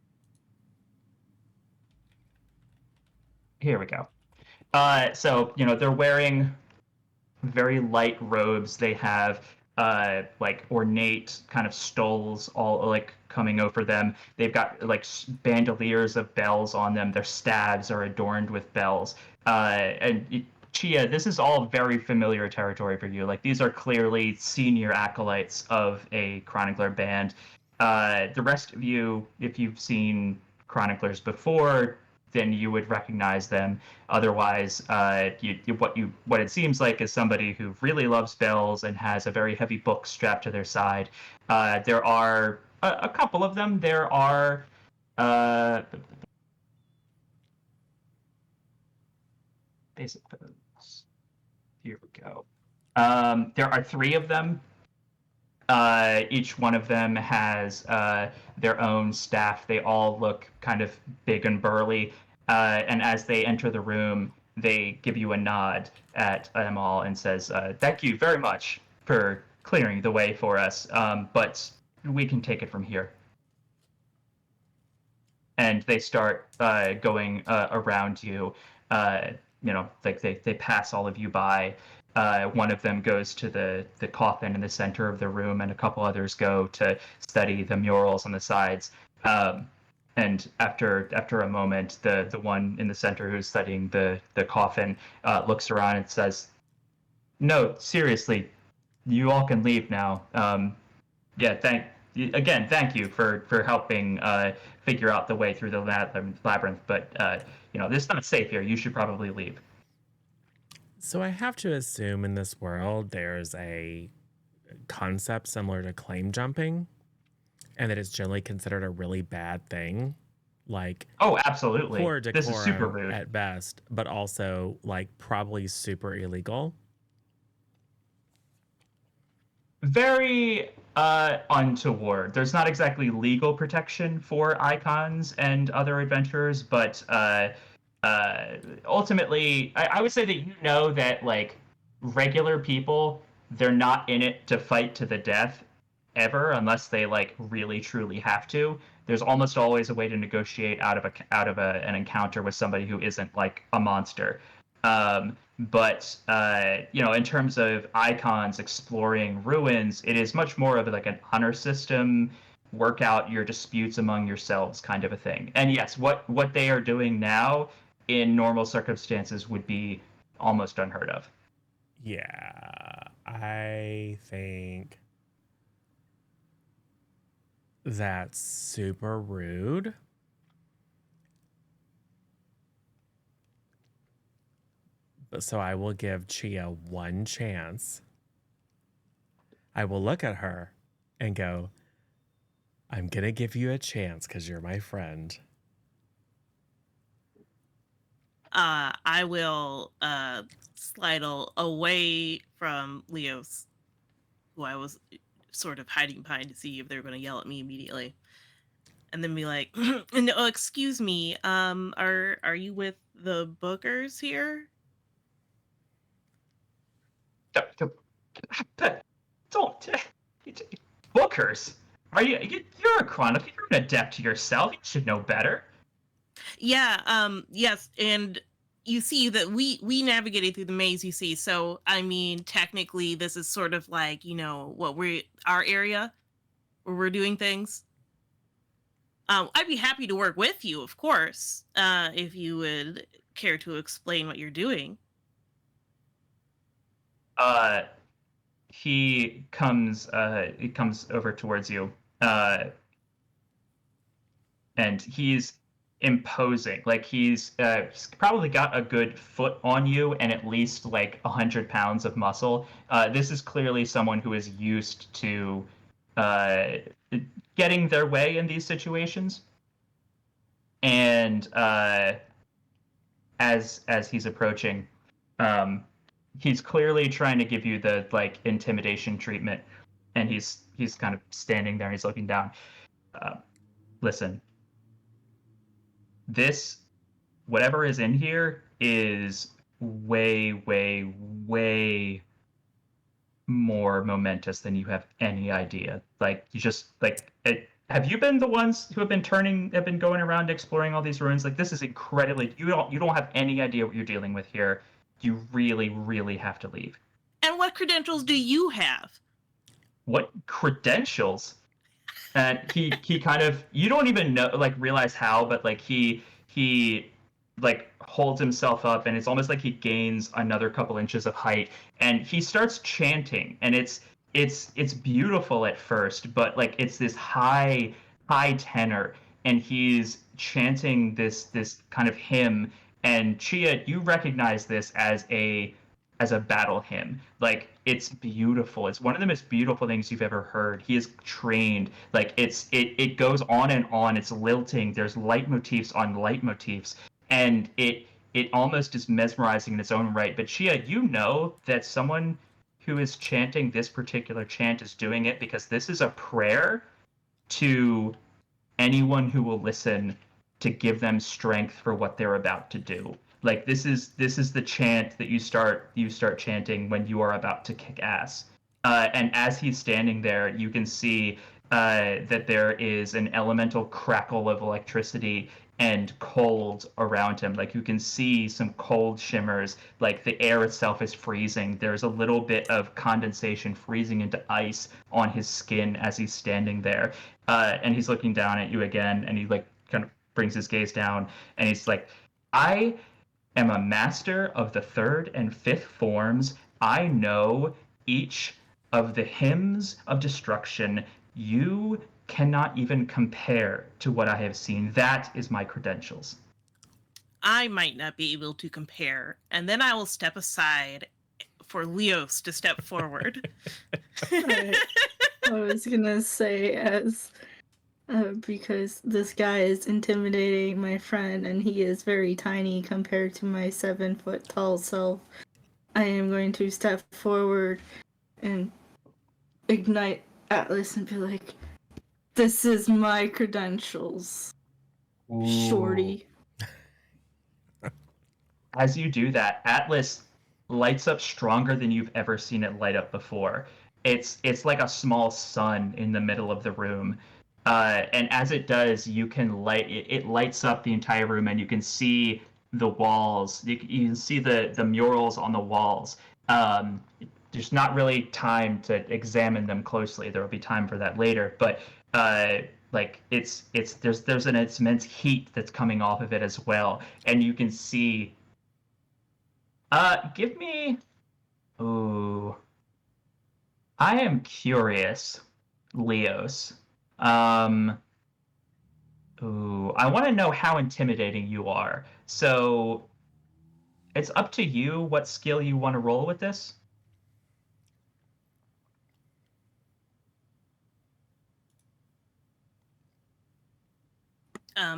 Here we go. So, you know, they're wearing very light robes. They have like ornate kind of stoles all like coming over them. They've got like bandoliers of bells on them. Their staves are adorned with bells. And Chia, this is all very familiar territory for you. Like these are clearly senior acolytes of a chronicler band. The rest of you, if you've seen chroniclers before, then you would recognize them. Otherwise, what it seems like is somebody who really loves bells and has a very heavy book strapped to their side. There are a couple of them. There are basic photos. Here we go. There are 3 of them. Each one of them has their own staff. They all look kind of big and burly. And as they enter the room, they give you a nod at them all and says, "Thank you very much for clearing the way for us, but we can take it from here." And they start going around you. You know, like they pass all of you by. One of them goes to the coffin in the center of the room, and a couple others go to study the murals on the sides. And after a moment, the one in the center who's studying the coffin looks around and says, "No, seriously, you all can leave now. Yeah, thank you for helping figure out the way through the labyrinth. But you know, this is not safe here. You should probably leave." So I have to assume in this world there's a concept similar to claim jumping, and that it's generally considered a really bad thing. Like, oh, absolutely, poor this is super decorum rude at best, but also like probably super illegal. very untoward. There's not exactly legal protection for icons and other adventurers, but ultimately, I would say that you know that like regular people, they're not in it to fight to the death ever, unless they like really truly have to. There's almost always a way to negotiate an encounter with somebody who isn't like a monster. But in terms of icons exploring ruins, it is much more of like an honor system, work out your disputes among yourselves kind of a thing. And yes, what they are doing now in normal circumstances would be almost unheard of. Yeah, I think that's super rude. But so I will give Chia one chance. I will look at her and go, I'm going to give you a chance because you're my friend. I will slide away from Leos, who I was sort of hiding behind to see if they were going to yell at me immediately, and then be like, "No, excuse me. Are you with the Bookers here?" Don't Bookers. Are you're a chronicle? You're an adept yourself. You should know better. Yeah. Yes, and you see that we navigated through the maze. You see, so I mean, technically, this is sort of like our area where we're doing things. I'd be happy to work with you, of course, if you would care to explain what you're doing. He comes over towards you, and he's imposing. Like he's probably got a good foot on you and at least like 100 pounds of muscle. This is clearly someone who is used to getting their way in these situations. And as he's approaching, he's clearly trying to give you the like intimidation treatment, and he's kind of standing there and he's looking down. Listen, this whatever is in here is way, way, way more momentous than you have any idea. Like you just like it. Have you been the ones who have been going around exploring all these ruins? Like this is incredibly. You don't have any idea what you're dealing with here. You really, really have to leave. And what credentials do you have? What credentials? And he kind of, you don't even know, like realize how, but like he like holds himself up, and it's almost like he gains another couple inches of height, and he starts chanting, and it's beautiful at first, but like it's this high tenor, and he's chanting this kind of hymn. And Chia, you recognize this as a battle hymn. Like it's beautiful. It's one of the most beautiful things you've ever heard. He is trained. Like it goes on and on. It's lilting. There's leitmotifs on leitmotifs, and it almost is mesmerizing in its own right. But Chia, you know that someone who is chanting this particular chant is doing it because this is a prayer to anyone who will listen, to give them strength for what they're about to do. Like this is the chant that you start chanting when you are about to kick ass. And as he's standing there, you can see that there is an elemental crackle of electricity and cold around him. Like you can see some cold shimmers, like the air itself is freezing. There's a little bit of condensation freezing into ice on his skin as he's standing there. And he's looking down at you again, and he like kind of brings his gaze down, and he's like, I am a master of the third and fifth forms. I know each of the hymns of destruction. You cannot even compare to what I have seen. That is my credentials. I might not be able to compare, and then I will step aside for Leos to step forward. I was gonna say because this guy is intimidating my friend and he is very tiny compared to my 7-foot tall self, I am going to step forward and ignite Atlas and be like, "This is my credentials, shorty." As you do that, Atlas lights up stronger than you've ever seen it light up before. It's like a small sun in the middle of the room. And as it does, you can it lights up the entire room, and you can see the walls. You can see the murals on the walls. There's not really time to examine them closely. There will be time for that later. But like there's an immense heat that's coming off of it as well, and you can see. Give me. Ooh. I am curious, Leos. Ooh, I want to know how intimidating you are. So it's up to you what skill you want to roll with this.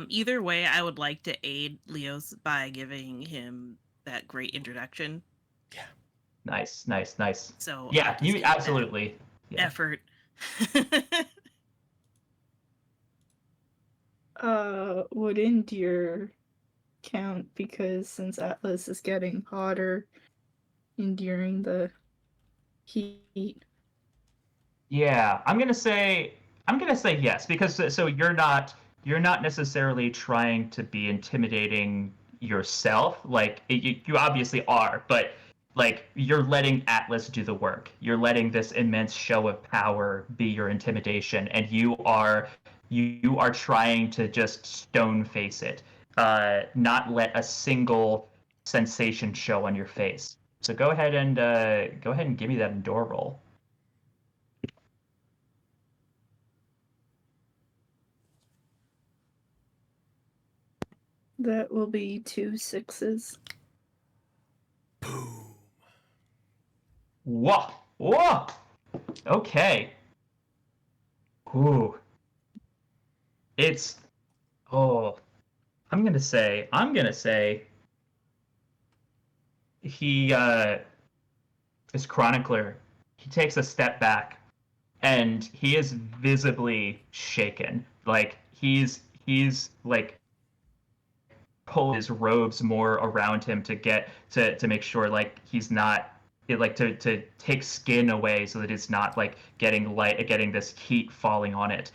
Either way, I would like to aid Leos by giving him that great introduction. Yeah. Nice. So Yeah, I'll just you give that absolutely. Yeah. effort. Would endure count, because since Atlas is getting hotter, enduring the heat. Yeah, I'm gonna say yes, because so you're not necessarily trying to be intimidating yourself. Like you obviously are, but like you're letting Atlas do the work. You're letting this immense show of power be your intimidation, and you are trying to just stone face it, not let a single sensation show on your face. So go ahead and give me that endure roll. That will be 2 6s. Boom. Whoa! Okay. Ooh. It's I'm gonna say he this chronicler, he takes a step back and he is visibly shaken. Like he's like pull his robes more around him to get to make sure like he's not like to take skin away so that it's not like getting this heat falling on it.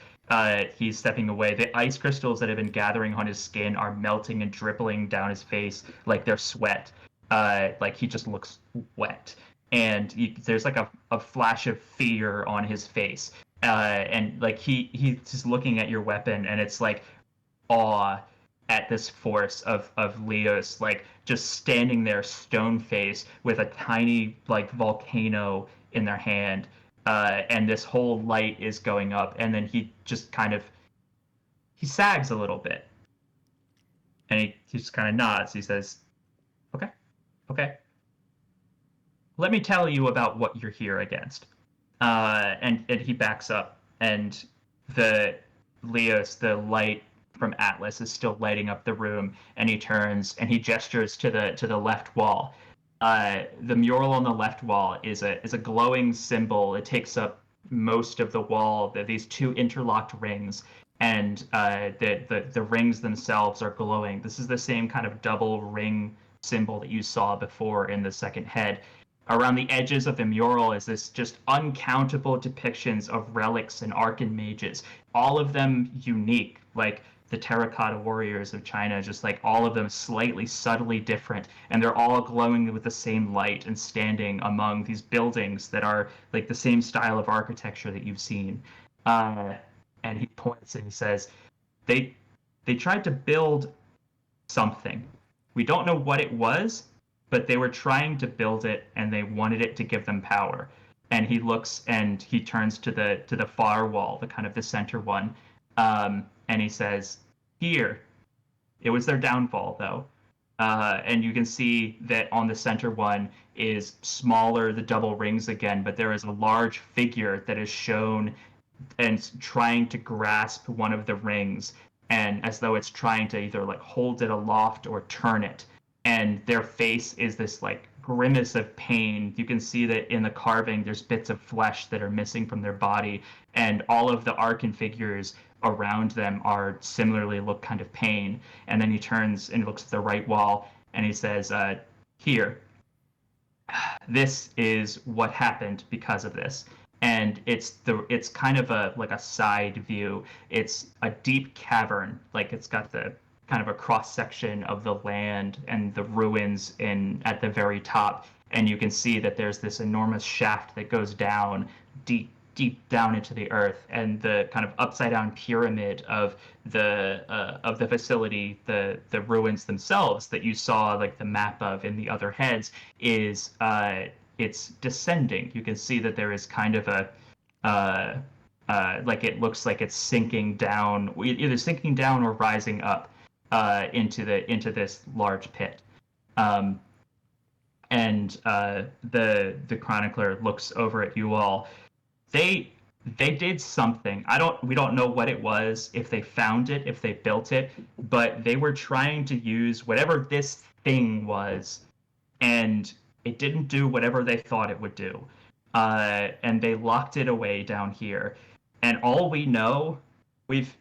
He's stepping away. The ice crystals that have been gathering on his skin are melting and dribbling down his face like they're sweat. Like he just looks wet, and there's like a flash of fear on his face. And like he's just looking at your weapon, and it's like awe at this force of Leos, like just standing there stone faced with a tiny like volcano in their hand, and this whole light is going up, and then he just kind of he sags a little bit, and he just kind of nods. He says, okay, let me tell you about what you're here against. And he backs up, and the Leos, the light from Atlas is still lighting up the room, and he turns and he gestures to the left wall. The mural on the left wall is a glowing symbol. It takes up most of the wall. These two interlocked rings, and the rings themselves are glowing. This is the same kind of double ring symbol that you saw before in the second head. Around the edges of the mural is this just uncountable depictions of relics and arcane mages, all of them unique, like the terracotta warriors of China, just like all of them slightly subtly different, and they're all glowing with the same light and standing among these buildings that are like the same style of architecture that you've seen. And he points and he says, they tried to build something. We don't know what it was, but they were trying to build it, and they wanted it to give them power. And he looks and he turns to the far wall, the kind of the center one, and he says, "Here." It was their downfall, though. And you can see that on the center one is smaller, the double rings again, but there is a large figure that is shown and trying to grasp one of the rings, and as though it's trying to either like hold it aloft or turn it. And their face is this like grimace of pain. You can see that in the carving, there's bits of flesh that are missing from their body, and all of the Arkan figures around them are similarly look kind of pain. And then he turns and looks at the right wall, and he says, "Here, this is what happened because of this." And it's kind of a side view. It's a deep cavern, like it's got the kind of a cross section of the land and the ruins at the very top, and you can see that there's this enormous shaft that goes down deep down into the earth, and the kind of upside down pyramid of the facility, the ruins themselves that you saw like the map of in the other heads is it's descending. You can see that there is kind of a like it looks like it's sinking down, either sinking down or rising up into this large pit. And the chronicler looks over at you all. They did something. We don't know what it was, if they found it, if they built it, but they were trying to use whatever this thing was, and it didn't do whatever they thought it would do. And they locked it away down here. And all we know, we've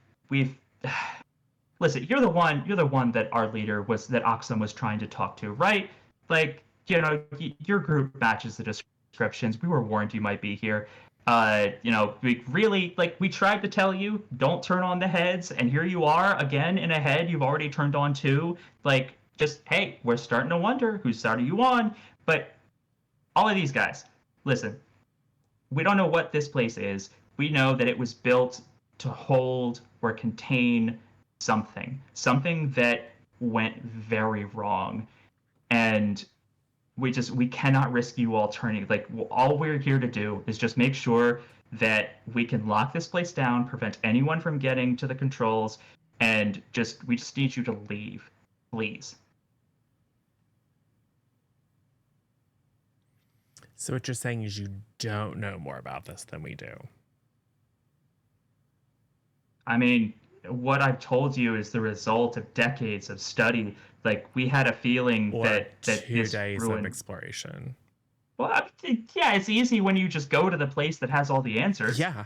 listen, you're the one that our leader that Oxum was trying to talk to, right? Like, you know, your group matches the descriptions. We were warned you might be here. You know, we tried to tell you, don't turn on the heads, and here you are again in a head you've already turned on two. Like, just, hey, we're starting to wonder whose side are you on. But all of these guys, listen, we don't know what this place is. We know that it was built to hold or contain something that went very wrong. And we cannot risk you all turning. Like, all we're here to do is just make sure that we can lock this place down, prevent anyone from getting to the controls, and we just need you to leave, please. So what you're saying is you don't know more about this than we do. I mean, what I've told you is the result of decades of study. Like, we had a feeling Or that 2 this days ruin... of exploration. Well, yeah, it's easy when you just go to the place that has all the answers. Yeah.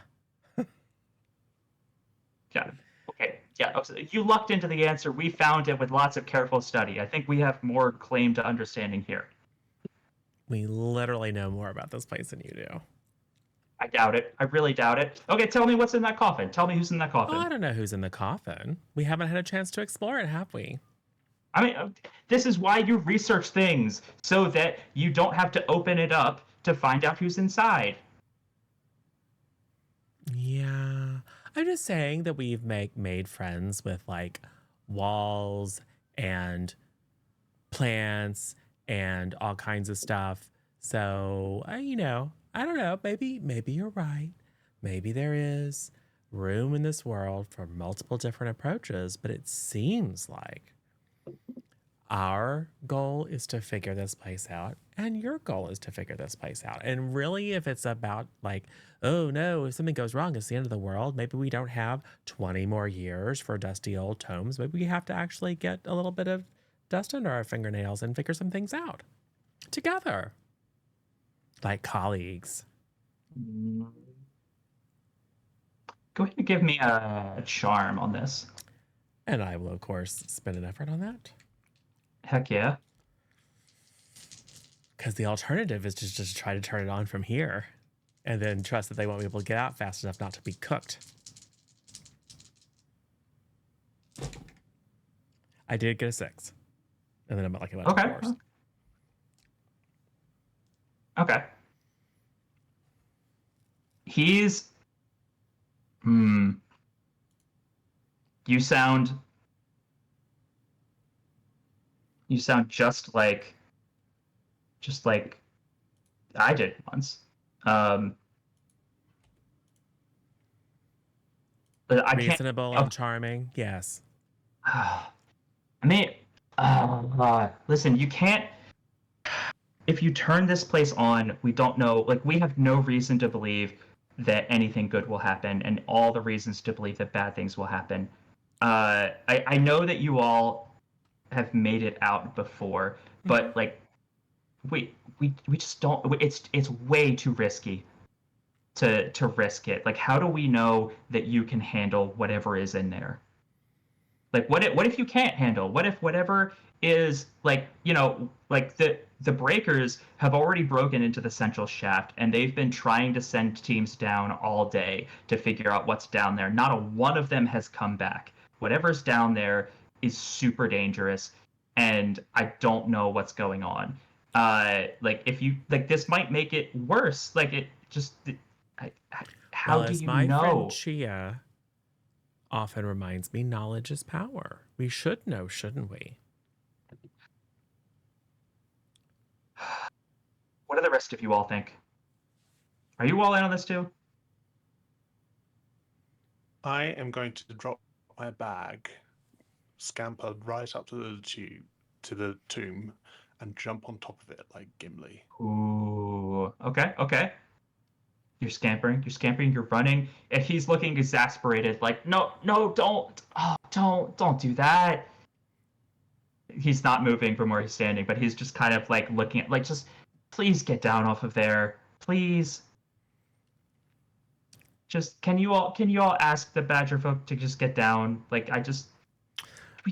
Yeah. Okay. Yeah. You lucked into the answer. We found it with lots of careful study. I think we have more claim to understanding here. We literally know more about this place than you do. I doubt it. I really doubt it. Okay, tell me what's in that coffin. Tell me who's in that coffin. Oh, I don't know who's in the coffin. We haven't had a chance to explore it, have we? I mean, this is why you research things, so that you don't have to open it up to find out who's inside. Yeah. I'm just saying that we've made friends with, like, walls and plants and all kinds of stuff. So, you know, I don't know. Maybe you're right. Maybe there is room in this world for multiple different approaches, but it seems like our goal is to figure this place out, and your goal is to figure this place out. And really, if it's about like, oh no, if something goes wrong, it's the end of the world. Maybe we don't have 20 more years for dusty old tomes. Maybe we have to actually get a little bit of dust under our fingernails and figure some things out together, like colleagues. Go ahead and give me a charm on this. And I will, of course, spend an effort on that. Heck yeah. Because the alternative is just to try to turn it on from here and then trust that they won't be able to get out fast enough not to be cooked. I did get a 6. And then I'm at like 11 Okay. Okay. He's... You sound just like I did once. But I reasonable and charming, yes. I mean, listen, you can't. If you turn this place on, we don't know. Like, we have no reason to believe that anything good will happen, and all the reasons to believe that bad things will happen. I know that you all have made it out before, but like, we just don't. It's way too risky to risk it. Like, how do we know that you can handle whatever is in there? Like, what if you can't handle? What if whatever is, like, like the breakers have already broken into the central shaft, and they've been trying to send teams down all day to figure out what's down there. Not a one of them has come back. Whatever's down there is super dangerous, and I don't know what's going on. Like, if you like, this might make it worse. Like, it just, how Well, do as you my friend know? Chia often reminds me, knowledge is power. We should know, shouldn't we? What do the rest of you all think? Are you all in on this too? I am going to drop my bag, scamper right up to the tomb, and jump on top of it like Gimli. Ooh, okay. You're running, and he's looking exasperated, like, no, don't do that. He's not moving from where he's standing, but he's just kind of like looking at, like, just please get down off of there, please. Just can you all ask the Badger folk to just get down? Like, we I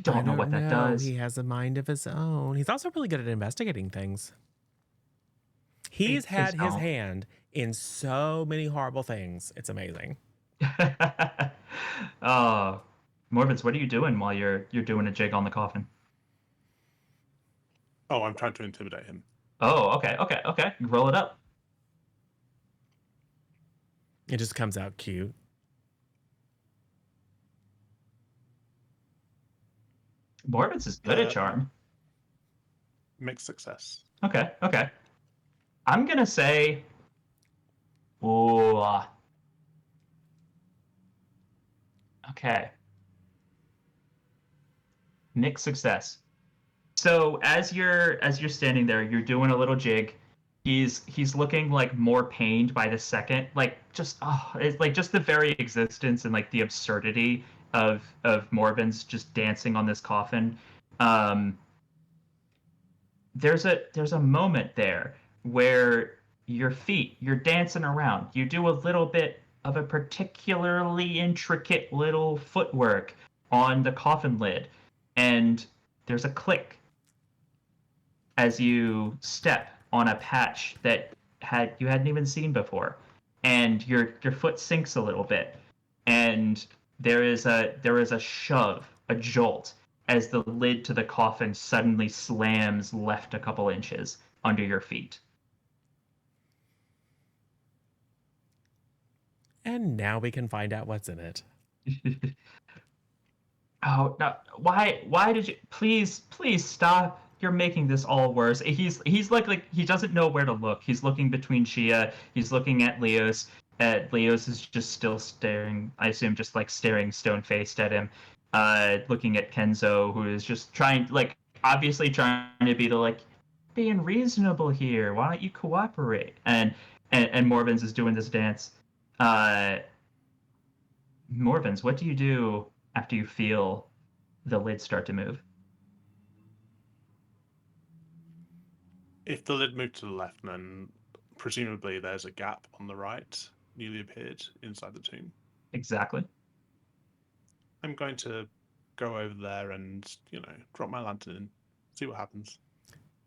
don't know what that does. He has a mind of his own. He's also really good at investigating things. He's had his don't. hand in so many horrible things. It's amazing. Oh, Morbins, what are you doing while you're doing a jig on the coffin? Oh, I'm trying to intimidate him. Oh, okay. Roll it up. It just comes out cute. Morbins is good at charm. Mixed success. Okay. I'm gonna say, ooh, okay. Mixed success. So as you're standing there, you're doing a little jig. He's looking like more pained by the second. Like, just it's like just the very existence and like the absurdity of Morbins just dancing on this coffin. Um, there's a moment there where you're dancing around. You do a little bit of a particularly intricate little footwork on the coffin lid, and there's a click as you step on a patch that you hadn't even seen before, and your foot sinks a little bit, and there is a shove, a jolt, as the lid to the coffin suddenly slams left a couple inches under your feet. And now we can find out what's in it. Oh no! Why did you? Please stop! You're making this all worse. He's like he doesn't know where to look. He's looking between Chia. He's looking at Leos. Leos is just still staring. I assume just like staring stone faced at him. Looking at Kenzo, who is just trying, like, obviously trying to be being reasonable here. Why don't you cooperate? And Morvins is doing this dance. Uh, Morvins, what do you do after you feel the lid start to move? If the lid moved to the left, then presumably there's a gap on the right, newly appeared inside the tomb. Exactly. I'm going to go over there and, drop my lantern in, see what happens.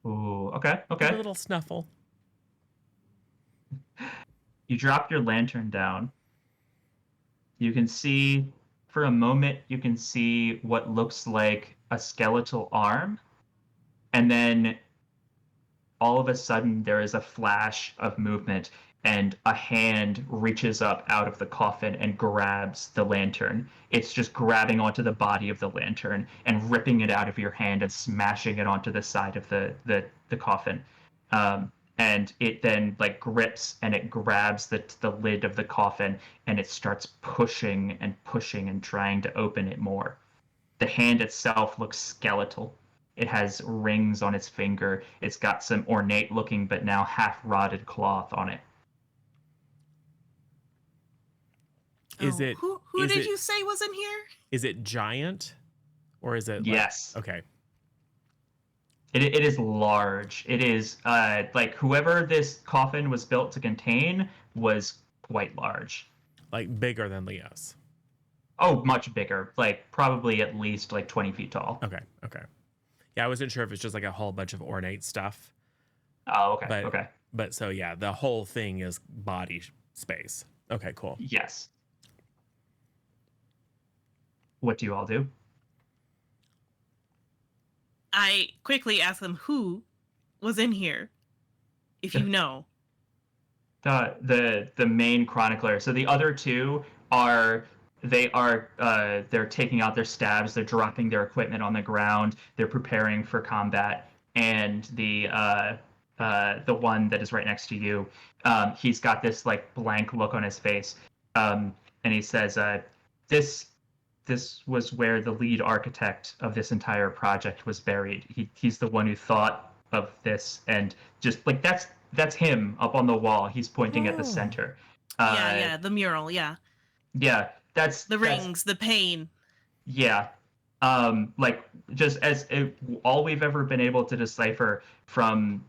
Ooh, okay. Give a little snuffle. You drop your lantern down. You can see, for a moment, you can see what looks like a skeletal arm. And then all of a sudden, there is a flash of movement, and a hand reaches up out of the coffin and grabs the lantern. It's just grabbing onto the body of the lantern and ripping it out of your hand and smashing it onto the side of the coffin. And it then grips and it grabs the lid of the coffin, and it starts pushing and trying to open it more. The hand itself looks skeletal. It has rings on its finger. It's got some ornate looking but now half rotted cloth on it. Is it who is did it- you say was in here? Is it giant? Or is it Yes. Okay. It is large. It is like whoever this coffin was built to contain was quite large. Like bigger than Leo's. Oh, much bigger. Like probably at least like 20 feet tall. Okay. Okay. Yeah, I wasn't sure if it's just like a whole bunch of ornate stuff. Oh, okay. But Okay. but so yeah, the whole thing is body space. Okay, cool. Yes. What do you all do? I quickly ask them who was in here, if you know. The main chronicler. So the other two are they're taking out their stabs, they're dropping their equipment on the ground, they're preparing for combat, and the one that is right next to you, he's got this like blank look on his face, and he says, "This was where the lead architect of this entire project was buried. He's the one who thought of this, and just like that's him up on the wall. He's pointing at the Oh. center. Yeah, the mural, yeah. Yeah, that's The rings, the pain. yeah. Like just all we've ever been able to decipher from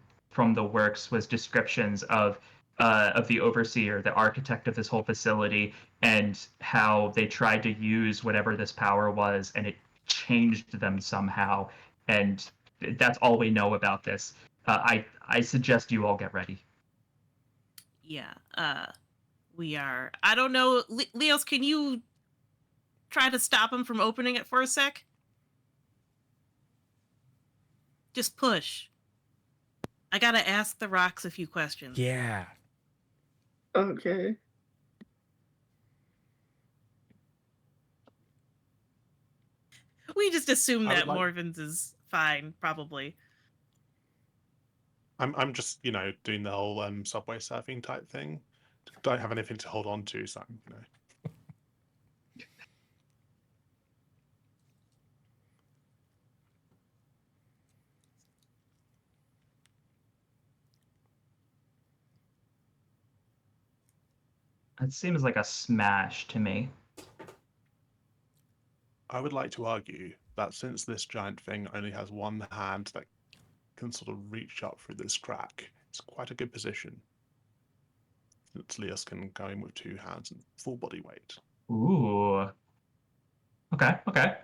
the works was descriptions of the overseer, the architect of this whole facility, and how they tried to use whatever this power was, and it changed them somehow. And that's all we know about this. I suggest you all get ready. Yeah. We are. I don't know. Leos, can you try to stop him from opening it for a sec? Just push. I gotta ask the rocks a few questions. Yeah. Okay. We just assume I would that like- Morven's is fine, probably. I'm just doing the whole subway surfing type thing. Don't have anything to hold on to, so It seems like a smash to me. I would like to argue that since this giant thing only has one hand that can sort of reach up through this crack, it's quite a good position. Since Leos can go in with two hands and full body weight. Ooh. Okay, okay.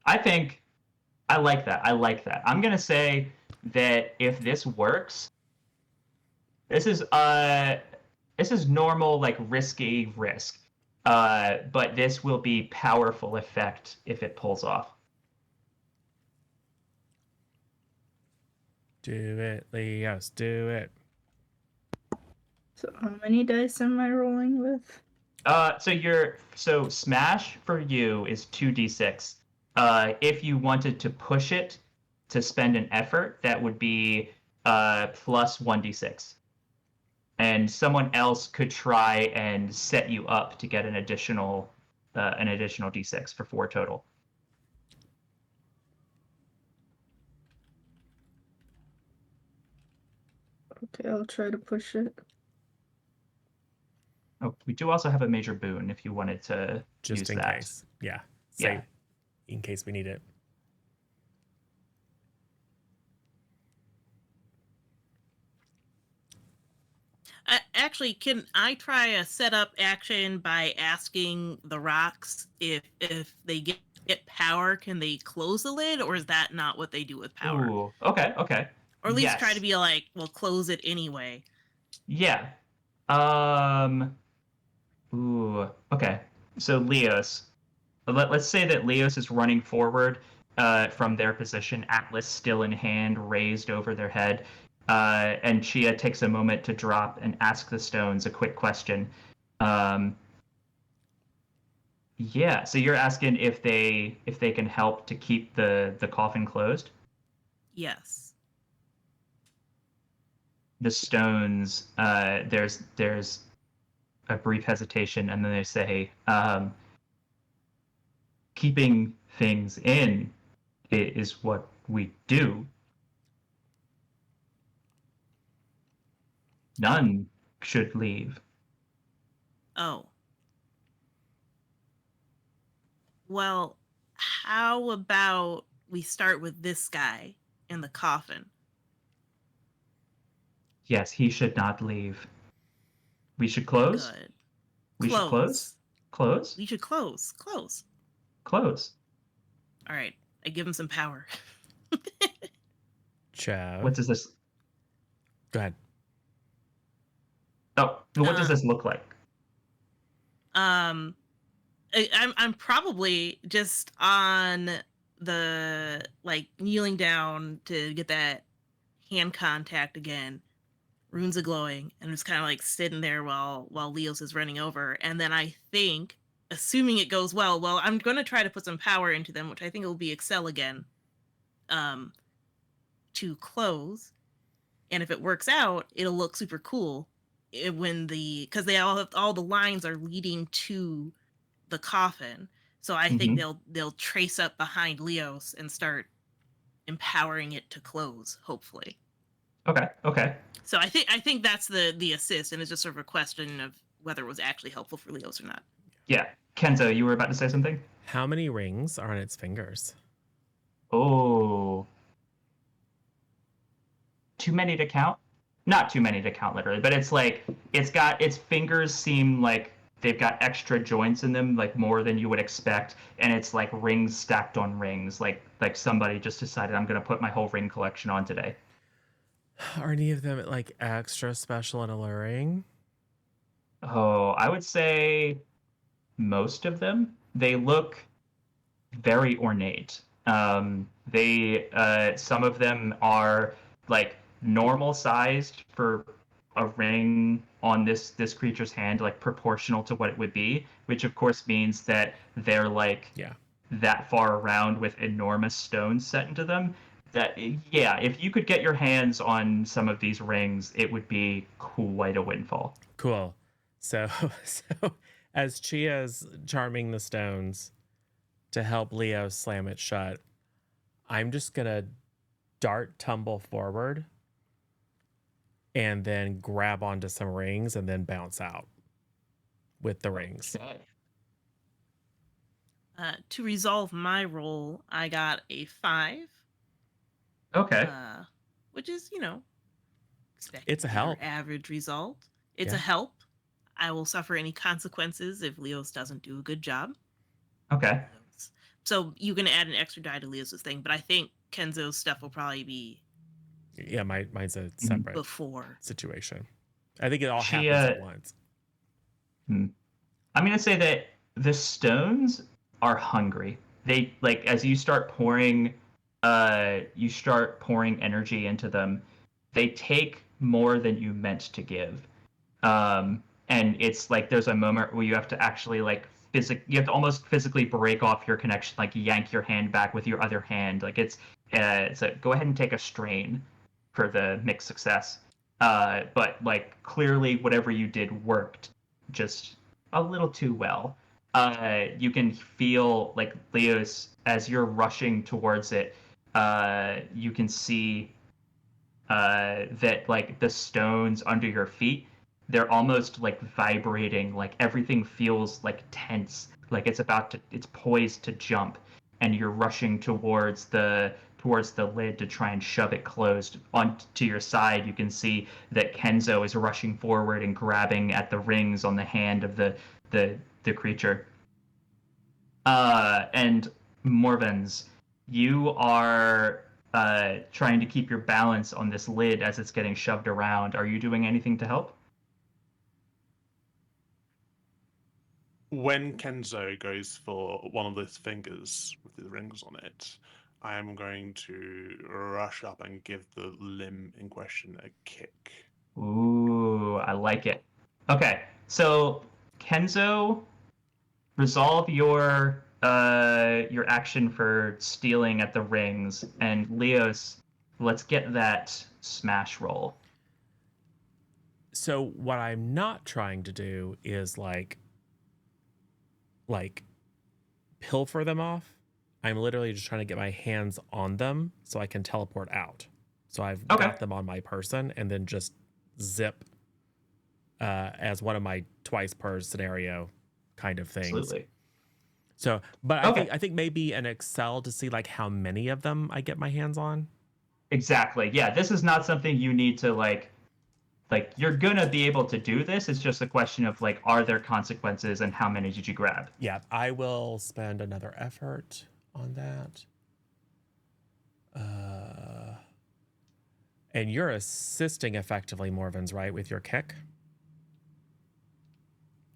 I think I like that. I like that. I'm gonna say that if this works, this is normal, like risky risk. But this will be powerful effect if it pulls off. Do it, Leos. Do it. So how many dice am I rolling with? So smash for you is 2d6. If you wanted to push it to spend an effort, that would be plus 1d6. And someone else could try and set you up to get an additional d6 for 4 total. Okay, I'll try to push it. Oh, we do also have a major boon if you wanted to Just use in that. case. Yeah. Yeah. In case we need it. Actually, can I try a setup action by asking the rocks if they get power, can they close the lid, or is that not what they do with power? Ooh, okay. Or at least try Yes. to be like, well, close it anyway. Yeah. Ooh. Okay. So Leos. Let's say that Leos is running forward from their position, Atlas still in hand, raised over their head. And Chia takes a moment to drop and ask the stones a quick question. Yeah, so you're asking if they can help to keep the coffin closed? Yes. The stones, there's a brief hesitation, and then they say, keeping things in is what we do. None should leave. Oh. Well, how about we start with this guy in the coffin. Yes, he should not leave. We should close? Good. We should close? Close? We should close. Close. Close. All right. I give him some power. Chow. What does this... Go ahead. Oh, what does this look like? I'm probably just on the like kneeling down to get that hand contact again. Runes are glowing, and I'm just kind of like sitting there while Leos is running over. And then I think, assuming it goes well, I'm going to try to put some power into them, which I think will be Excel again, to close. And if it works out, it'll look super cool because they all the lines are leading to the coffin. So I think they'll trace up behind Leos and start empowering it to close, hopefully. Okay. So I think that's the assist, and it's just sort of a question of whether it was actually helpful for Leos or not. Yeah. Kenzo, you were about to say something? How many rings are on its fingers? Oh. Too many to count? Not too many to count, literally, but it's like, its fingers seem like they've got extra joints in them, like more than you would expect, and it's like rings stacked on rings, like somebody just decided, I'm going to put my whole ring collection on today. Are any of them like extra special and alluring? Oh, I would say most of them. They look very ornate. Some of them are like normal sized for a ring on this creature's hand, like proportional to what it would be, which of course means that they're like that far around with enormous stones set into them. That if you could get your hands on some of these rings, it would be quite a windfall. Cool. So as Chia's charming the stones to help Leo slam it shut, I'm just gonna tumble forward and then grab onto some rings and then bounce out with the rings. Okay. To resolve my roll, I got a 5. Okay. Which is, expected. It's a help. Average result. It's a help. I will suffer any consequences if Leos doesn't do a good job. Okay. So you can add an extra die to Leos' thing, but I think Kenzo's stuff will probably be. Yeah, mine's a separate before situation. I think it all happens at once. I'm gonna say that the stones are hungry. They as you start pouring energy into them, they take more than you meant to give. And it's like there's a moment where you have to actually you have to almost physically break off your connection, like yank your hand back with your other hand. Like it's a go ahead and take a strain for the mixed success. But clearly whatever you did worked just a little too well. You can feel Leos, as you're rushing towards it, you can see that the stones under your feet, they're almost vibrating, everything feels tense, it's poised to jump, and you're rushing towards the lid to try and shove it closed. Onto your side, you can see that Kenzo is rushing forward and grabbing at the rings on the hand of the creature. And Morvens, you are trying to keep your balance on this lid as it's getting shoved around. Are you doing anything to help? When Kenzo goes for one of those fingers with the rings on it, I am going to rush up and give the limb in question a kick. Ooh, I like it. Okay, so Kenzo, resolve your action for stealing at the rings, and Leos, let's get that smash roll. So what I'm not trying to do is pilfer them off. I'm literally just trying to get my hands on them so I can teleport out. So I've got them on my person and then just zip as one of my twice per scenario kind of things. Absolutely. So, but I think maybe an Excel to see how many of them I get my hands on. Exactly. Yeah, this is not something you need to like you're gonna be able to do this. It's just a question of like, are there consequences and how many did you grab? Yeah, I will spend another effort on that. And you're assisting effectively, Morvins, right, with your kick?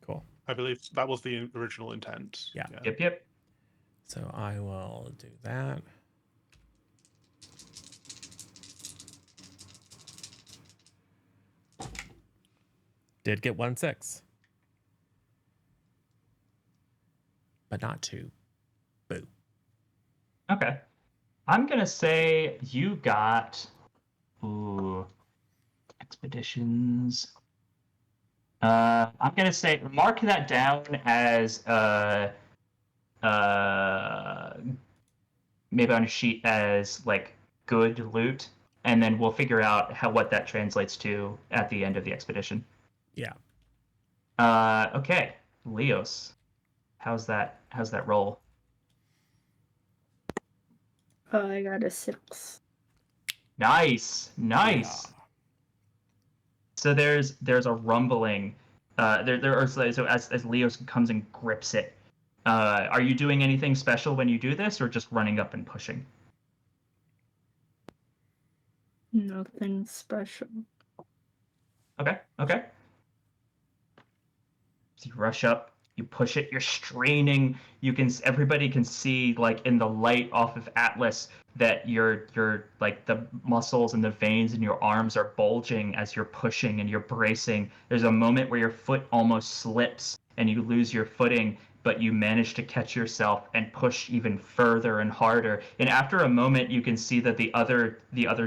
Cool. I believe that was the original intent. Yeah. Yep. So I will do that. Did get 1-6. But not 2. Boo. Okay. I'm gonna say you got expeditions. I'm gonna say mark that down as maybe on a sheet as like good loot, and then we'll figure out what that translates to at the end of the expedition. Yeah. Okay, Leos, how's that roll? I got a 6. Nice. Yeah. So there's a rumbling. So as Leos comes and grips it. Are you doing anything special when you do this, or just running up and pushing? Nothing special. Okay. So you rush up, you push it, you're straining. Everybody can see like in the light off of Atlas that you're like the muscles and the veins in your arms are bulging as you're pushing and you're bracing. There's a moment where your foot almost slips and you lose your footing, but you manage to catch yourself and push even further and harder. And after a moment, you can see that the other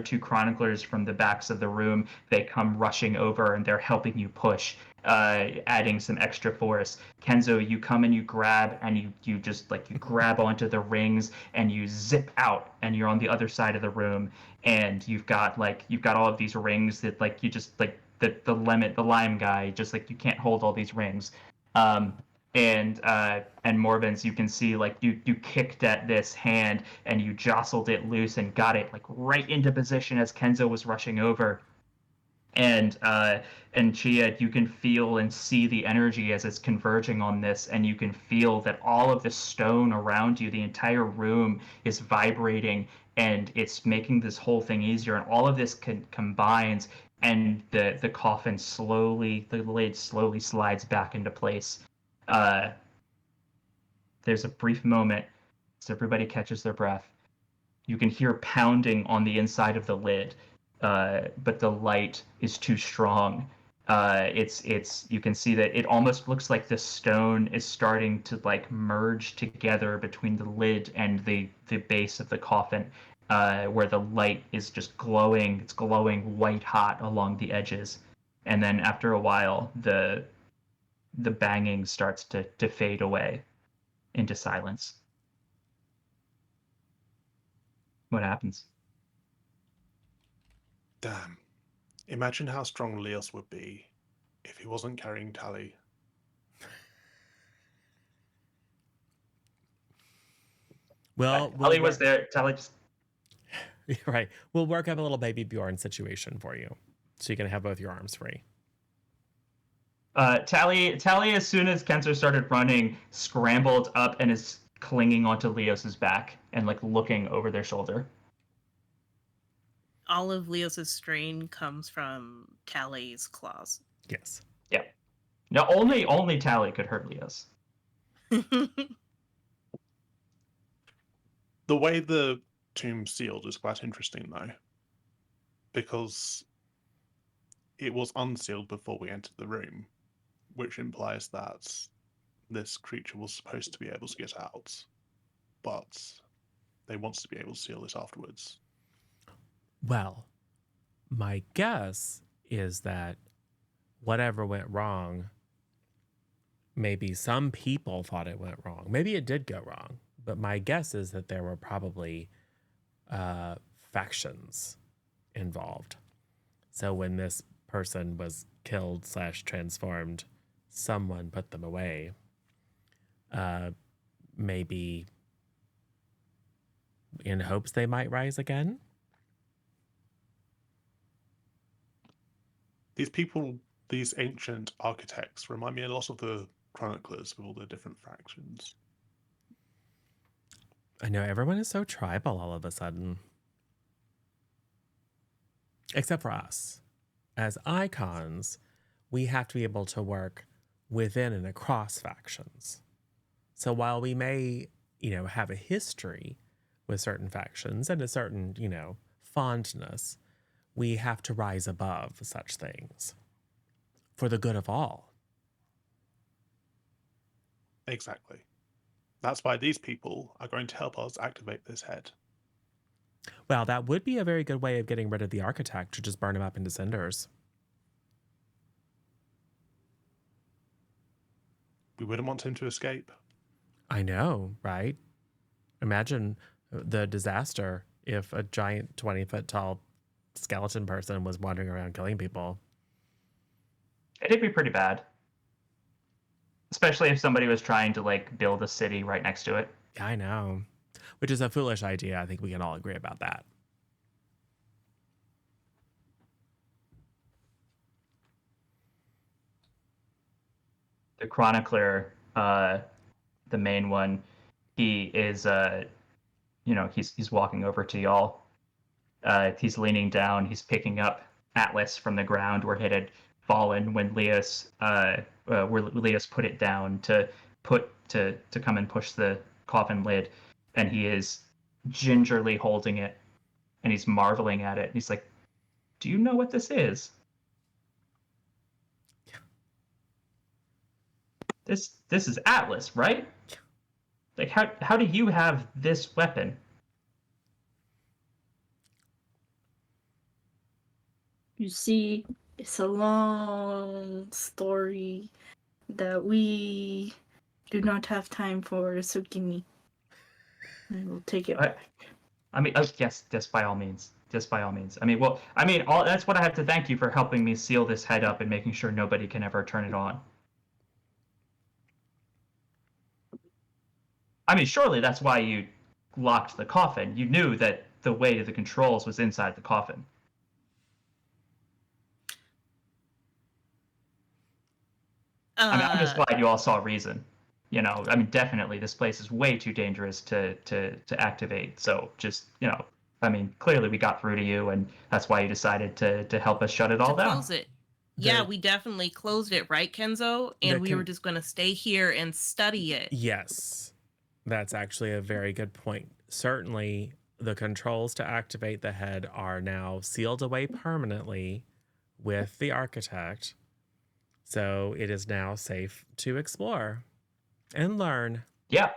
two chroniclers from the backs of the room, they come rushing over and they're helping you push, adding some extra force. Kenzo, you come and you grab and you just like you grab onto the rings and you zip out and you're on the other side of the room, and you've got all of these rings that like you just like the lime guy, just like you can't hold all these rings. And Morvins, you can see like you kicked at this hand and you jostled it loose and got it like right into position as Kenzo was rushing over. And Chia, you can feel and see the energy as it's converging on this, and you can feel that all of the stone around you, the entire room, is vibrating, and it's making this whole thing easier. And all of this combines, and the coffin the lid slowly slides back into place. There's a brief moment as everybody catches their breath. You can hear pounding on the inside of the lid, but the light is too strong. You can see that it almost looks like the stone is starting to like merge together between the lid and the base of the coffin, where the light is just glowing. It's glowing white hot along the edges, and then after a while, the banging starts to fade away into silence. What happens? Damn. Imagine how strong Leos would be if he wasn't carrying Tally. Well, Tally was there. Tally just... Right. We'll work up a little baby Bjorn situation for you, so you can have both your arms free. Tally, as soon as Kenzo started running, scrambled up and is clinging onto Leos's back and like looking over their shoulder. All of Leos's strain comes from Tally's claws. Yes. Yeah. No, only Tally could hurt Leos. The way the tomb sealed is quite interesting, though, because it was unsealed before we entered the room, which implies that this creature was supposed to be able to get out, but they wanted to be able to seal this afterwards. Well, my guess is that whatever went wrong, maybe some people thought it went wrong. Maybe it did go wrong, but my guess is that there were probably factions involved. So when this person was killed / transformed, someone put them away. Maybe in hopes they might rise again. These people, these ancient architects, remind me a lot of the chroniclers with all the different factions. I know everyone is so tribal all of a sudden. Except for us. As icons, we have to be able to work within and across factions. So while we may, have a history with certain factions and a certain, fondness, we have to rise above such things for the good of all. Exactly. That's why these people are going to help us activate this head. Well, that would be a very good way of getting rid of the architect, to just burn him up into cinders. We wouldn't want him to escape. I know, right? Imagine the disaster if a giant 20-foot tall skeleton person was wandering around killing people. It'd be pretty bad. Especially if somebody was trying to like build a city right next to it. Yeah, I know. Which is a foolish idea. I think we can all agree about that. The chronicler, the main one, he is he's walking over to y'all. He's leaning down, he's picking up Atlas from the ground where it had fallen when Leos put it down to come and push the coffin lid, and he is gingerly holding it and he's marveling at it. He's like, "Do you know what this is?" This is Atlas, right? Like how do you have this weapon? You see, it's a long story that we do not have time for, so give me. I will take it back. I mean, yes, by all means. Just by all means. I mean, that's what I have to thank you for helping me seal this head up and making sure nobody can ever turn it on. I mean, surely that's why you locked the coffin. You knew that the way to the controls was inside the coffin. I mean, I'm just glad you all saw reason. I mean, definitely this place is way too dangerous to activate. So just, I mean, clearly we got through to you, and that's why you decided to help us shut it all down. Close it. Yeah, we definitely closed it, right, Kenzo? And we were just going to stay here and study it. Yes, that's actually a very good point. Certainly, the controls to activate the head are now sealed away permanently with the architect. So it is now safe to explore and learn. Yeah.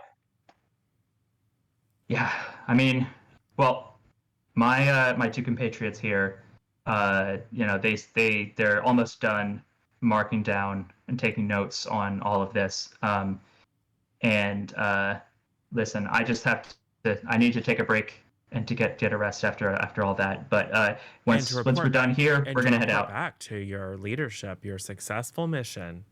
Yeah. I mean, well, my two compatriots here, they're almost done marking down and taking notes on all of this. Listen, I need to take a break and to get a rest after all that. But once we're done here, we're gonna head out back to your leadership, your successful mission.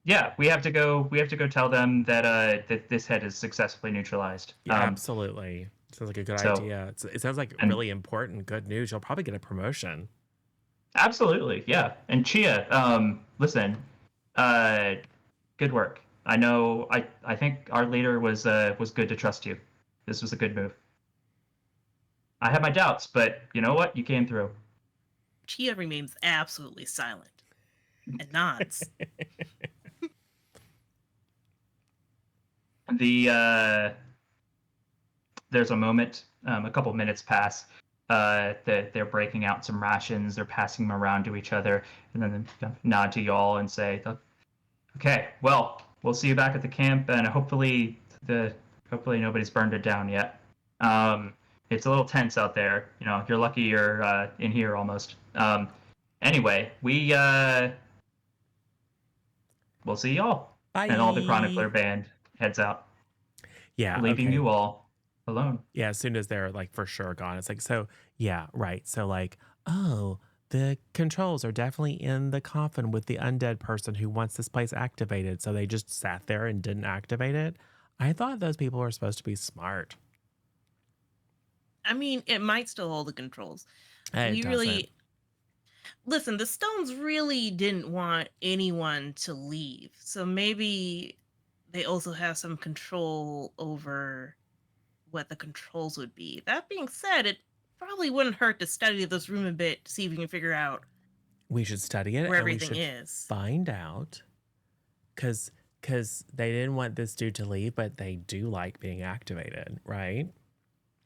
Yeah, we have to go tell them that that this head is successfully neutralized. Yeah, absolutely. Sounds like a good idea. It sounds like really important, good news. You'll probably get a promotion. Absolutely, yeah. And Chia, listen, good work. I know. I think our leader was good to trust you. This was a good move. I had my doubts, but you know what? You came through. Chia remains absolutely silent and nods. There's a moment, a couple minutes pass, that they're breaking out some rations, they're passing them around to each other, and then they nod to y'all and say, "Okay, well, we'll see you back at the camp, and hopefully nobody's burned it down yet. It's a little tense out there. You're lucky you're in here almost. Anyway, we'll see y'all." Bye. And all the chronicler band heads out. Yeah, leaving you all alone. Yeah, as soon as they're like for sure gone, it's like, so yeah, right. So like, oh, the controls are definitely in the coffin with the undead person who wants this place activated. So they just sat there and didn't activate it. I thought those people were supposed to be smart. I mean, it might still hold the controls. It doesn't. Listen, the stones really didn't want anyone to leave, so maybe they also have some control over what the controls would be. That being said, it probably wouldn't hurt to study this room a bit to see if we can figure out We should study it where and we everything should is. find out because they didn't want this dude to leave, but they do like being activated, right?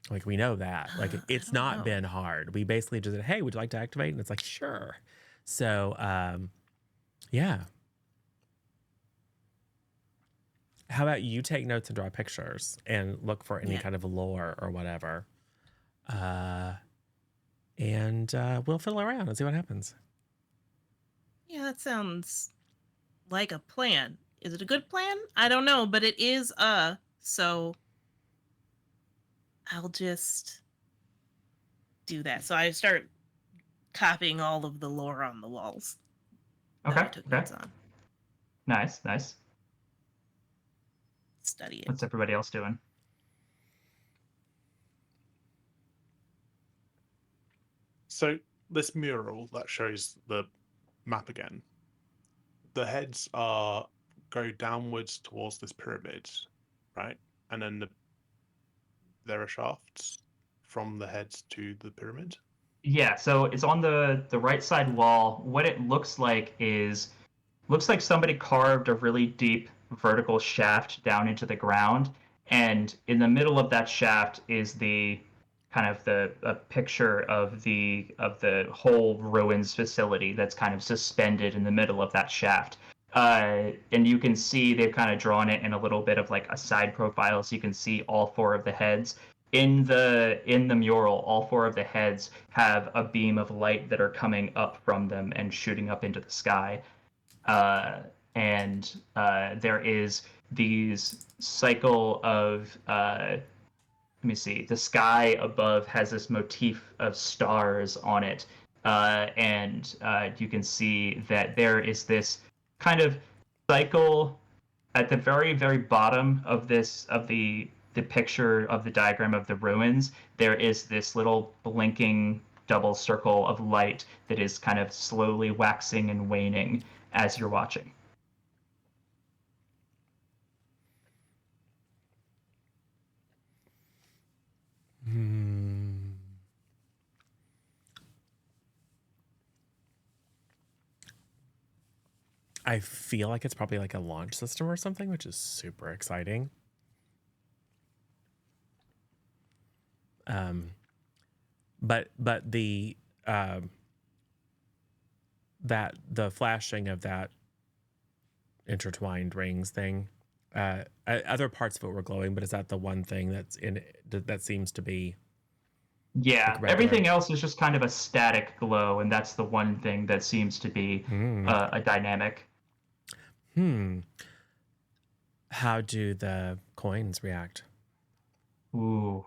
Like we know that. Like I it's don't not know. been hard. We basically just said, "Hey, would you like to activate?" And it's like, "Sure." So, yeah. How about you take notes and draw pictures and look for any Yeah. kind of lore or whatever, and we'll fiddle around and see what happens. Yeah, that sounds like a plan. Is it a good plan? I don't know, but it is so I'll just do that. So I start copying all of the lore on the walls that I Okay. took Okay. notes on. Nice. Nice. Study it. What's everybody else doing? So this mural that shows the map again, the heads are go downwards towards this pyramid, right? And then there are shafts from the heads to the pyramid. Yeah, so it's on the right side wall. What it looks like somebody carved a really deep vertical shaft down into the ground, and in the middle of that shaft is the kind of the a picture of the whole ruins facility that's kind of suspended in the middle of that shaft. And you can see they've kind of drawn it in a little bit of like a side profile, so you can see all four of the heads. In the mural, all four of the heads have a beam of light that are coming up from them and shooting up into the sky. And there is these cycle of let me see, the sky above has this motif of stars on it, and you can see that there is this kind of cycle at the very very bottom of the picture of the diagram of the ruins. There is this little blinking double circle of light that is kind of slowly waxing and waning as you're watching. I feel like it's probably like a launch system or something, which is super exciting. But the that the flashing of that intertwined rings thing, other parts of it were glowing, but is that the one thing that's in it that seems to be Yeah, like regular? everything else is just kind of a static glow, and that's the one thing that seems to be a dynamic. How do the coins react? Ooh.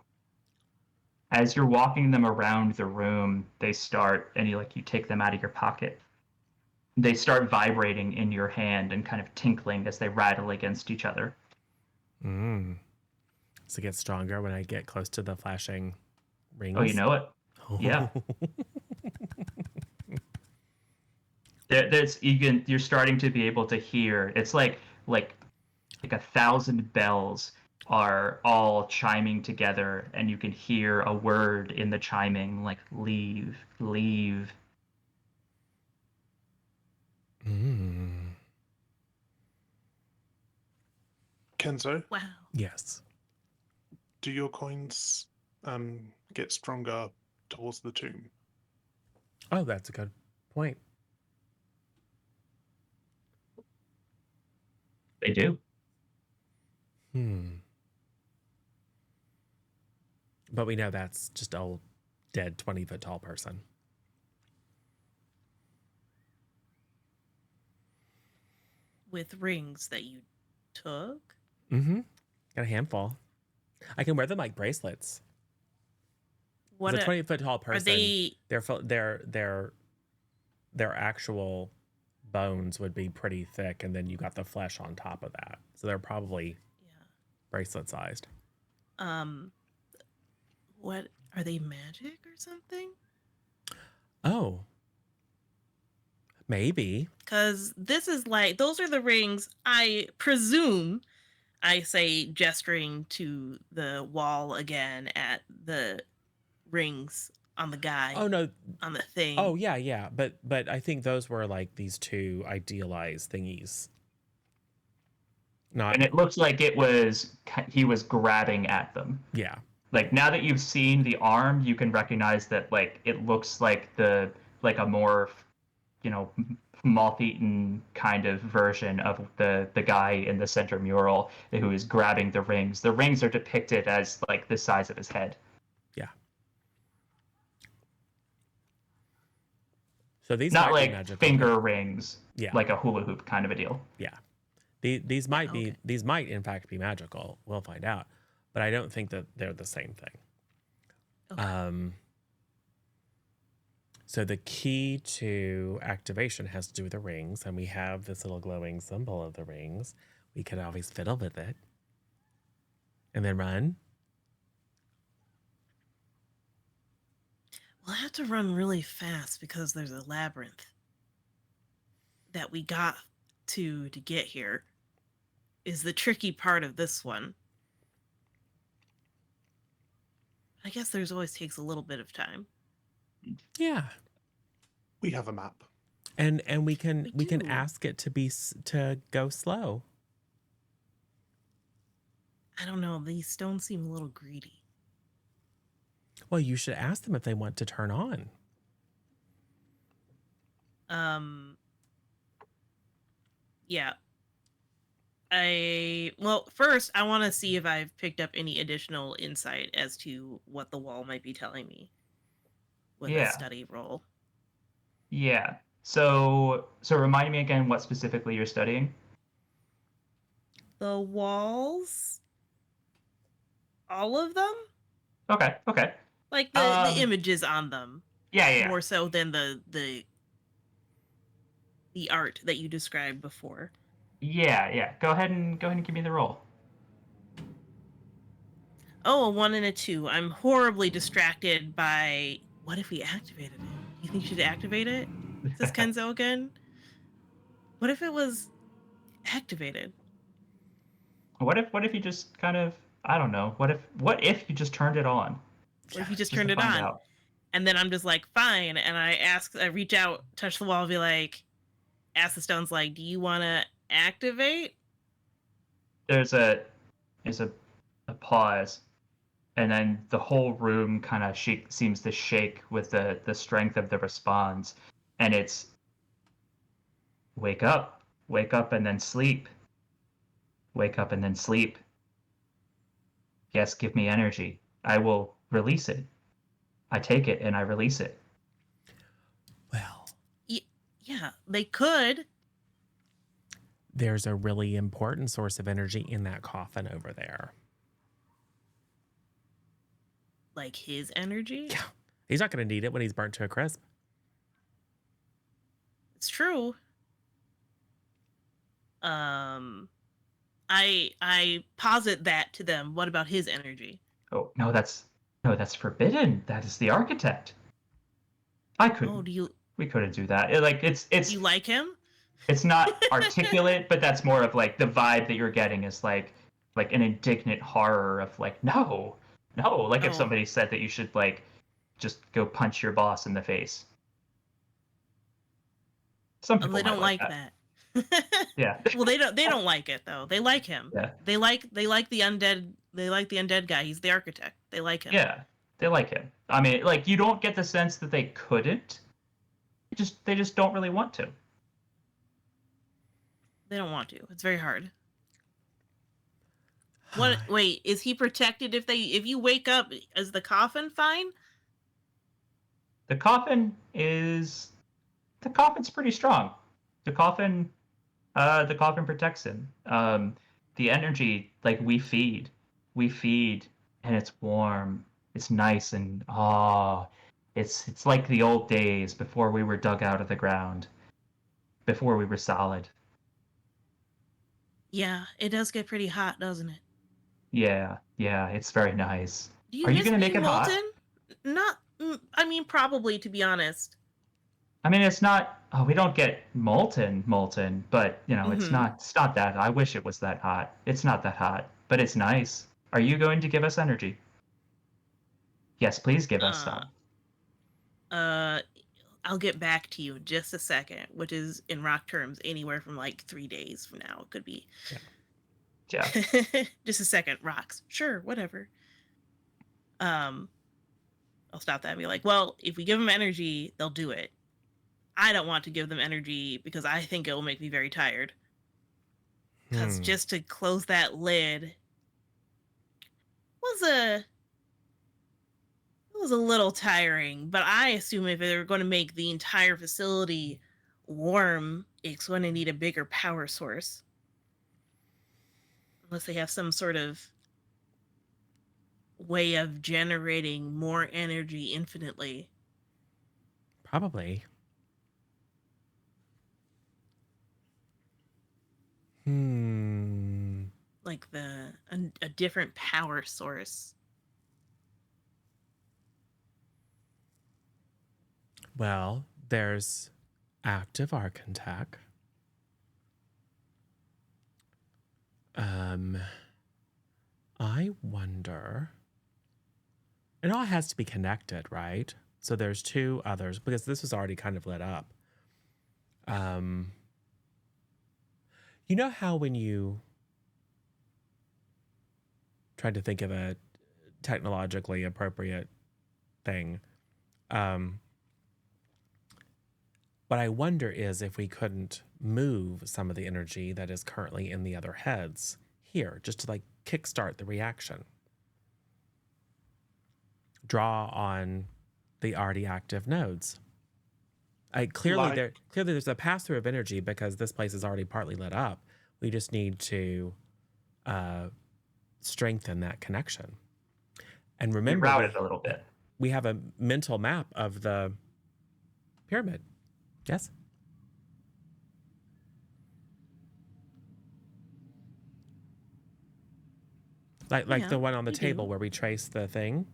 As you're walking them around the room, they start, and you take them out of your pocket. They start vibrating in your hand and kind of tinkling as they rattle against each other. Does it get stronger when I get close to the flashing rings? Oh, you know it. Yeah. You're starting to be able to hear. It's like 1,000 bells are all chiming together, and you can hear a word in the chiming, like leave, leave. Kenzo, Wow. Yes. do your coins get stronger towards the tomb? Oh, that's a good point. They do. But we know that's just a dead 20-foot tall person. With rings that you took? Got a handful. I can wear them like bracelets. What As a 20-foot tall person, they their actual bones would be pretty thick, and then you got the flesh on top of that. So they're probably bracelet sized. What are they, magic or something? Oh. Maybe. Because this is like, those are the rings, I presume, I say, gesturing to the wall again at the rings on the guy, Oh no. on the thing. Oh yeah. But I think those were like these two idealized thingies. Not And it looked like he was grabbing at them. yeah. Like now that you've seen the arm, you can recognize that like it looks like a more, moth-eaten kind of version of the guy in the center mural who is grabbing the rings. The rings are depicted as like the size of his head. Yeah. So these not might like be magical. finger rings, Yeah. like a hula hoop kind of a deal. Yeah. These might okay. these might in fact be magical. We'll find out. But I don't think that they're the same thing. Okay. So the key to activation has to do with the rings, and we have this little glowing symbol of the rings. We could always fiddle with it. And then run. We'll have to run really fast because there's a labyrinth that we got to get here. Is the tricky part of this one. I guess there's always takes a little bit of time. Yeah. We have a map. And we can do. ask it to go slow. I don't know. These stones seem a little greedy. Well, you should ask them if they want to turn on. Yeah. Well, first I want to see if I've picked up any additional insight as to what the wall might be telling me with a study roll. Yeah. So remind me again what specifically you're studying. The walls, all of them, Okay. like the images on them. Yeah. More so than the art that you described before. Yeah. Go ahead and give me the roll. Oh, a 1 and a 2. I'm horribly distracted by. What if we activated it? You think you should activate it? Says Kenzo again. What if it was activated? What if you just kind of, I don't know. What if you just turned it on? What if you just to turned it find on? out. And then I'm just like, fine. And I reach out, touch the wall, be like, ask the stones, like, do you want to activate? There's a pause, and then the whole room kind of seems to shake with the strength of the response, and it's wake up and then sleep. Wake up and then sleep. Yes, give me energy. I will release it. I take it and I release it. Well, Yeah, they could. there's a really important source of energy in that coffin over there. Like his energy? Yeah. He's not going to need it when he's burnt to a crisp. It's true. I posit that to them. What about his energy? Oh, no, that's forbidden. That is the architect. I couldn't. Oh, We couldn't do that. It's do you like him? It's not articulate, but that's more of like the vibe that you're getting is like an indignant horror of like, no. Like if somebody said that you should like just go punch your boss in the face. Some people They don't might like that. Yeah. Well, they don't like it though. They like him. Yeah. They like the undead. They like the undead guy. He's the architect. They like him. Yeah. They like him. I mean, like you don't get the sense that they couldn't. They just don't really want to. They don't want to. It's very hard. What? Wait, is he protected if you wake up? Is the coffin fine? The coffin's pretty strong. The coffin protects him. The energy, like we feed, and it's warm. It's nice and it's like the old days before we were dug out of the ground, before we were solid. Yeah, it does get pretty hot, doesn't it? Yeah, it's very nice. Do you Are you miss gonna make being it hot? molten? Not. I mean, probably, to be honest. I mean, it's not. Oh, we don't get molten, but it's Mhm. not. It's not that. I wish it was that hot. It's not that hot, but it's nice. Are you going to give us energy? Yes, please give us Uh, some. uh, I'll get back to you in just a second, which is in rock terms anywhere from like 3 days from now. It could be Yeah. Yeah. just a second. Rocks, sure, whatever. Um, I'll stop that and be like, well, if we give them energy, they'll do it. I don't want to give them energy because I think it will make me very tired. Because Hmm. just to close that lid was a it was a little tiring, but I assume if they're going to make the entire facility warm, it's going to need a bigger power source. Unless they have some sort of way of generating more energy infinitely. Probably. Hmm. Like a different power source. Well, there's active architect. I wonder. It all has to be connected, right? So there's two others because this was already kind of lit up. Um, you know how when you try to think of a technologically appropriate thing, um, what I wonder is if we couldn't move some of the energy that is currently in the other heads here, just to like kickstart the reaction. Draw on the already active nodes. Clearly Like, there's a pass through of energy because this place is already partly lit up. We just need to uh, strengthen that connection. And remember, Reroute it a little bit. we have a mental map of the pyramid. Yes. Like Yeah, the one on the we table do. where we trace the thing.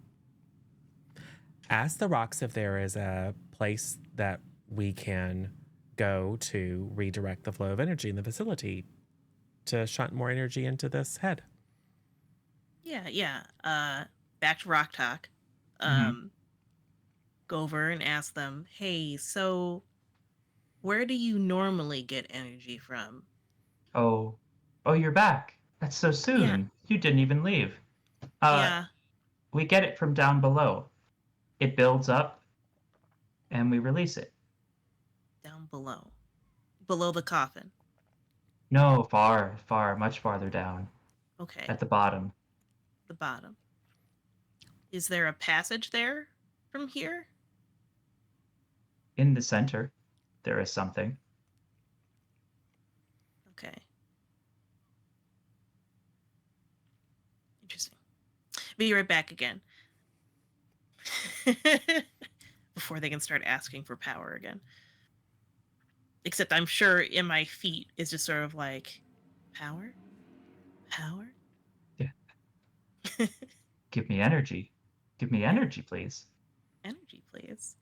Ask the rocks if there is a place that we can go to redirect the flow of energy in the facility to shunt more energy into this head. Yeah, yeah. Back to Rock Talk. Mm-hmm. Go over and ask them, hey, so where do you normally get energy from? Oh, oh, you're back. That's so Yeah, soon. You didn't even leave. Uh, yeah, we get it from down below. It builds up, and we release it. down below. Below the coffin. No, far, far, much farther down, Okay, at the bottom. the bottom. Is there a passage there from here? In the center, there is something. Okay. Interesting. Be right back again. Before they can start asking for power again. Except I'm sure in my feet is just sort of like, power? Power? Yeah. Give me energy. Give me energy, please. Energy, please.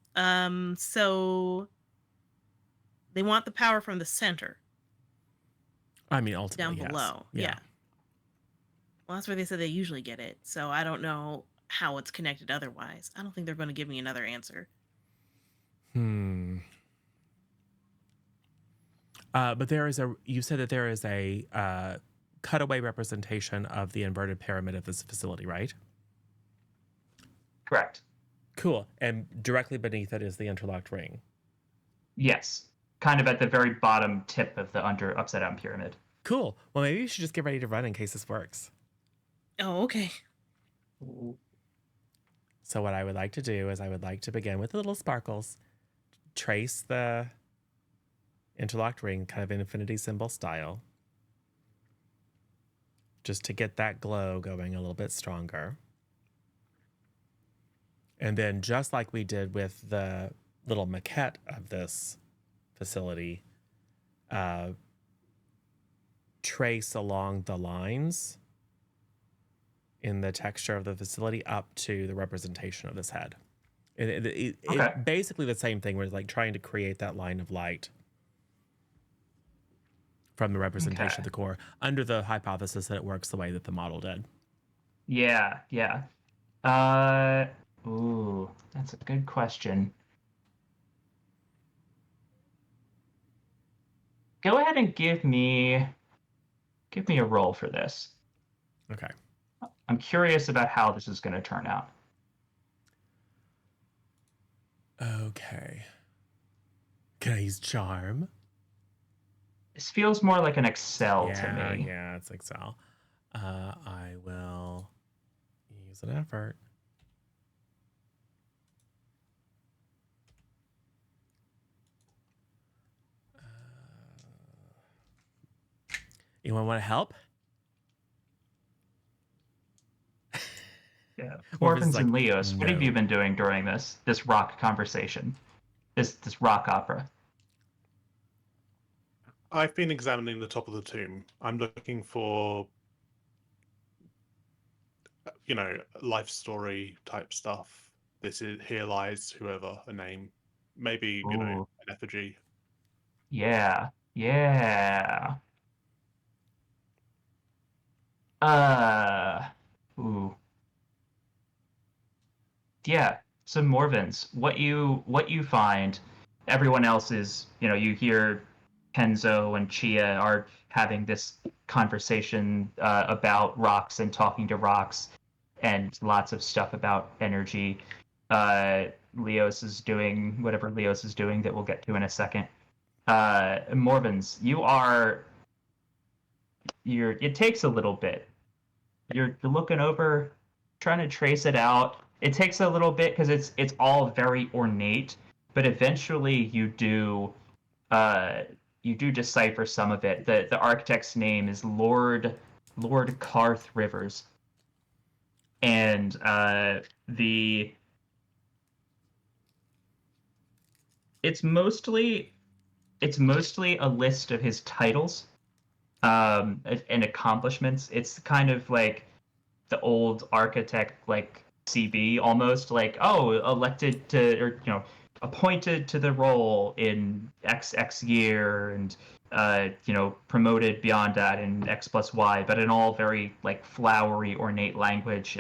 So they want the power from the center, I mean, down ultimately, yes. below. Yeah. Yeah. Well, that's where they said they usually get it. So I don't know how it's connected otherwise. I don't think they're going to give me another answer. But you said that there is a cutaway representation of the inverted pyramid of this facility, right? Correct. Cool. And directly beneath it is the interlocked ring. Yes. Kind of at the very bottom tip of the upside down pyramid. Cool. Well, maybe you should just get ready to run in case this works. Oh, okay. So what I would like to do is I would like to begin with the little sparkles, trace the interlocked ring kind of infinity symbol style, just to get that glow going a little bit stronger. And then just like we did with the little maquette of this facility, trace along the lines in the texture of the facility up to the representation of this head. Okay. Basically the same thing. We're like trying to create that line of light from the representation of the core under the hypothesis that it works the way that the model did. Yeah. Ooh, that's a good question. Go ahead and give me a roll for this. Okay. I'm curious about how this is going to turn out. Okay. Can I use charm? This feels more like an Excel to Yeah, me. yeah, it's Excel. I will use an effort. Anyone want to help? Yeah. Morpheus is Morphins like, and Leos, what have no. you been doing during this rock conversation? This rock opera? I've been examining the top of the tomb. I'm looking for, life story type stuff. This is here lies whoever, a name, maybe an Ooh. effigy. Yeah. Ooh. Yeah. So Morvins, what you find, everyone else is, you hear Kenzo and Chia are having this conversation about rocks and talking to rocks and lots of stuff about energy. Leos is doing whatever Leos is doing that we'll get to in a second. Morvins, it takes a little bit. You're looking over, trying to trace it out. It takes a little bit because it's all very ornate, but eventually you do decipher some of it. The architect's name is Lord Karth Rivers, and the it's mostly a list of his titles and accomplishments. It's kind of like the old architect like CB almost like, oh, elected to, or appointed to the role in XX year, and promoted beyond that in X plus Y, but in all very like flowery ornate language,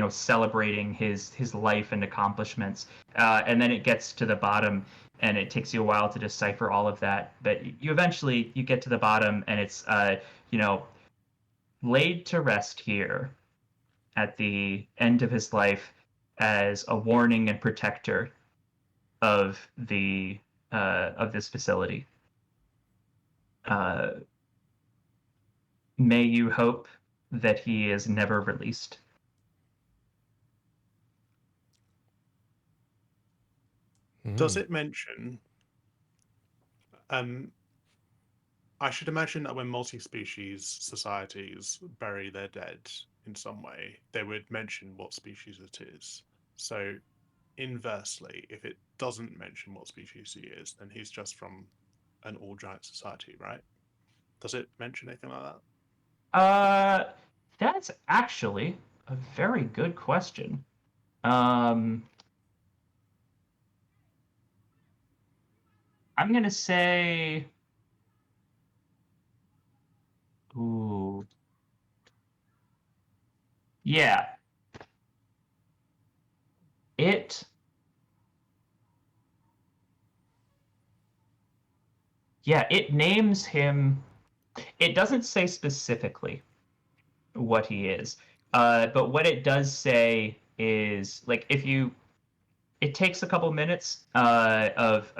celebrating his life and accomplishments. And then it gets to the bottom, and it takes you a while to decipher all of that, but you eventually you get to the bottom, and it's laid to rest here at the end of his life as a warning and protector of this facility. May you hope that he is never released. Does it mention? I should imagine that when multi-species societies bury their dead in some way, they would mention what species it is. So, inversely, if it doesn't mention what species he is, then he's just from an all-giant society, right? Does it mention anything like that? That's actually a very good question. I'm gonna say, ooh, yeah, it. Yeah, it names him. It doesn't say specifically what he is, but what it does say is like if you. It takes a couple minutes of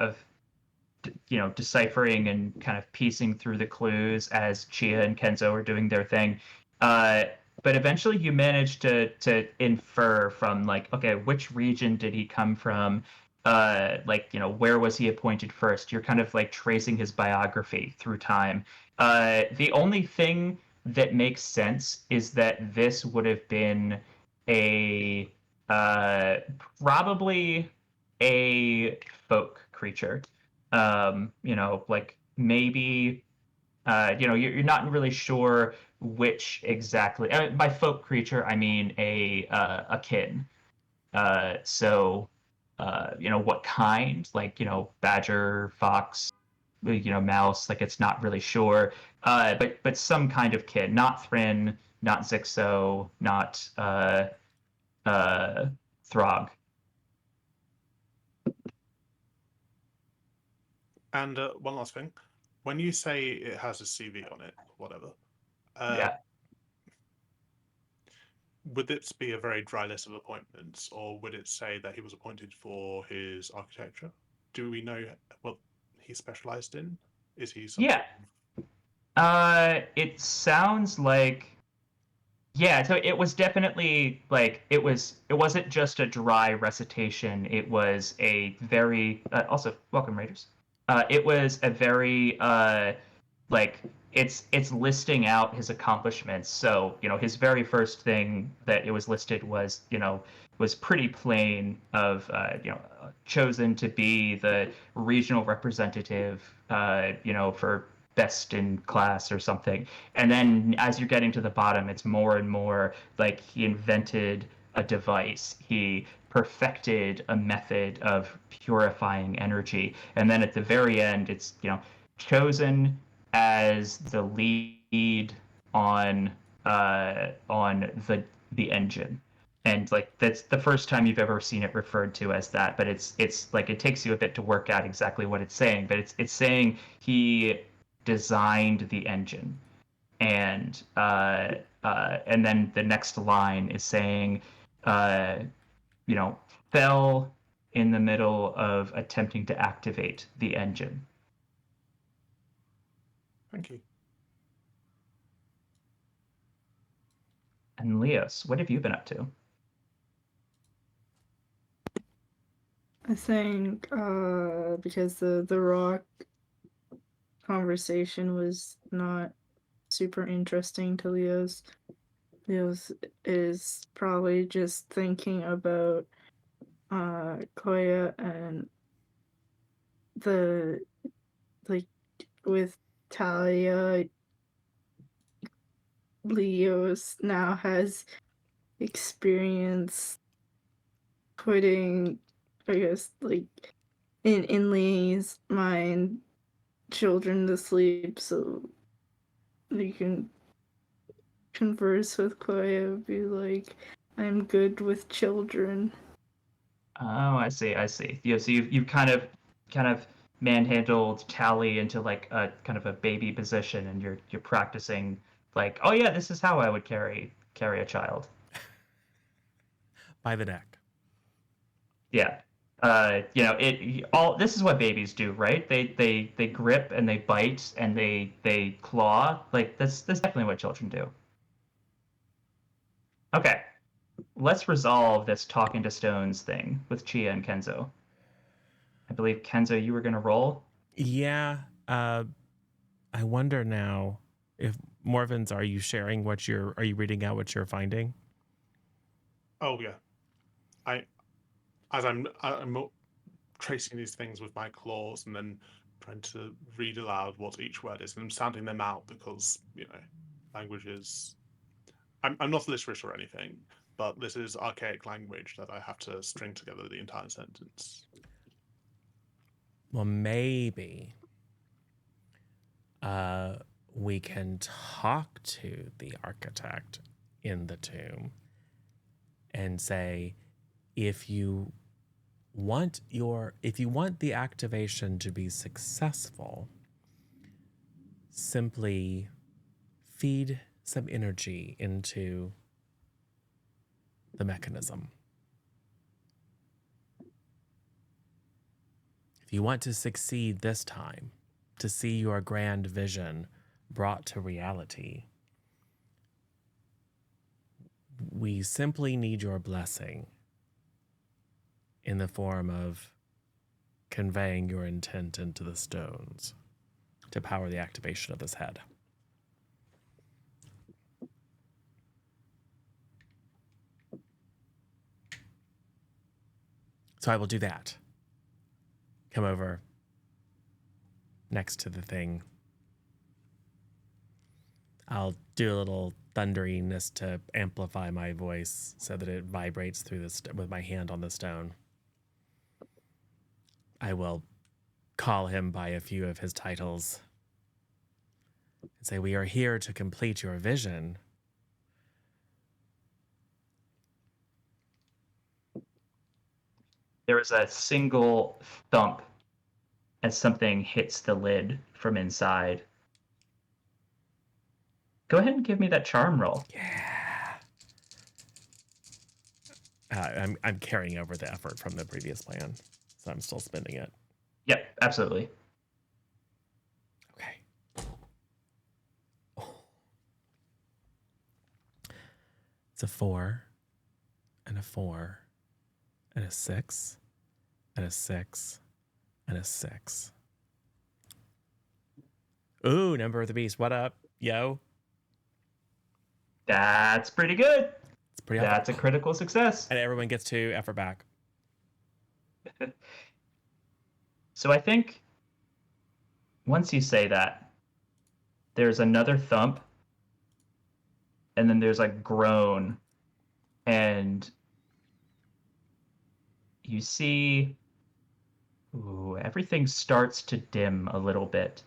deciphering and kind of piecing through the clues as Chia and Kenzo are doing their thing. Uh, but eventually you manage to infer from like, okay, which region did he come from? Where was he appointed first? You're kind of like tracing his biography through time. The only thing that makes sense is that this would have been a uh, probably a folk creature. Like maybe you're not really sure which exactly. By folk creature, I mean a kin. So what kind, like, badger, fox, mouse, like it's not really sure. But some kind of kid, not Thryn, not Zixo, not Throg. And one last thing, when you say it has a CV on it, whatever, Yeah. would it be a very dry list of appointments, or would it say that he was appointed for his architecture? Do we know what he specialized in? Is he some Yeah. It sounds like, yeah, so it was definitely like it wasn't just a dry recitation. It was a very also welcome Raiders. It was a very like it's listing out his accomplishments. So, his very first thing that it was listed was, was pretty plain of chosen to be the regional representative for best in class or something. And then as you're getting to the bottom, it's more and more like he invented a device. He perfected a method of purifying energy. And then at the very end, it's, chosen as the lead on the engine. And like that's the first time you've ever seen it referred to as that, but it's like it takes you a bit to work out exactly what it's saying, but it's saying he designed the engine, and then the next line is saying, uh, fell in the middle of attempting to activate the engine. Thank you. And Leos, what have you been up to? I think because the rock conversation was not super interesting to Leos. Leos is probably just thinking about Koya and the like with Talia. Leos now has experience putting, I guess, like in Lee's mind, children to sleep, so you can converse with Koya, be like, I'm good with children. Oh, I see, I see. So you've kind of manhandled Tally into like a kind of a baby position, and you're practicing like, oh yeah, this is how I would carry a child. By the neck. Yeah. It all this is what babies do, right? They grip and they bite and they claw. Like that's definitely what children do. Okay. Let's resolve this talking to stones thing with Chia and Kenzo. I believe Kenzo, you were gonna roll. Yeah. I wonder now if Morvins, are you sharing are you reading out what you're finding? Oh yeah, I'm tracing these things with my claws and then trying to read aloud what each word is, and I'm sounding them out because languages. I'm not literate or anything, but this is archaic language that I have to string together the entire sentence. Well, maybe we can talk to the architect in the tomb and say, if you want the activation to be successful, simply feed some energy into the mechanism. If you want to succeed this time, to see your grand vision brought to reality, we simply need your blessing in the form of conveying your intent into the stones to power the activation of this head. So I will do that. Come over next to the thing. I'll do a little thunderiness to amplify my voice so that it vibrates through with my hand on the stone. I will call him by a few of his titles and say, "We are here to complete your vision." There is a single thump as something hits the lid from inside. Go ahead and give me that charm roll. Yeah. I'm carrying over the effort from the previous plan, so I'm still spending it. Yep, absolutely. Okay. It's a 4 and a 4 and a 6 and a 6 and a 6. Ooh, number of the beast. What up, yo? That's pretty good. It's pretty. That's a critical success. And everyone gets 2 effort back. So I think once you say that, there's another thump, and then there's a groan, and you see everything starts to dim a little bit.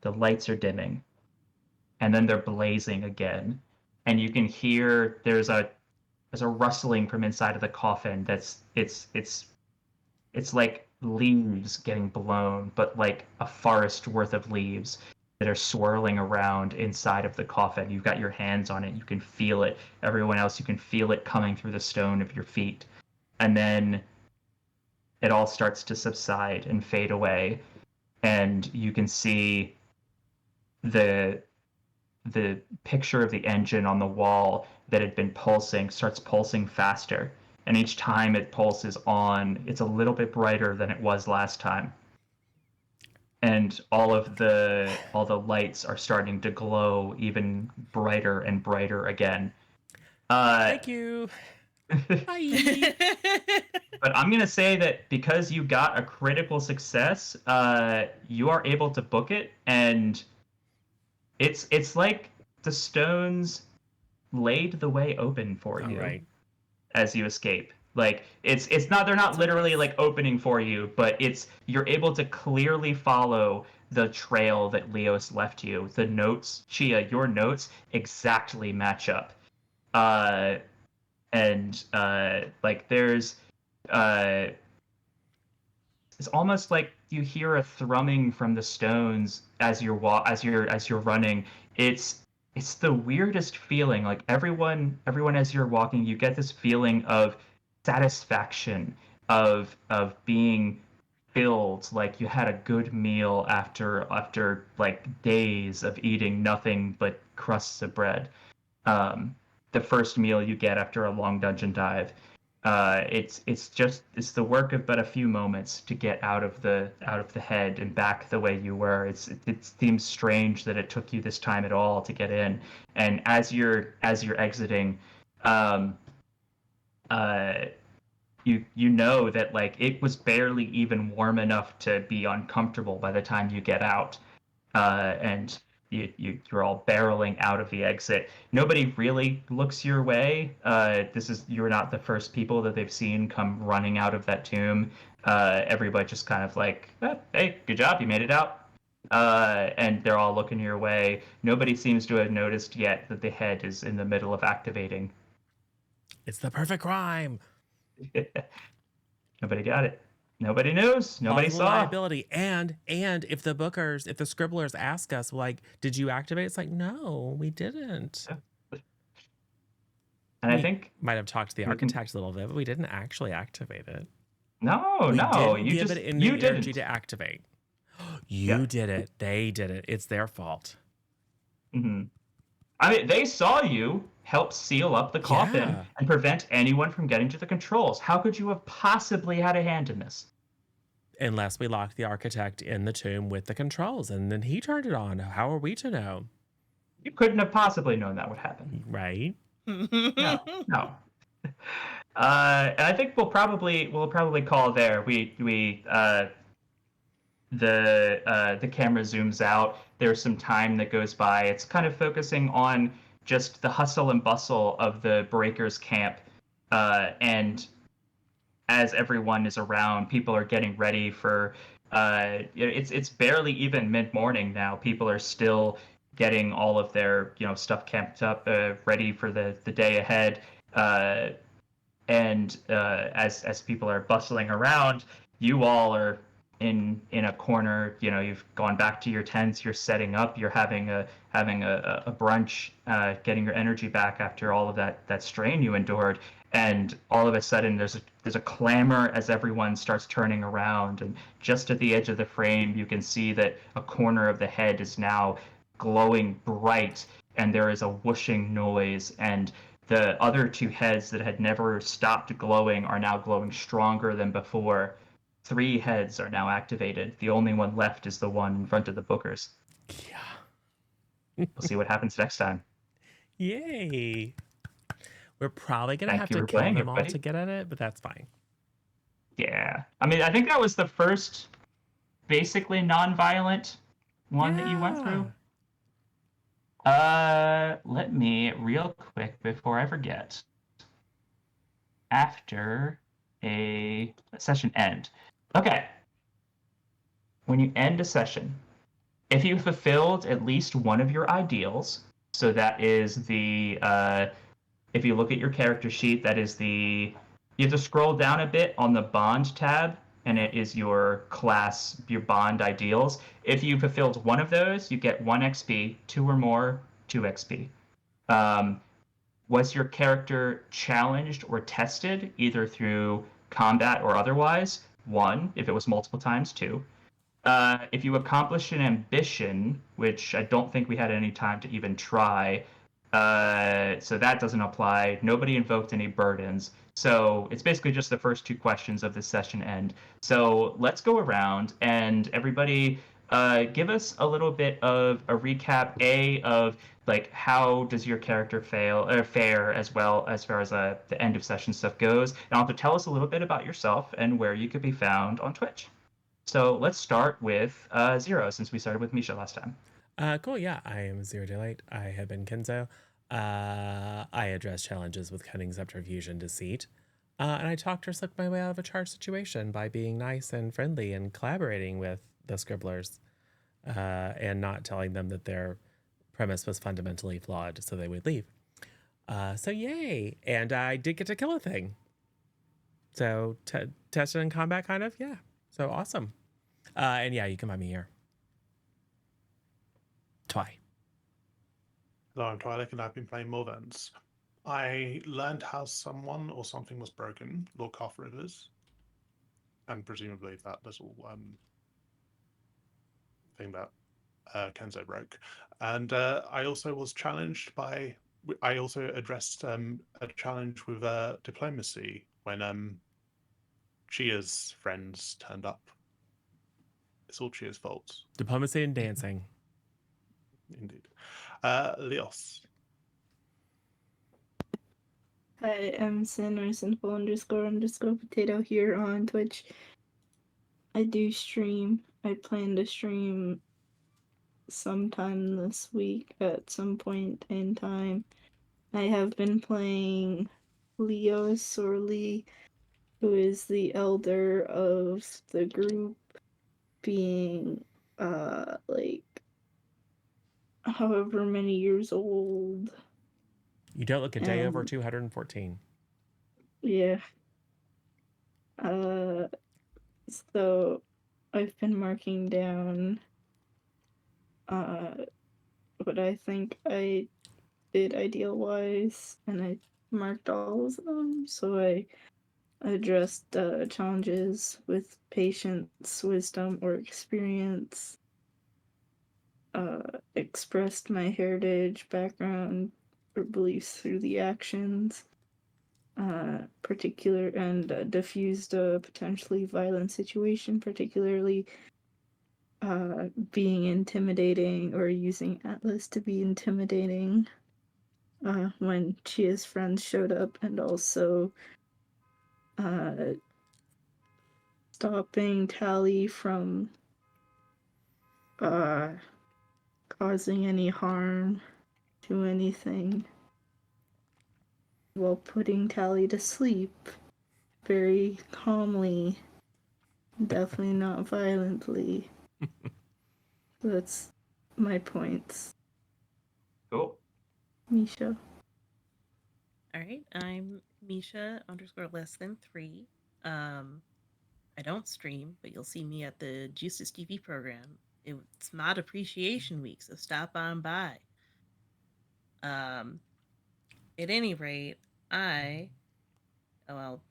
The lights are dimming, and then they're blazing again, and you can hear there's a rustling from inside of the coffin. It's like leaves getting blown, but like a forest worth of leaves that are swirling around inside of the coffin. You've got your hands on it. You can feel it. Everyone else, you can feel it coming through the stone of your feet. And then it all starts to subside and fade away. And you can see the picture of the engine on the wall that had been pulsing starts pulsing faster. And each time it pulses on, it's a little bit brighter than it was last time. And all the lights are starting to glow even brighter and brighter again. Thank you. Bye. But I'm gonna say that because you got a critical success, you are able to book it, and it's like the stones laid the way open for you. Right. As you escape. Like it's not, they're not literally like opening for you, but you're able to clearly follow the trail that Leos left you. The notes, Chia, your notes exactly match up. Like there's it's almost like you hear a thrumming from the stones as you're running. It's the weirdest feeling. Like everyone as you're walking, you get this feeling of satisfaction, of being filled, like you had a good meal after like days of eating nothing but crusts of bread. The first meal you get after a long dungeon dive. It's the work of but a few moments to get out of the head and back the way you were. It seems strange that it took you this time at all to get in. And as you're exiting, you know that like it was barely even warm enough to be uncomfortable by the time you get out, and you're all barreling out of the exit. Nobody really looks your way. You're not the first people that they've seen come running out of that tomb. Everybody just kind of like, hey, good job, you made it out. And they're all looking your way. Nobody seems to have noticed yet that the head is in the middle of activating. It's the perfect crime. Nobody got it. Nobody knows. Nobody saw. Liability. And if the scribblers ask us, like, did you activate? It's like, no, we didn't. And I think might have talked to the architect a little bit, but we didn't actually activate it. No, you give it energy to activate. You did it. They did it. It's their fault. Mm-hmm. I mean, they saw you help seal up the coffin and prevent anyone from getting to the controls. How could you have possibly had a hand in this? Unless we locked the architect in the tomb with the controls, and then he turned it on. How are we to know? You couldn't have possibly known that would happen. Right? No. And I think we'll probably call there. The camera zooms out. There's some time that goes by. It's kind of focusing on just the hustle and bustle of the breakers camp, and as everyone is around, people are getting ready for. It's barely even mid-morning now. People are still getting all of their stuff camped up, ready for the day ahead. And as people are bustling around, you all are in a corner. You've gone back to your tents. You're setting up. You're having a brunch, getting your energy back after all of that strain you endured. And all of a sudden, there's a clamor as everyone starts turning around. And just at the edge of the frame, you can see that a corner of the head is now glowing bright, and there is a whooshing noise. And the other two heads that had never stopped glowing are now glowing stronger than before. 3 heads are now activated. The only one left is the one in front of the bookers. Yeah. We'll see what happens next time. Yay. We're probably going to have Thank you to for kill playing, them all everybody. to get at it, but that's fine. Yeah. I mean, I think that was the first basically non-violent one that you went through. Let me, real quick, before I forget, after a session end. Okay. When you end a session, if you fulfilled at least one of your ideals, so that is if you look at your character sheet, that is you have to scroll down a bit on the bond tab, and it is your class, your bond ideals. If you fulfilled one of those, you get 1 XP, 2 or more, 2 XP. Was your character challenged or tested, either through combat or otherwise? 1. If it was multiple times, 2. If you accomplish an ambition, which I don't think we had any time to even try, so that doesn't apply. Nobody invoked any burdens. So it's basically just the first 2 questions of this session end. So let's go around and everybody give us a little bit of a recap, of like how does your character fare as well as far as the end of session stuff goes. And also tell us a little bit about yourself and where you could be found on Twitch. So let's start with Zero, since we started with Misha last time. Cool. Yeah, I am Zero Daylight. I have been Kenzo. I address challenges with cunning, subterfuge, and deceit. And I talked or slipped my way out of a charged situation by being nice and friendly and collaborating with the scribblers, and not telling them that their premise was fundamentally flawed, so they would leave. So yay! And I did get to kill a thing. So tested in combat, kind of. Yeah. So awesome. And yeah, you can find me here. Twy. Hello, I'm Twilight, and I've been playing Morvens. I learned how someone or something was broken, Lord Calf Rivers, and presumably that little thing that Kenzo broke. And I also was challenged by. I also addressed a challenge with diplomacy when Chia's friends turned up. It's all Chia's fault. Diplomacy and dancing. Indeed. Leos. Hi, I'm Sin_potato here on Twitch. I do stream. I plan to stream sometime this week at some point in time. I have been playing Leos, or Lee, who is the elder of the group, being like however many years old. You don't look a day over 214. Yeah. So I've been marking down what I think I did ideal wise, and I marked all of them. So I addressed challenges with patience, wisdom, or experience, expressed my heritage, background, or beliefs through the actions, diffused a potentially violent situation, particularly being intimidating or using Atlas to be intimidating when Chia's friends showed up, and also stopping Tally from causing any harm to anything while putting Tally to sleep. very calmly, definitely not violently. That's my points. Cool. Misha. All right, I'm Misha _ less than 3. I don't stream, but you'll see me at the Juices TV program. It's Mod Appreciation Week, so stop on by. At any rate,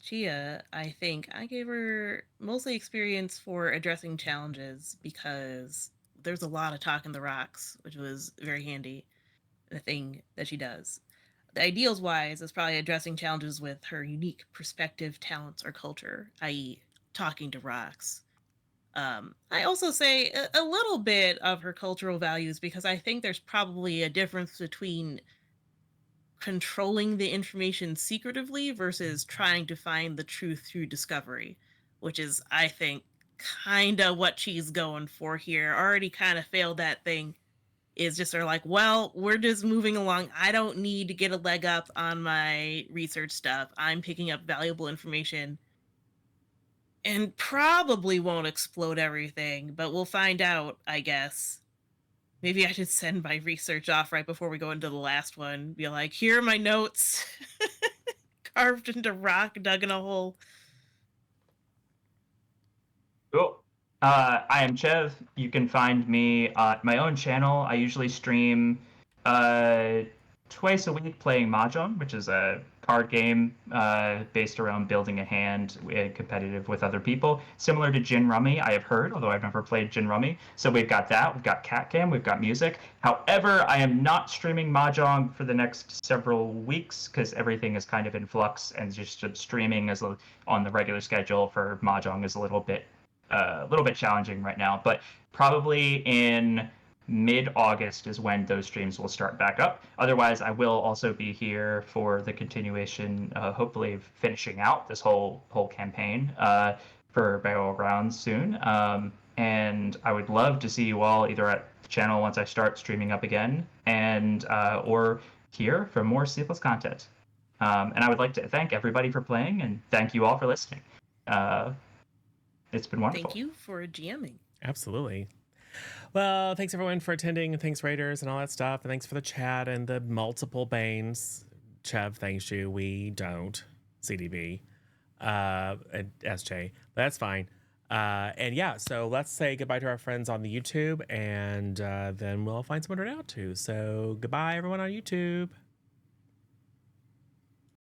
Chia, I think I gave her mostly experience for addressing challenges because there's a lot of talk in the rocks, which was very handy, the thing that she does. The ideals wise is probably addressing challenges with her unique perspective, talents, or culture, i.e., talking to rocks. I also say a little bit of her cultural values because I think there's probably a difference between controlling the information secretively versus trying to find the truth through discovery, which is, I think, kind of what she's going for here. Already kind of failed that thing. Is just are like, well, we're just moving along. I don't need to get a leg up on my research stuff. I'm picking up valuable information and probably won't explode everything, but we'll find out, I guess. Maybe I should send my research off right before we go into the last one. Be like, here are my notes. Carved into rock, dug in a hole. Cool. I am Chev. You can find me at my own channel. I usually stream twice a week playing Mahjong, which is a card game based around building a hand competitive with other people. Similar to Gin Rummy, I have heard, although I've never played Gin Rummy. So we've got that. We've got Cat Cam. We've got music. However, I am not streaming Mahjong for the next several weeks because everything is kind of in flux, and just streaming on the regular schedule for Mahjong is a little bit challenging right now, but probably in mid-August is when those streams will start back up. Otherwise, I will also be here for the continuation, hopefully finishing out this whole campaign for Battlegrounds soon. And I would love to see you all either at the channel once I start streaming up again, and or here for more Sleepless content. And I would like to thank everybody for playing, and thank you all for listening. It's been wonderful. Thank you for GMing. Absolutely. Well, thanks everyone for attending, and thanks Raiders and all that stuff, and thanks for the chat and the multiple banes. Chev, thanks you. We don't. CDB. And SJ. But that's fine. And yeah, so let's say goodbye to our friends on the YouTube, and then we'll find someone to read out to. So goodbye everyone on YouTube.